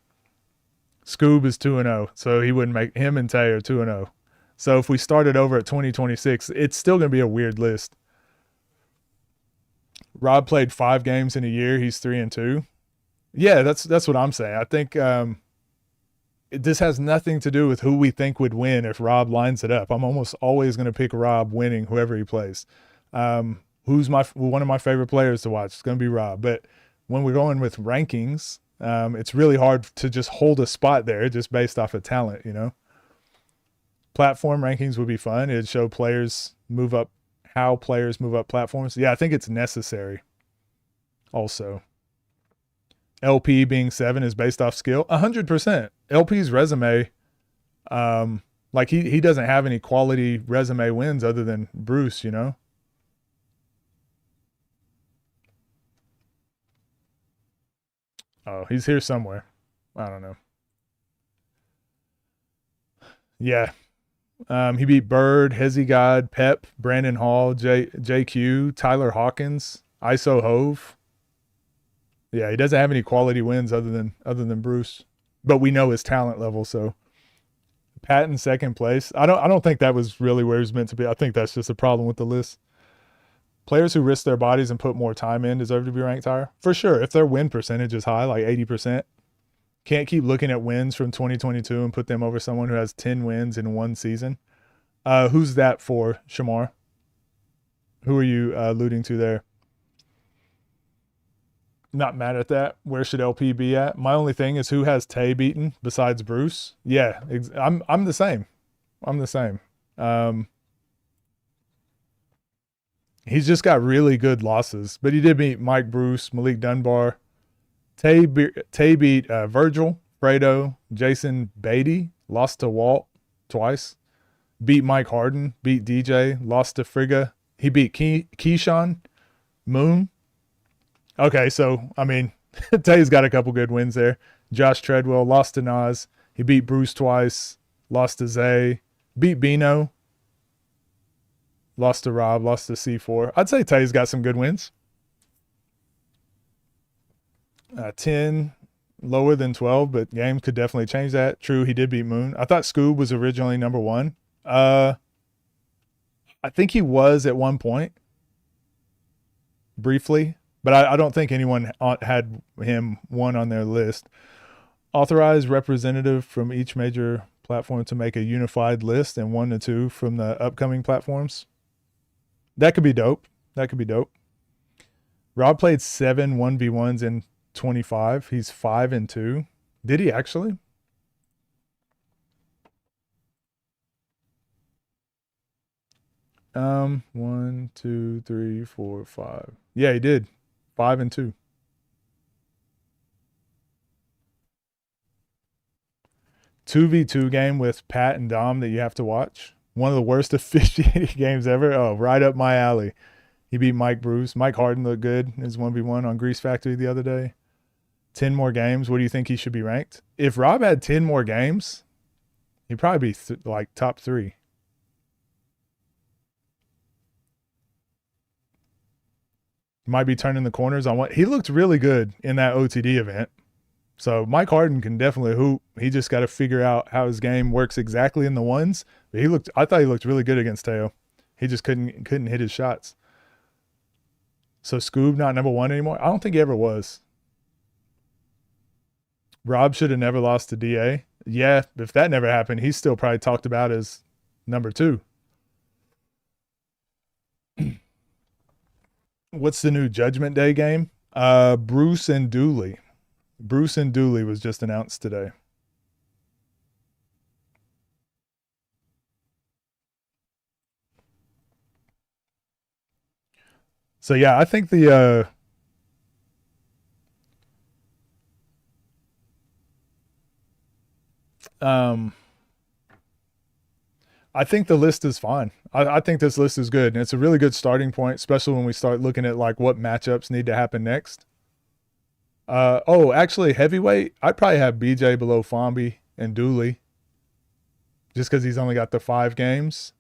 Speaker 1: Scoob is 2-0, so he wouldn't make him, and Tay are 2-0. So if we started over at 2026, it's still going to be a weird list. Rob played 5 games in a year. He's 3-2. Yeah, that's what I'm saying. I think this has nothing to do with who we think would win if Rob lines it up. I'm almost always going to pick Rob winning whoever he plays. Who's one of my favorite players to watch? It's going to be Rob. But when we're going with rankings, it's really hard to just hold a spot there just based off of talent, you know? Platform rankings would be fun. It'd show players move up, how players move up platforms. Yeah, I think it's necessary also. LP being 7 is based off skill. 100%. LP's resume, like he doesn't have any quality resume wins other than Bruce, you know? Oh, he's here somewhere. I don't know. Yeah. He beat Bird, Hezzy God, Pep, Brandon Hall, JQ, Tyler Hawkins, ISO Hove. Yeah, he doesn't have any quality wins other than Bruce, but we know his talent level. So Pat in second place. I don't think that was really where he's meant to be. I think that's just a problem with the list. Players who risk their bodies and put more time in deserve to be ranked higher for sure. If their win percentage is high, like 80%, can't keep looking at wins from 2022 and put them over someone who has 10 wins in one season. Who's that for, Shamar? Who are you alluding to there? Not mad at that. Where should LP be at? My only thing is who has Tay beaten besides Bruce? Yeah, I'm the same. I'm the same. He's just got really good losses, but he did beat Mike Bruce, Malik Dunbar. Tay beat Virgil, Fredo, Jason Beatty, lost to Walt twice. Beat Mike Harden, beat DJ, lost to Frigga. He beat Keyshawn, Moon. Okay, so, I mean, Tay's got a couple good wins there. Josh Treadwell lost to Nas. He beat Bruce twice, lost to Zay, beat Bino, lost to Rob, lost to C4. I'd say Tay's got some good wins. 10, lower than 12, but game could definitely change that. True, he did beat Moon. I thought Scoob was originally number 1. I think he was at one point, briefly, but I don't think anyone had him 1 on their list. Authorized representative from each major platform to make a unified list and 1 to 2 from the upcoming platforms. That could be dope. That could be dope. Rob played 7 1v1s in 25. He's 5-2. Did he actually? One, 2, 3, 4, 5. Yeah, he did. 5-2. Two 2v2 game with Pat and Dom that you have to watch. One of the worst officiating games ever. Oh, right up my alley. He beat Mike Bruce. Mike Harden looked good in his 1v1 on Grease Factory the other day. 10 more games. What do you think he should be ranked? If Rob had 10 more games, he'd probably be like top 3. Might be turning the corners on what he looked really good in that OTD event. So Mike Harden can definitely hoop. He just got to figure out how his game works exactly in the ones. But I thought he looked really good against Teo. He just couldn't hit his shots. So Scoob not number one anymore? I don't think he ever was. Rob should have never lost to DA. Yeah, if that never happened, he's still probably talked about as number 2. What's the new Judgment Day game? Bruce and Dooley. Bruce and Dooley was just announced today. So yeah, I think the I think the list is fine. I think this list is good, and it's a really good starting point, especially when we start looking at like what matchups need to happen next. Actually, heavyweight, I'd probably have BJ below Fomby and Dooley, just because he's only got the 5 games.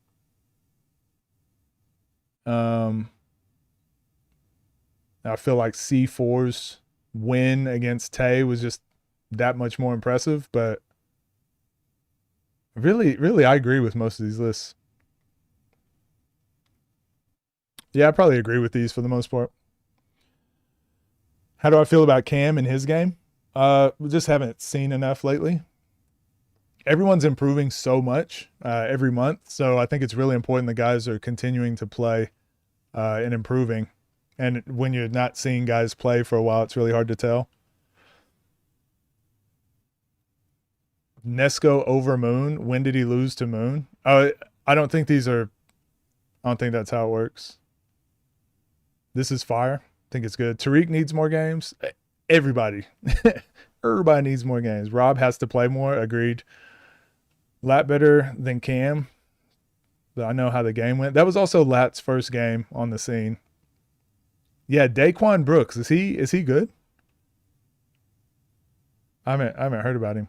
Speaker 1: I feel like C4's win against Tay was just that much more impressive, but really, I agree with most of these lists. Yeah, I probably agree with these for the most part. How do I feel about Cam and his game? We just haven't seen enough lately. Everyone's improving so much every month, so I think it's really important the guys are continuing to play and improving. And when you're not seeing guys play for a while, it's really hard to tell. Nesco over Moon. When did he lose to Moon? I don't think that's how it works. This is fire. I think it's good. Tariq needs more games. Everybody needs more games. Rob has to play more. Agreed. Lat better than Cam. I know how the game went. That was also Lat's first game on the scene. Yeah, Daquan Brooks. Is he good? I haven't heard about him.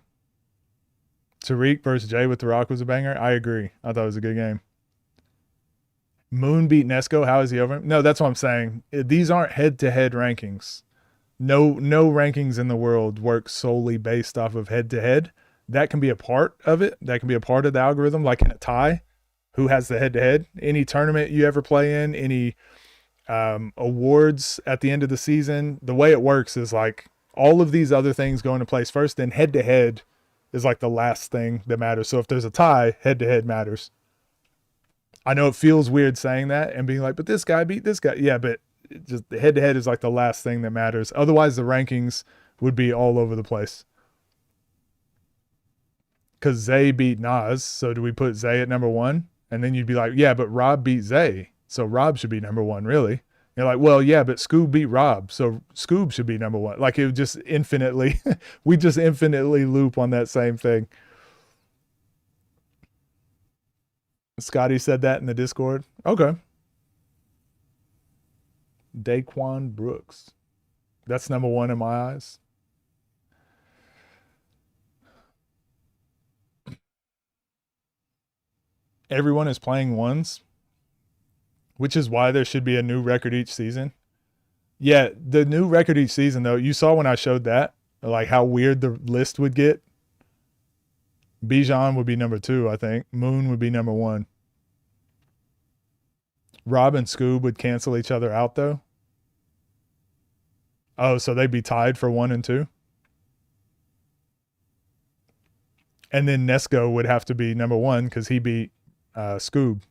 Speaker 1: Tariq versus Jay with the Rock was a banger. I agree. I thought it was a good game. Moon beat Nesco. How is he over him? No, that's what I'm saying. These aren't head-to-head rankings. No rankings in the world work solely based off of head-to-head. That can be a part of it. That can be a part of the algorithm, like in a tie. Who has the head-to-head? Any tournament you ever play in, any awards at the end of the season, the way it works is like all of these other things go into place first, then head-to-head is like the last thing that matters. So if there's a tie, head-to-head matters. I know it feels weird saying that and being like, but this guy beat this guy. Yeah, but just head-to-head is like the last thing that matters. Otherwise, the rankings would be all over the place. Because Zay beat Nas, so do we put Zay at number 1? And then you'd be like, yeah, but Rob beat Zay, so Rob should be number 1, really. You're like, well, yeah, but Scoob beat Rob, so Scoob should be number 1. Like, it would just infinitely, we just infinitely loop on that same thing. Scotty said that in the Discord. Okay. Daquan Brooks. That's number 1 in my eyes. Everyone is playing ones, which is why there should be a new record each season. Yeah, the new record each season, though, you saw when I showed that, like how weird the list would get. Bijan would be number 2, I think. Moon would be number 1. Rob and Scoob would cancel each other out, though. Oh, so they'd be tied for 1 and 2? And then Nesco would have to be number 1 because he beat Scoob.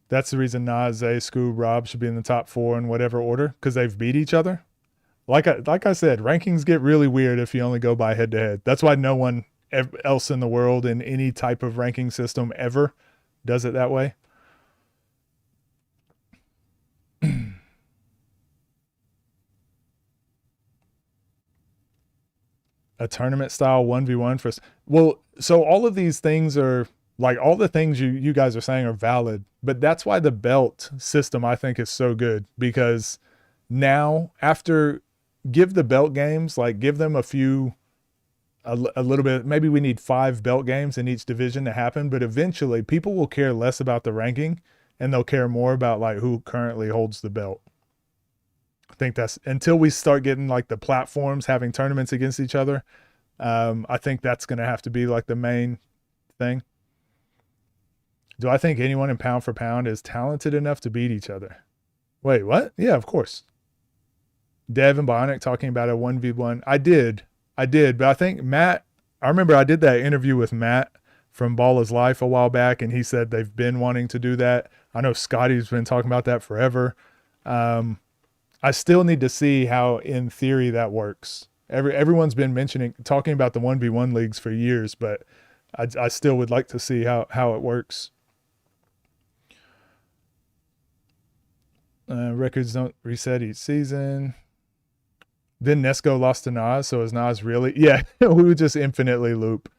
Speaker 1: That's the reason Nas, Zay, Scoob, Rob should be in the top 4 in whatever order, because they've beat each other. Like I said, rankings get really weird if you only go by head-to-head. That's why no one else in the world in any type of ranking system ever does it that way. A tournament style 1v1 for... Well, so all of these things are... Like, all the things you guys are saying are valid, but that's why the belt system, I think, is so good, because now, after... Give the belt games, like, give them a little bit... Maybe we need 5 belt games in each division to happen, but eventually, people will care less about the ranking, and they'll care more about, like, who currently holds the belt. think that's until we start getting like the platforms having tournaments against each other. I think that's going to have to be like the main thing. Do I think anyone in pound for pound is talented enough to beat each other? Wait, what? Yeah, of course. Dev and Bionic talking about a 1v1. I did, but I think Matt, I remember I did that interview with Matt from Ball is Life a while back, and he said they've been wanting to do that. I know Scotty's been talking about that forever. I still need to see how, in theory, that works. Everyone's been talking about the 1v1 leagues for years, but I still would like to see how it works. Records don't reset each season. Then Nesco lost to Nas, so is Nas really? Yeah, we would just infinitely loop.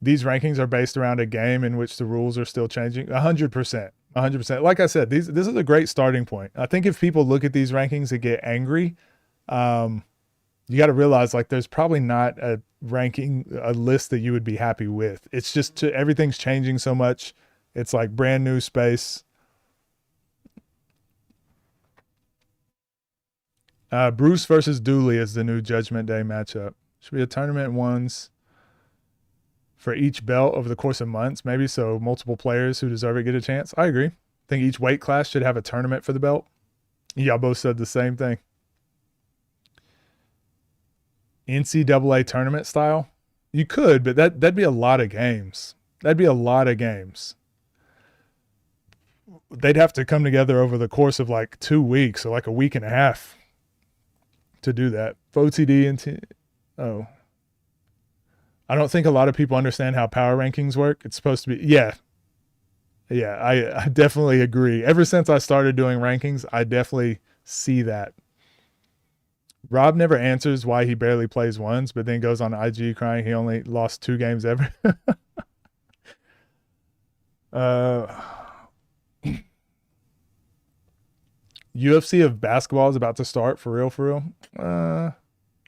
Speaker 1: These rankings are based around a game in which the rules are still changing. 100%. 100%. Like I said, this is a great starting point. I think if people look at these rankings and get angry, you got to realize like there's probably not a list that you would be happy with. It's just everything's changing so much. It's like brand new space. Bruce versus Dooley is the new Judgment Day matchup. Should be a tournament ones for each belt over the course of months, maybe, so multiple players who deserve it get a chance. I agree. I think each weight class should have a tournament for the belt. Y'all both said the same thing. NCAA tournament style? You could, but that'd be a lot of games. That'd be a lot of games. They'd have to come together over the course of like 2 weeks or like a week and a half to do that. OTD and I don't think a lot of people understand how power rankings work. It's supposed to be, yeah, I definitely agree. Ever since I started doing rankings, I definitely see that. Rob never answers why he barely plays ones, but then goes on IG crying he only lost 2 games ever. UFC of basketball is about to start for real, for real.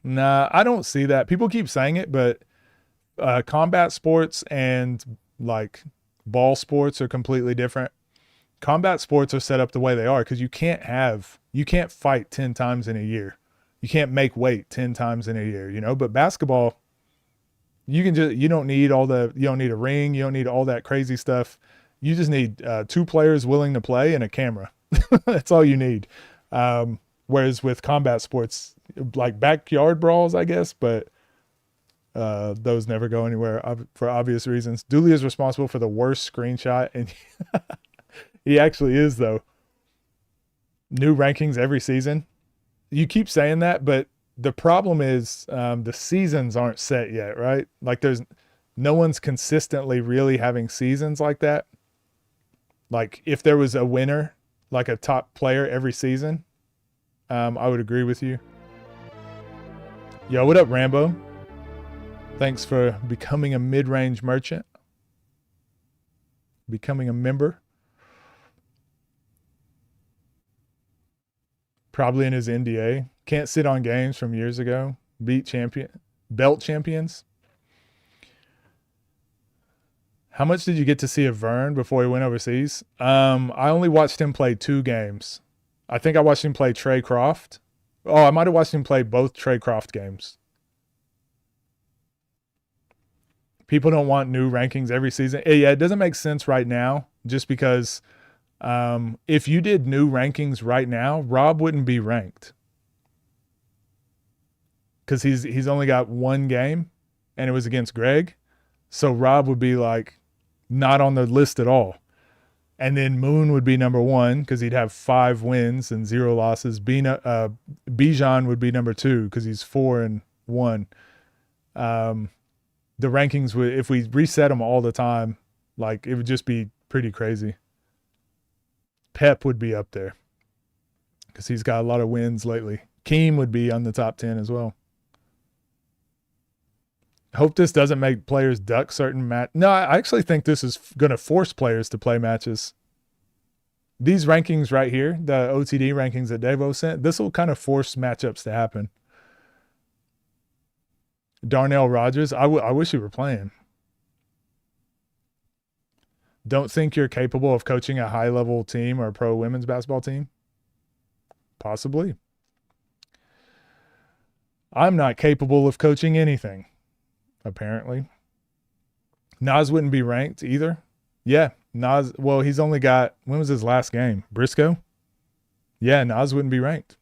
Speaker 1: Nah, I don't see that. People keep saying it, but combat sports and like ball sports are completely different. Combat sports are set up the way they are because you can't fight 10 times in a year. You can't make weight 10 times in a year, you know, but basketball, you don't need a ring. You don't need all that crazy stuff. You just need 2 players willing to play and a camera. That's all you need. Whereas with combat sports, like backyard brawls, I guess, but those never go anywhere for obvious reasons. Dooley is responsible for the worst screenshot, and he actually is, though. New rankings every season. You keep saying that, but the problem is the seasons aren't set yet, right? Like no one's consistently really having seasons like that. Like if there was a winner, like a top player every season, I would agree with you. Yo, what up, Rambo? Thanks for becoming a mid-range merchant. Becoming a member. Probably in his NDA. Can't sit on games from years ago. Belt champions. How much did you get to see of Vern before he went overseas? I only watched him play 2 games. I think I watched him play Trey Croft. Oh, I might have watched him play both Trey Croft games. People don't want new rankings every season. Yeah, it doesn't make sense right now just because if you did new rankings right now, Rob wouldn't be ranked. Because he's only got 1 game and it was against Greg. So Rob would be like not on the list at all. And then Moon would be number 1 because he'd have 5 wins and 0 losses. Bijan would be number 2 because he's 4-1. The rankings would, if we reset them all the time, like it would just be pretty crazy. Pep would be up there because he's got a lot of wins lately. Keem would be on the top 10 as well. Hope this doesn't make players duck certain No, I actually think this is going to force players to play matches. These rankings right here, the OTD rankings that Devo sent, this will kind of force matchups to happen. Darnell Rogers, I wish you were playing. Don't think you're capable of coaching a high-level team or a pro women's basketball team? Possibly. I'm not capable of coaching anything, apparently. Nas wouldn't be ranked either. Yeah, Nas, well, he's only got, when was his last game? Briscoe? Yeah, Nas wouldn't be ranked.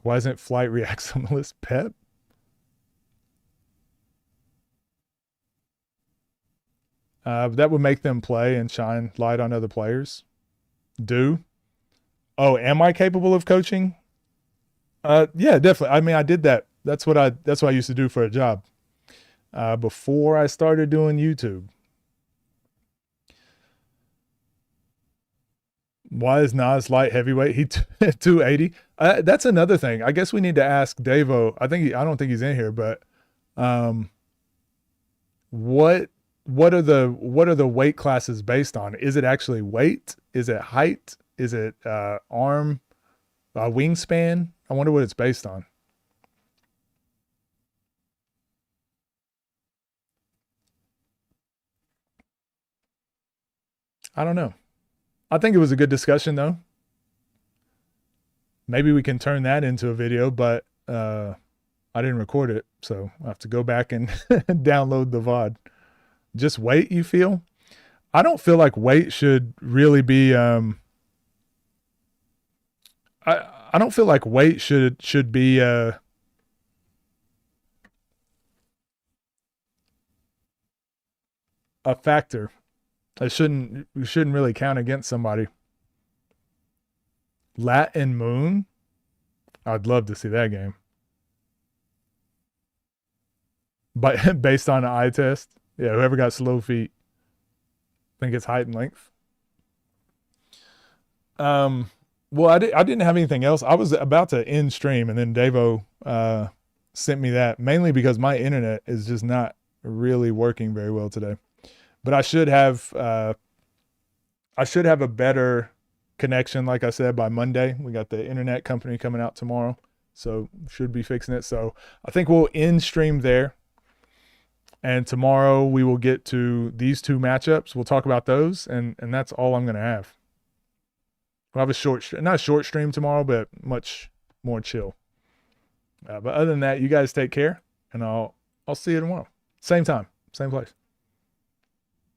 Speaker 1: Why isn't Flight Reacts on the list? Pep? That would make them play and shine light on other players. Oh, am I capable of coaching? Yeah, definitely. I mean, I did that. That's what I used to do for a job. Before I started doing YouTube. Why is Nas light heavyweight? He 280. That's another thing. I guess we need to ask Davo. I don't think he's in here, but what are the weight classes based on? Is it actually weight? Is it height? Is it arm wingspan? I wonder what it's based on. I don't know. I think it was a good discussion, though. Maybe we can turn that into a video, but I didn't record it, so I have to go back and download the VOD. Just weight, you feel? I don't feel like weight should really be. I don't feel like weight should be a factor. It shouldn't really count against somebody. Lat and Moon? I'd love to see that game. But based on an eye test. Yeah, whoever got slow feet. I think it's height and length. Well, I didn't have anything else. I was about to end stream, and then Davo sent me that, mainly because my internet is just not really working very well today. But I should have a better connection, like I said, by Monday. We got the internet company coming out tomorrow, so should be fixing it. So I think we'll end stream there. And tomorrow we will get to these two matchups. We'll talk about those, and that's all I'm going to have. We'll have not a short stream tomorrow, but much more chill. But other than that, you guys take care, and I'll see you tomorrow. Same time, same place.